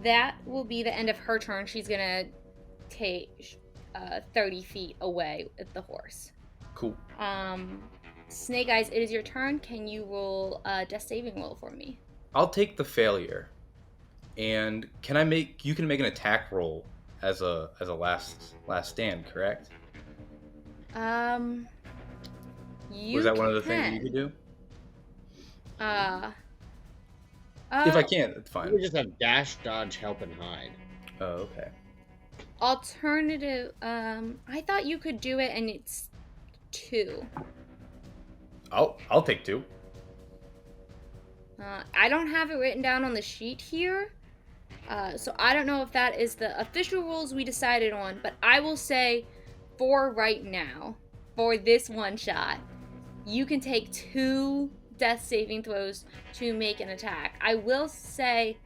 That will be the end of her turn. She's gonna take 30 feet away with the horse. Cool. Snake Eyes, it is your turn. Can you roll a death saving roll for me? I'll take the failure. And you can make an attack roll as a last stand, correct? Was that one of the things you could do? If I can't, it's fine. We just have dash, dodge, help, and hide. Oh, okay. Alternative, I thought you could do it, and it's 2. I'll take 2. I don't have it written down on the sheet here, so I don't know if that is the official rules we decided on, but I will say for right now, for this one shot, you can take 2 death saving throws to make an attack. I will say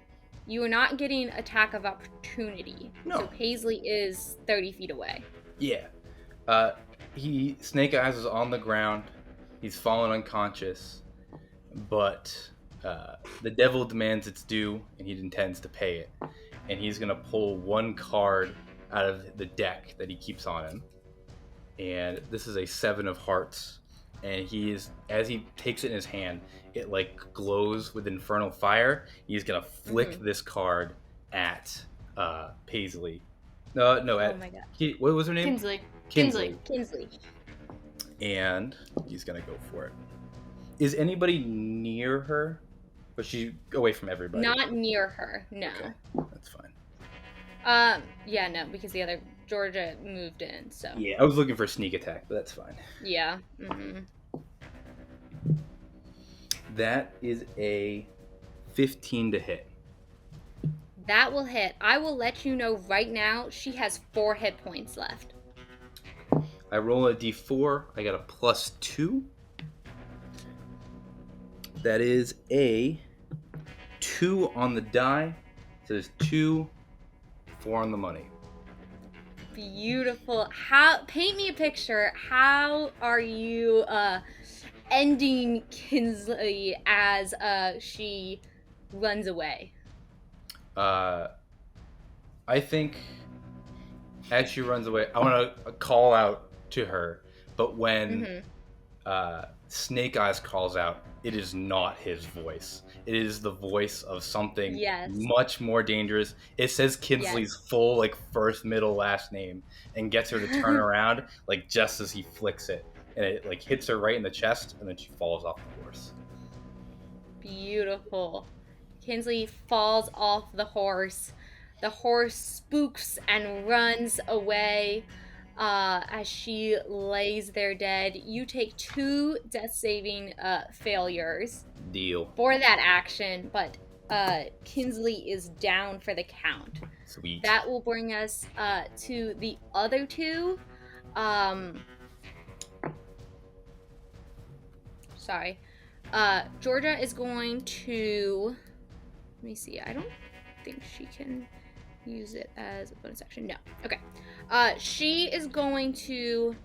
you are not getting attack of opportunity. No. So Paisley is 30 feet away. Yeah. Snake Eyes is on the ground. He's fallen unconscious, but the devil demands its due, and he intends to pay it. And he's gonna pull 1 card out of the deck that he keeps on him. And this is a 7 of hearts. And as he takes it in his hand, it like glows with infernal fire. He's gonna flick this card at Paisley. No, at... Oh my god. What was her name? Kinsley. And he's gonna go for it. Is anybody near her? But she's away from everybody. Not near her, no. Okay, that's fine. Yeah, no, because the other Georgia moved in, so. Yeah, I was looking for sneak attack, but that's fine. Yeah. Mm-hmm. That is a 15 to hit. That will hit. I will let you know right now, she has 4 hit points left. I roll a d4. I got a +2. That is a 2 on the die. So there's 2, 4 on the money. Beautiful. Paint me a picture. How are you ending Kinsley as she runs away? I think as she runs away, I want to call out to her, but when Snake Eyes calls out, it is not his voice. It is the voice of something much more dangerous. It says Kinsley's full, like, first, middle, last name, and gets her to turn around, like, just as he flicks it. And it, like, hits her right in the chest, and then she falls off the horse. Beautiful. Kinsley falls off the horse. The horse spooks and runs away as she lays there dead. You take 2 death-saving failures. Deal. For that action, but Kinsley is down for the count. Sweet. That will bring us to the other 2. Sorry. Georgia is going to... Let me see. I don't think she can use it as a bonus action. No. Okay. She is going to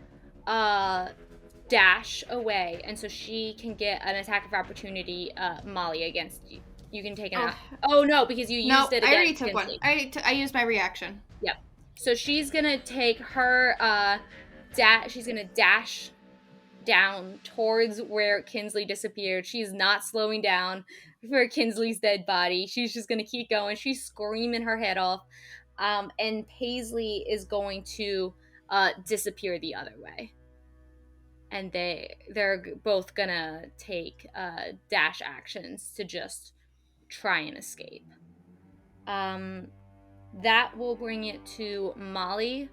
dash away, and so she can get an attack of opportunity, Molly, against you. You can take an Oh, no, because you used it against I already took Kinsley. one. I used my reaction. Yep. So she's going to take her... she's going to dash down towards where Kinsley disappeared. She's not slowing down for Kinsley's dead body. She's just going to keep going. She's screaming her head off. And Paisley is going to disappear the other way. And they're both going to take dash actions to just try and escape. That will bring it to Molly.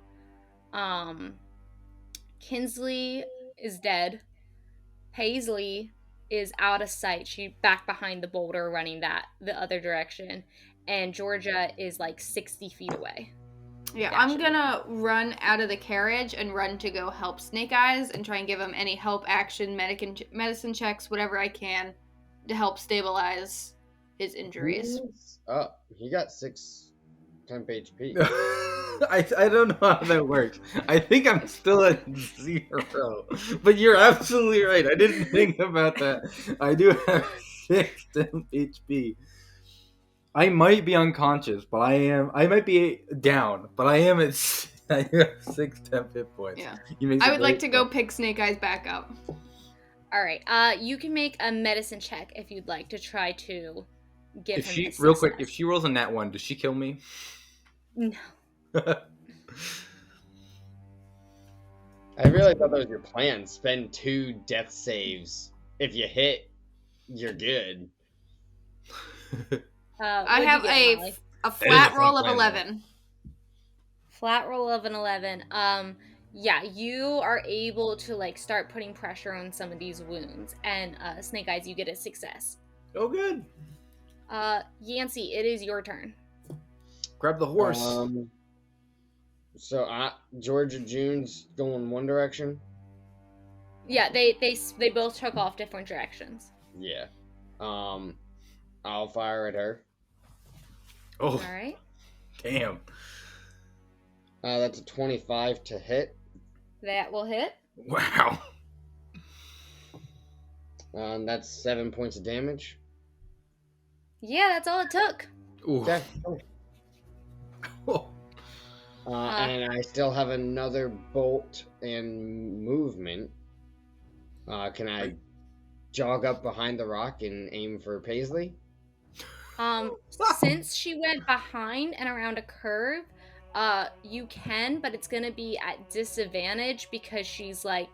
Kinsley is dead. Paisley is out of sight. She's back behind the boulder running the other direction. And Georgia is like 60 feet away. Yeah, I'm gonna run out of the carriage and run to go help Snake Eyes and try and give him any help action, medicine checks, whatever I can to help stabilize his injuries. He got 6 temp HP. I don't know how that works. I think I'm still at 0. But you're absolutely right. I didn't think about that. I do have 6 temp HP. I might be unconscious, but I might be down, but I am at I have 6 temp hit points. Yeah. I would like to go pick Snake Eyes back up. All right. You can make a medicine check if you'd like to try to give him real quick, if she rolls a nat 1, does she kill me? No. I really thought that was your plan. Spend 2 death saves. If you hit, you're good. I have a flat roll of 11. Flat roll of an 11. Yeah, you are able to like start putting pressure on some of these wounds, and Snake Eyes, you get a success. Oh, good. Yancey, it is your turn. Grab the horse. So Georgia June's going one direction. Yeah, they both took off different directions. Yeah. I'll fire at her. Oh. All right. Damn. That's a 25 to hit. That will hit. Wow. That's 7 points of damage. Yeah, that's all it took. Ooh. Okay. Oh. And I still have another bolt and movement. Can I jog up behind the rock and aim for Paisley? Since she went behind and around a curve, you can, but it's gonna be at disadvantage because she's like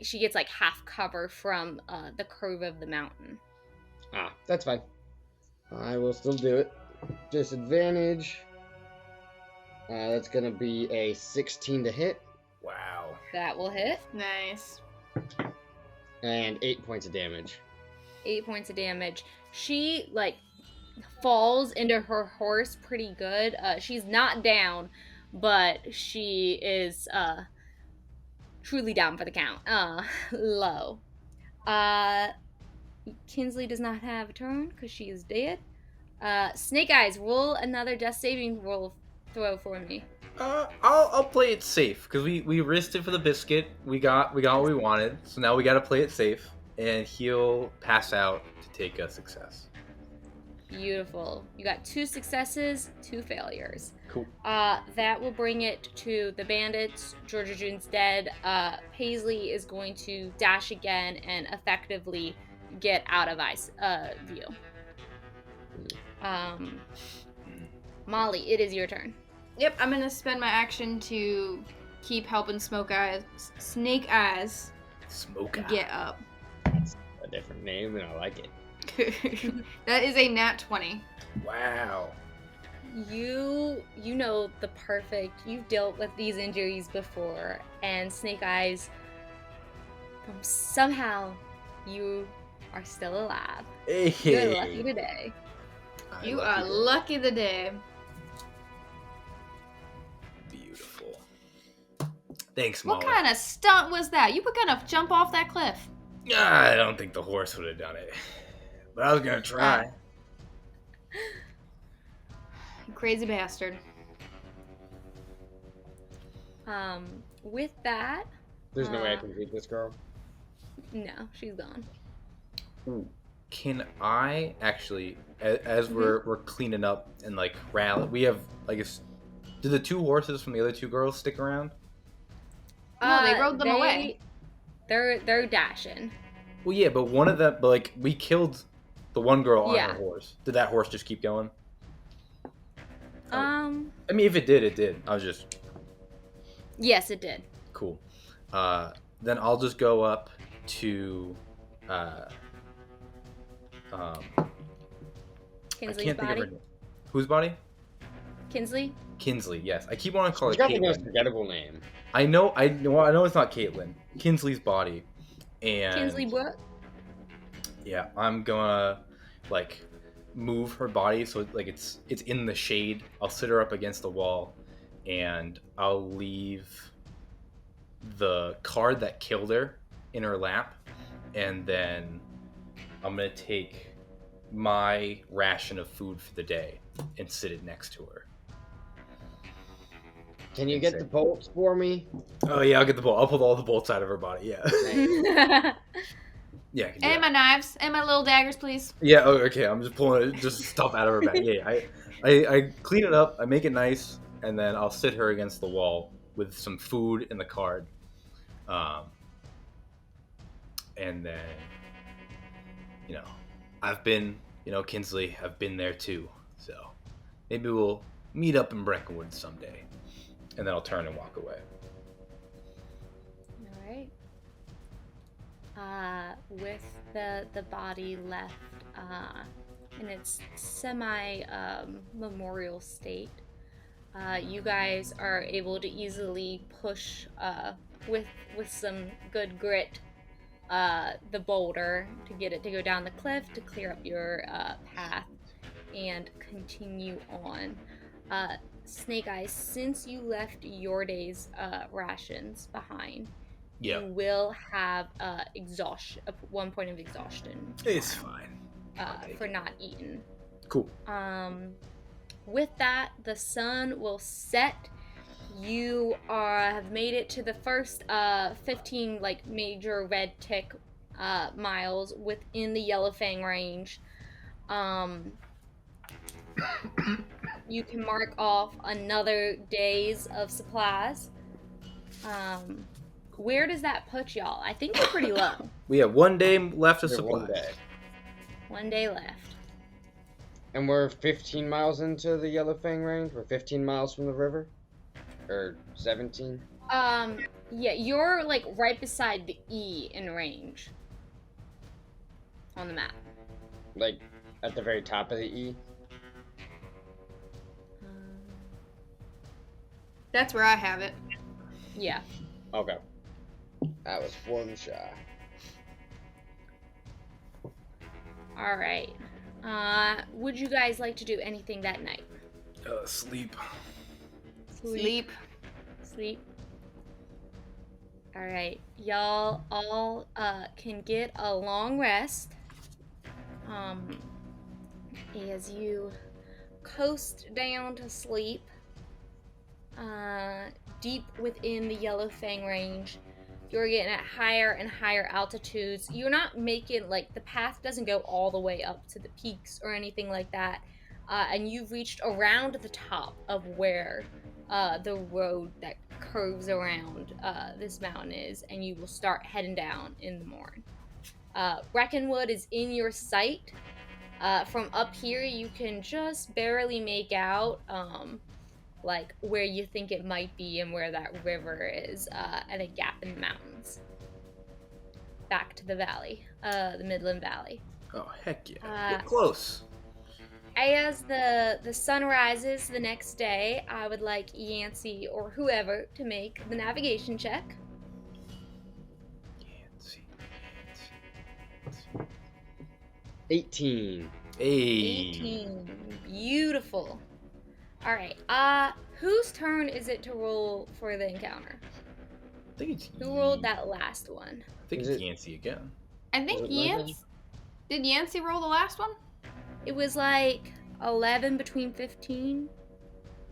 she gets like half cover from the curve of the mountain. That's fine. I will still do it. Disadvantage. That's gonna be a 16 to hit Wow. That will hit. Nice. and 8 points of damage. 8 points of damage. She like falls into her horse pretty good. She's not down, but she is truly down for the count. Low. Kinsley does not have a turn because she is dead. Snake Eyes, roll another death saving roll throw for me. I'll play it safe because we risked it for the biscuit. We got what we wanted, so now we got to play it safe, and he'll pass out to take a success. Beautiful. You got 2 successes, 2 failures. Cool. That will bring it to the bandits. Georgia June's dead. Paisley is going to dash again and effectively get out of view. Molly, it is your turn. Yep, I'm gonna spend my action to keep helping Snake Eyes Smoke get up. That's a different name, and I like it. That is a nat 20. Wow. You know the perfect. You've dealt with these injuries before, and Snake Eyes. Somehow, you are still alive. Hey. You're lucky today. You are lucky today. Beautiful. Thanks, Molly. What kind of stunt was that? You were gonna jump off that cliff. I don't think the horse would have done it, but I was gonna try. You crazy bastard. With that, There's no way I can beat this girl. no, she's gone. Ooh. Can I actually, as we're cleaning up and like rally, we have like, did the 2 horses from the other 2 girls stick around? No, they rode them away. They're dashing. Well, yeah, but one of them, but like we killed the one girl on Yeah. her horse. Did that horse just keep going? I mean, if it did, it did. I was just Yes, it did. cool. Then I'll just go up to I Kinsley's can't think of body. her name. Whose body? Kinsley. Kinsley. Yes, I keep wanting to call She's it got the most Caitlin. forgettable name. I know it's not Caitlin. Kinsley's body, and Kinsley what? yeah, I'm gonna like move her body so like it's in the shade. I'll sit her up against the wall, and I'll leave the card that killed her in her lap, and then I'm gonna take my ration of food for the day and sit it next to her. Can you get the bolts for me? Oh yeah, I'll get the bolt. I'll pull all the bolts out of her body. Yeah, yeah. I can do And that. my knives and my little daggers, please. Yeah. Oh, okay. I'm just pulling just stuff out of her bag. Yeah. I clean it up. I make it nice, and then I'll sit her against the wall with some food and the card. And then, I've been, Kinsley. I've been there too. So maybe we'll meet up in Breckenwood someday. And then I'll turn and walk away. All right. With the body left in its semi memorial state, you guys are able to easily push with some good grit the boulder to get it to go down the cliff to clear up your path and continue on. Snake Eyes, since you left your day's rations behind, Yeah. you will have exhaustion, 1 point of exhaustion It's fine. for not eating. Cool. With that, the sun will set. You have made it to the first 15 major red tick miles within the Yellow Fang range. You can mark off another days of supplies. Where does that put y'all? I think you're pretty low. We have 1 day left of There's one supplies. day. 1 day left. And we're 15 miles into the Yellow Fang range. We're 15 miles from the river. Or 17. Yeah, you're right beside the E in range on the map. Like, at the very top of the E. That's where I have it. Yeah. Okay. I was one shy. All right. Would you guys like to do anything that night? Sleep. Sleep. Sleep. All right. Y'all all can get a long rest. As you coast down to sleep, deep within the Yellow Fang range. You're getting at higher and higher altitudes. You're not making, like, the path doesn't go all the way up to the peaks or anything like that. And you've reached around the top of where the road that curves around this mountain is, and you will start heading down in the morning. Breckenwood is in your sight. From up here, you can just barely make out like where you think it might be and where that river is at a gap in the mountains. Back to the valley, the Midland Valley. Oh, heck yeah. We're close. As the sun rises the next day, I would like Yancey or whoever to make the navigation check. Yancey. 18. Hey. 18. Beautiful. All right. Whose turn is it to roll for the encounter? I think it's Who rolled that last one? I think Is it's it- Yancey again. I think Did Yancey roll the last one? It was like 11 between 15.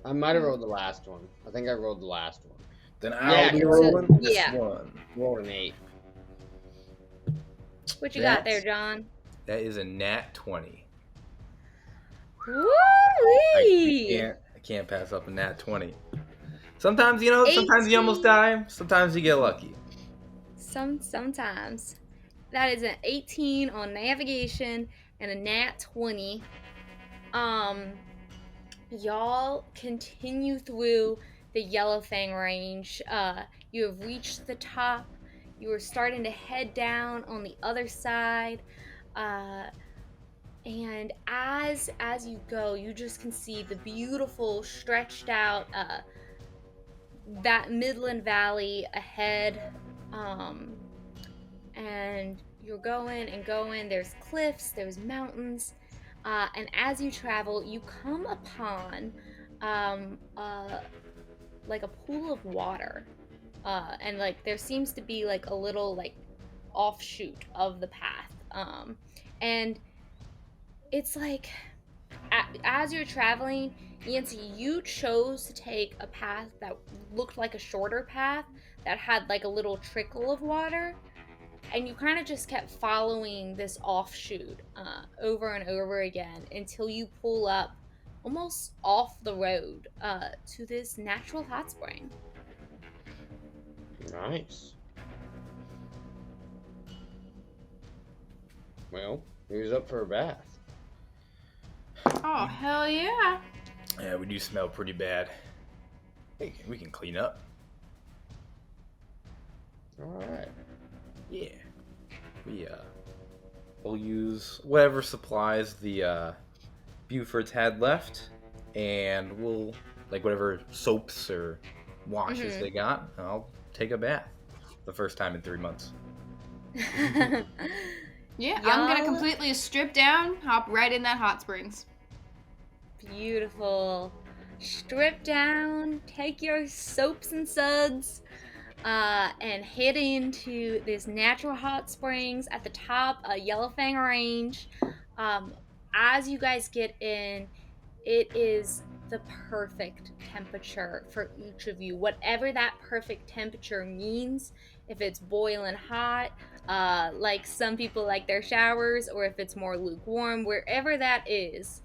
I might have rolled the last one. I think I rolled the last one. Then Yeah, I'll be so- rolling this yeah. one. Rolled an 8. What you got there, That's- John? That is a nat 20. Woo-wee! I can't pass up a nat 20. Sometimes, sometimes you almost 18. die. Sometimes you get lucky. Sometimes. That is an 18 on navigation and a nat 20. Y'all continue through the Yellow Fang range. You have reached the top. You are starting to head down on the other side. And as you go, you just can see the beautiful stretched out that Midland Valley ahead. And you're going and going. There's cliffs, there's mountains, and as you travel, you come upon like a pool of water, and like there seems to be like a little like offshoot of the path, and it's like as you're traveling, Yancy, you chose to take a path that looked like a shorter path that had like a little trickle of water. And you kind of just kept following this offshoot over and over again until you pull up almost off the road to this natural hot spring. Nice. Well, who's up for a bath? Oh, hell yeah. Yeah, we do smell pretty bad. Hey, we can clean up. Alright. Yeah. We'll use whatever supplies the Bufords had left, and we'll, like, whatever soaps or washes they got, I'll take a bath. The first time in 3 months. Yeah, Y'all- I'm gonna completely strip down, hop right in that hot springs. Beautiful. Strip down, take your soaps and suds, and head into this natural hot springs at the top of Yellow Fang Range. As you guys get in, it is the perfect temperature for each of you. Whatever that perfect temperature means, if it's boiling hot, like some people like their showers, or if it's more lukewarm, wherever that is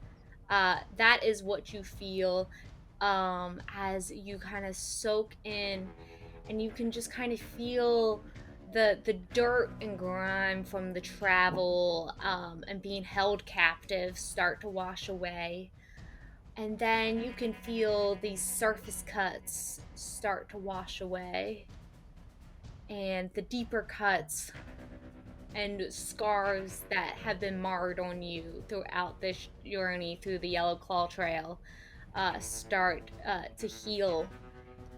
what you feel as you kind of soak in, and you can just kind of feel the dirt and grime from the travel and being held captive start to wash away. And then you can feel these surface cuts start to wash away. And the deeper cuts and scars that have been marred on you throughout this journey through the Yellowclaw Trail start to heal.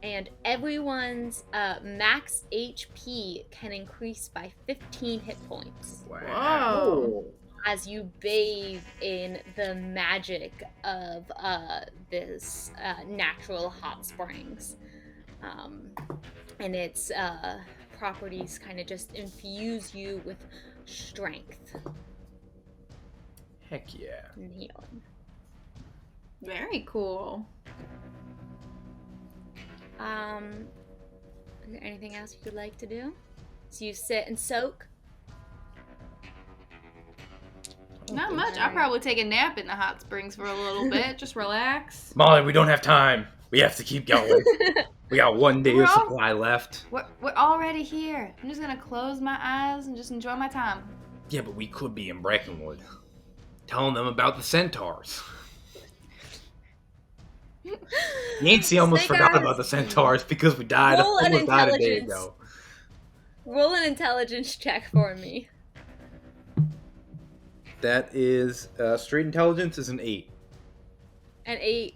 and everyone's max HP can increase by 15 hit points Whoa. as you bathe in the magic of this natural hot springs. And its properties kind of just infuse you with strength Heck yeah. and healing. Very cool. Is there anything else you'd like to do? So you sit and soak? Not much. I'll probably take a nap in the hot springs for a little bit. Just relax. Molly, we don't have time. We have to keep going. We got 1 day of supply left. We're already here. I'm just gonna close my eyes and just enjoy my time. Yeah, but we could be in Breckenwood. Telling them about the centaurs. Nancy almost Snake forgot eyes. about the centaurs because we died Roll an almost died a day intelligence. ago. Roll an intelligence check for me. That is straight intelligence is an 8. An 8.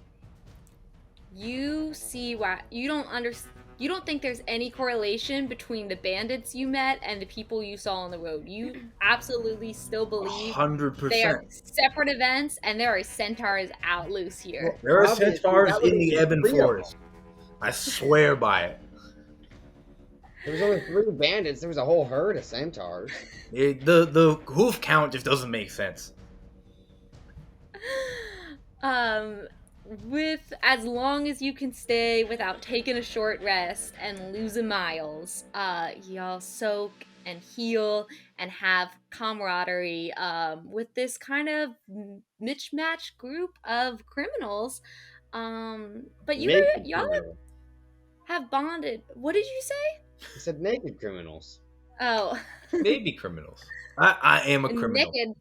You see why you don't understand. You don't think there's any correlation between the bandits you met and the people you saw on the road. You absolutely still believe 100%. they are separate events, and there are centaurs out loose here. There are Obviously, centaurs that was in the just Ebon 3 of Forest. I swear by it. There was only 3 bandits. There was a whole herd of centaurs. The hoof count just doesn't make sense. With as long as you can stay without taking a short rest and losing miles, y'all soak and heal and have camaraderie with this kind of mismatched group of criminals. But Naked y'all criminals. have bonded. What did you say? I said naked criminals. Oh, Baby criminals. I am a criminal. naked.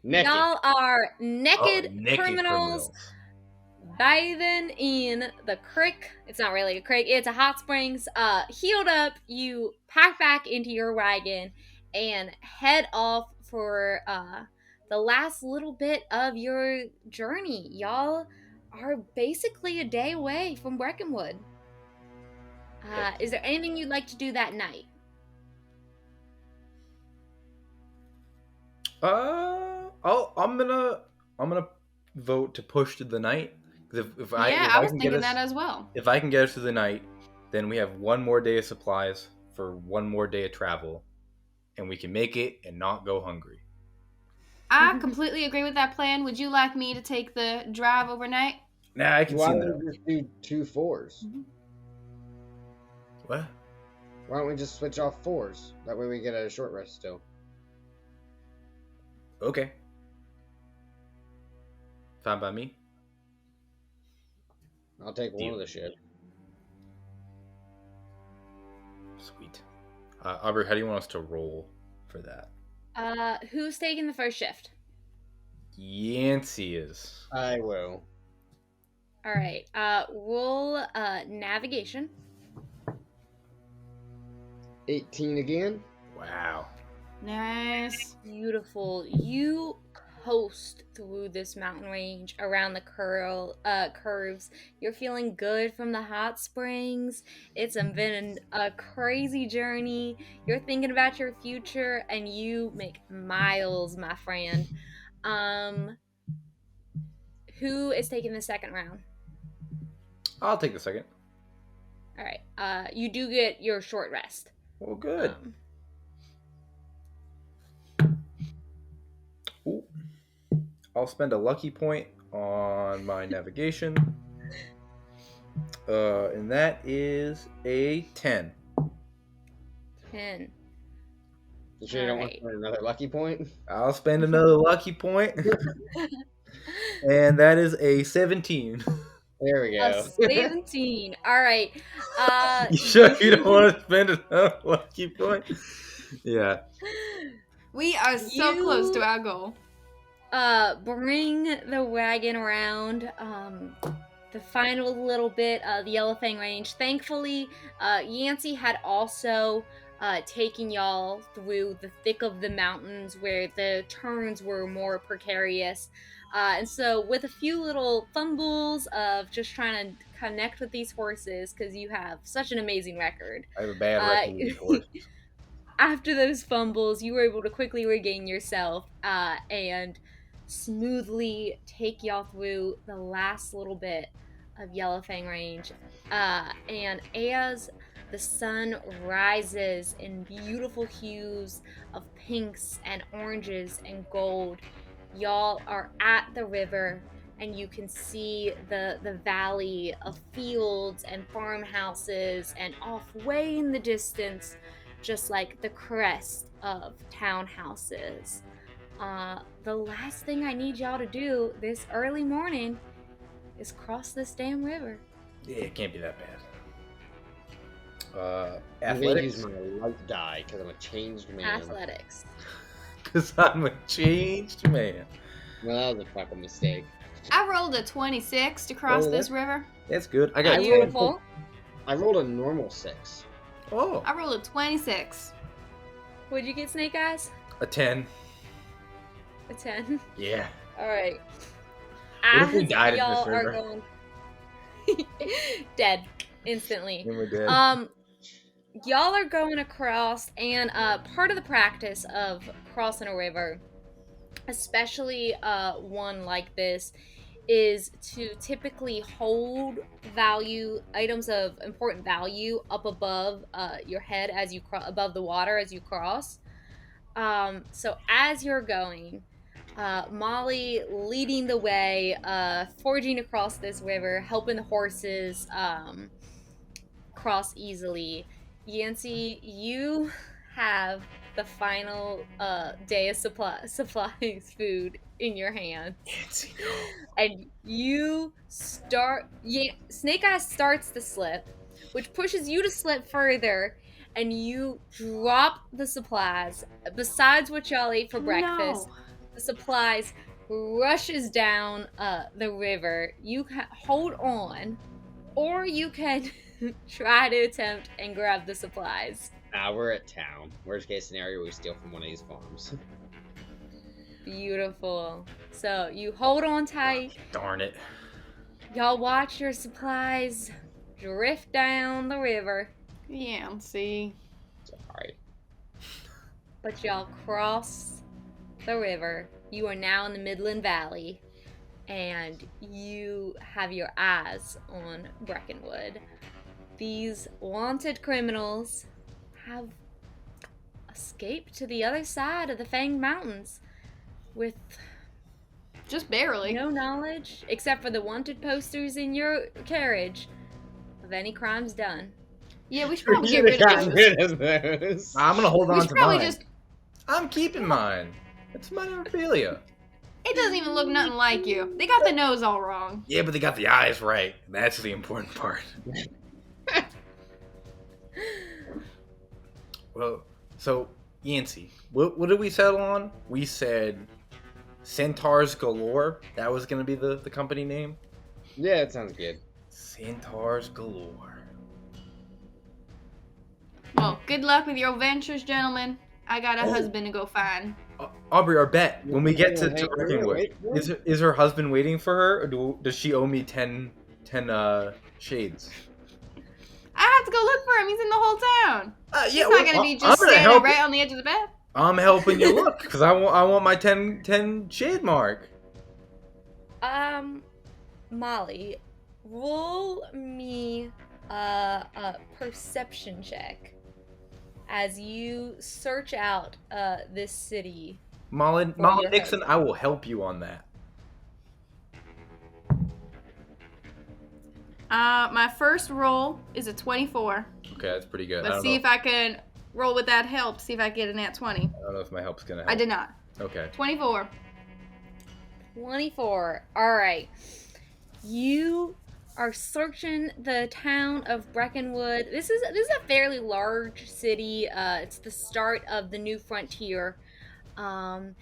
Naked. Y'all are Oh, naked, naked criminals. Bathing in the creek. It's not really a creek, it's a hot springs. Healed up, you pack back into your wagon and head off for the last little bit of your journey. Y'all are basically a day away from Breckenwood. Is there anything you'd like to do that night? I'm gonna vote to push to the night. If I was can thinking get us, that as well. If I can get us to the night, then we have 1 more day of supplies for 1 more day of travel, and we can make it and not go hungry. I completely agree with that plan. Would you like me to take the drive overnight? Nah, I can Why see don't that. we just do 2 4s? What? Why don't we just switch off 4s? That way we get a short rest still. Okay. Fine by me. I'll take one of the ship. Sweet. Aubrey, how do you want us to roll for that? Who's taking the first shift? Yancey is. I will. All right. Roll navigation. 18 again. Wow. Nice. Beautiful. You coast through this mountain range around the curves. You're feeling good from the hot springs. It's been a crazy journey. You're thinking about your future, and you make miles, my friend. Who is taking the second round? I'll take the second. All right. You do get your short rest. Well, good. Ooh. I'll spend a lucky point on my navigation. And that is a 10. 10. You sure you don't want to spend another lucky point? I'll spend another lucky point. And that is a 17. There we A go. 17. All right. You sure you don't want to spend another lucky point? Yeah. We are so close to our goal. Bring the wagon around the final little bit of the Yellowfang Range. Thankfully, Yancey had also taken y'all through the thick of the mountains where the turns were more precarious. And so, with a few little fumbles of just trying to connect with these horses, because you have such an amazing record, I have a bad uh, record with these horses. after those fumbles, you were able to quickly regain yourself and smoothly take y'all through the last little bit of Yellowfang Range. And as the sun rises in beautiful hues of pinks and oranges and gold, y'all are at the river and you can see the valley of fields and farmhouses, and off way in the distance, just like the crest of townhouses. The last thing I need y'all to do this early morning is cross this damn river. Yeah, it can't be that bad. I'm gonna use Athletics? my light die because I'm a changed man. Athletics. Because I'm a changed man. Well, that was a fucking mistake. I rolled a 26 to cross Oh, this river. That's good. I got a 10. Beautiful. I rolled a normal 6. Oh, I rolled a 26. What'd you get, Snake Eyes? a 10. A 10. Yeah. All right. What if we As died in y'all this river? are going dead instantly. Then we're dead. Y'all are going across, and part of the practice of crossing a river, especially one like this, is to typically hold items of important value up above your head as you above the water as you cross. So as you're going, Molly leading the way, forging across this river, helping the horses cross easily. Yancey, you have the final day of supplies food in your hand. Nancy, And you start. Snake Eyes starts to slip, which pushes you to slip further, and you drop the supplies. Besides what y'all ate for breakfast, No. the supplies rushes down the river. You can hold on, or you can try to attempt and grab the supplies. We're at town. Worst case scenario, we steal from one of these farms. Beautiful. So you hold on tight. Darn it. Y'all watch your supplies drift down the river, Yancey. Sorry. but y'all cross the river. You are now in the Midland Valley, and you have your eyes on Breckenwood. These wanted criminals have escaped to the other side of the Fanged Mountains with Just barely. no knowledge, except for the wanted posters in your carriage, of any crimes done. Yeah, we should probably get rid of those. those. I'm going to hold We on should to probably mine. just. I'm keeping mine. It's my memorabilia. It doesn't even look nothing like you. They got the nose all wrong. Yeah, but they got the eyes right. That's the important part. Well, so, Yancey, what did we settle on? We said Centaurs Galore. That was going to be the company name? Yeah, it sounds good. Centaurs Galore. Well, good luck with your ventures, gentlemen. I got a husband to go find. Aubrey, our bet. When we get to Hey, Breckenwood, wait, wait. is her husband waiting for her, or does she owe me 10 shades? I have to go look for him. He's in the whole town. Yeah, He's not gonna be I'm just gonna standing help right on the edge of the bed. I'm helping you look because I want my 10 shade mark. Molly, roll me a perception check as you search out this city. Molly your Nixon, I will help you on that. My first roll is a 24. Okay, that's pretty good. Let's see if I can roll with that help. See if I get a nat 20. I don't know if my help's gonna help. I did not. Okay. 24. 24. All right. You are searching the town of Breckenwood. This is a fairly large city. It's the start of the new frontier. And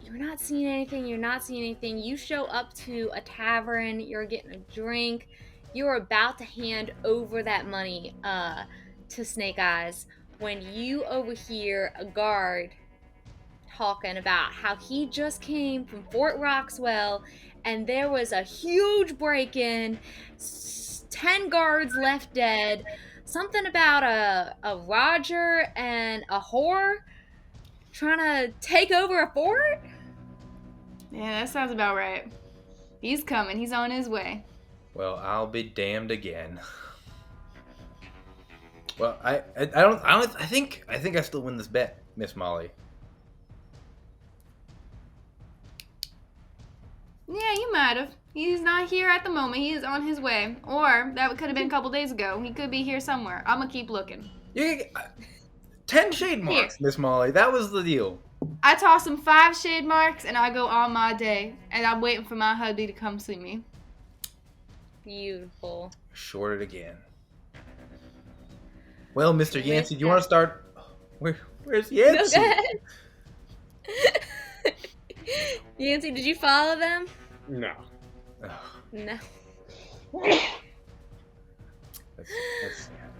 you're not seeing anything. You show up to a tavern. You're getting a drink. You're about to hand over that money to Snake Eyes when you overhear a guard talking about how he just came from Fort Roxwell and there was a huge break-in, 10 guards left dead, something about a Roger and a whore trying to take over a fort? Yeah, that sounds about right. He's coming. He's on his way. Well, I'll be damned again. Well, I think I still win this bet, Miss Molly. Yeah, you might have. He's not here at the moment. He is on his way. Or that could have been a couple days ago. He could be here somewhere. I'm gonna keep looking. 10 shade marks, Miss Molly. That was the deal. I toss him 5 shade marks and I go on my day. And I'm waiting for my hubby to come see me. Beautiful. Short it again. Well, Mr. Yancey, do you want to start? Where's Yancey? No, go ahead. Yancey, did you follow them? No. No. That's sad.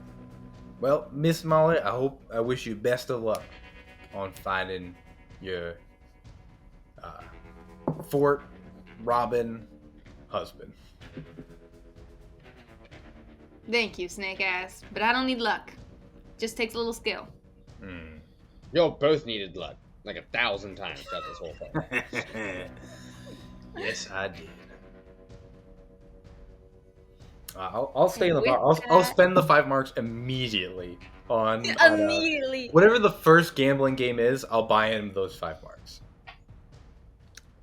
Well, Miss Molly, I wish you best of luck on finding your Fort Robin husband. Thank you, Snake Ass. But I don't need luck. Just takes a little skill. Y'all both needed luck. Like 1,000 times throughout this whole thing. Yes, I did. I'll stay in the bar. I'll spend the 5 marks immediately on Immediately. Whatever the first gambling game is, I'll buy in those 5 marks.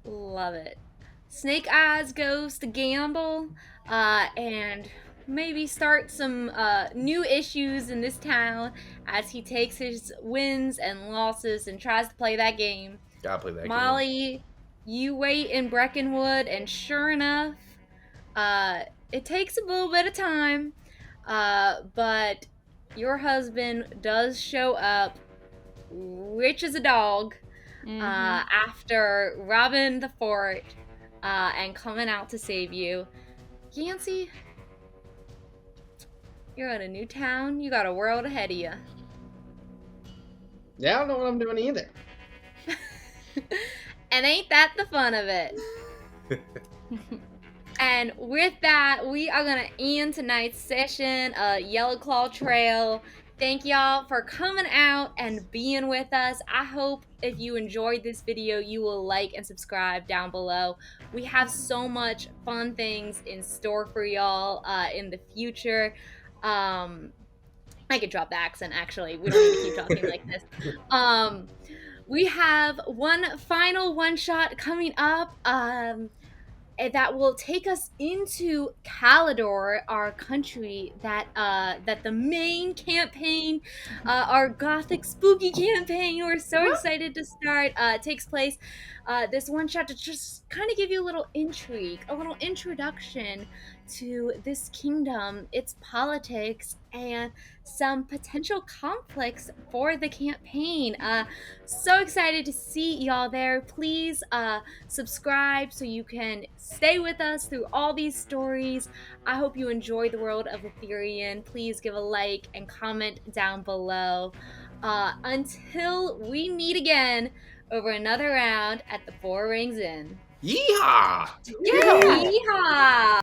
Love it. Snake Eyes goes to gamble and maybe start some new issues in this town as he takes his wins and losses and tries to play that game. Gotta play that game. Molly, you wait in Breckenwood, and sure enough, it takes a little bit of time, but your husband does show up, rich as a dog, after robbing the fort and coming out to save you. Yancey, you're in a new town. You got a world ahead of you. Yeah, I don't know what I'm doing either. And ain't that the fun of it? And with that, we are going to end tonight's session of Yellowclaw Trail. Thank y'all for coming out and being with us. I hope if you enjoyed this video, you will like and subscribe down below. We have so much fun things in store for y'all in the future. I could drop the accent, actually. We don't need to keep talking like this. We have one final one-shot coming up that will take us into Calidor, our country that the main campaign, our gothic spooky campaign, we're so excited to start, takes place. This one shot to just kind of give you a little intrigue, a little introduction to this kingdom, its politics, and some potential conflicts for the campaign. So excited to see y'all there. Please subscribe so you can stay with us through all these stories. I hope you enjoy the world of Ethereum. Please give a like and comment down below. Until we meet again over another round at the Four Rings Inn. Yeehaw! Yeehaw!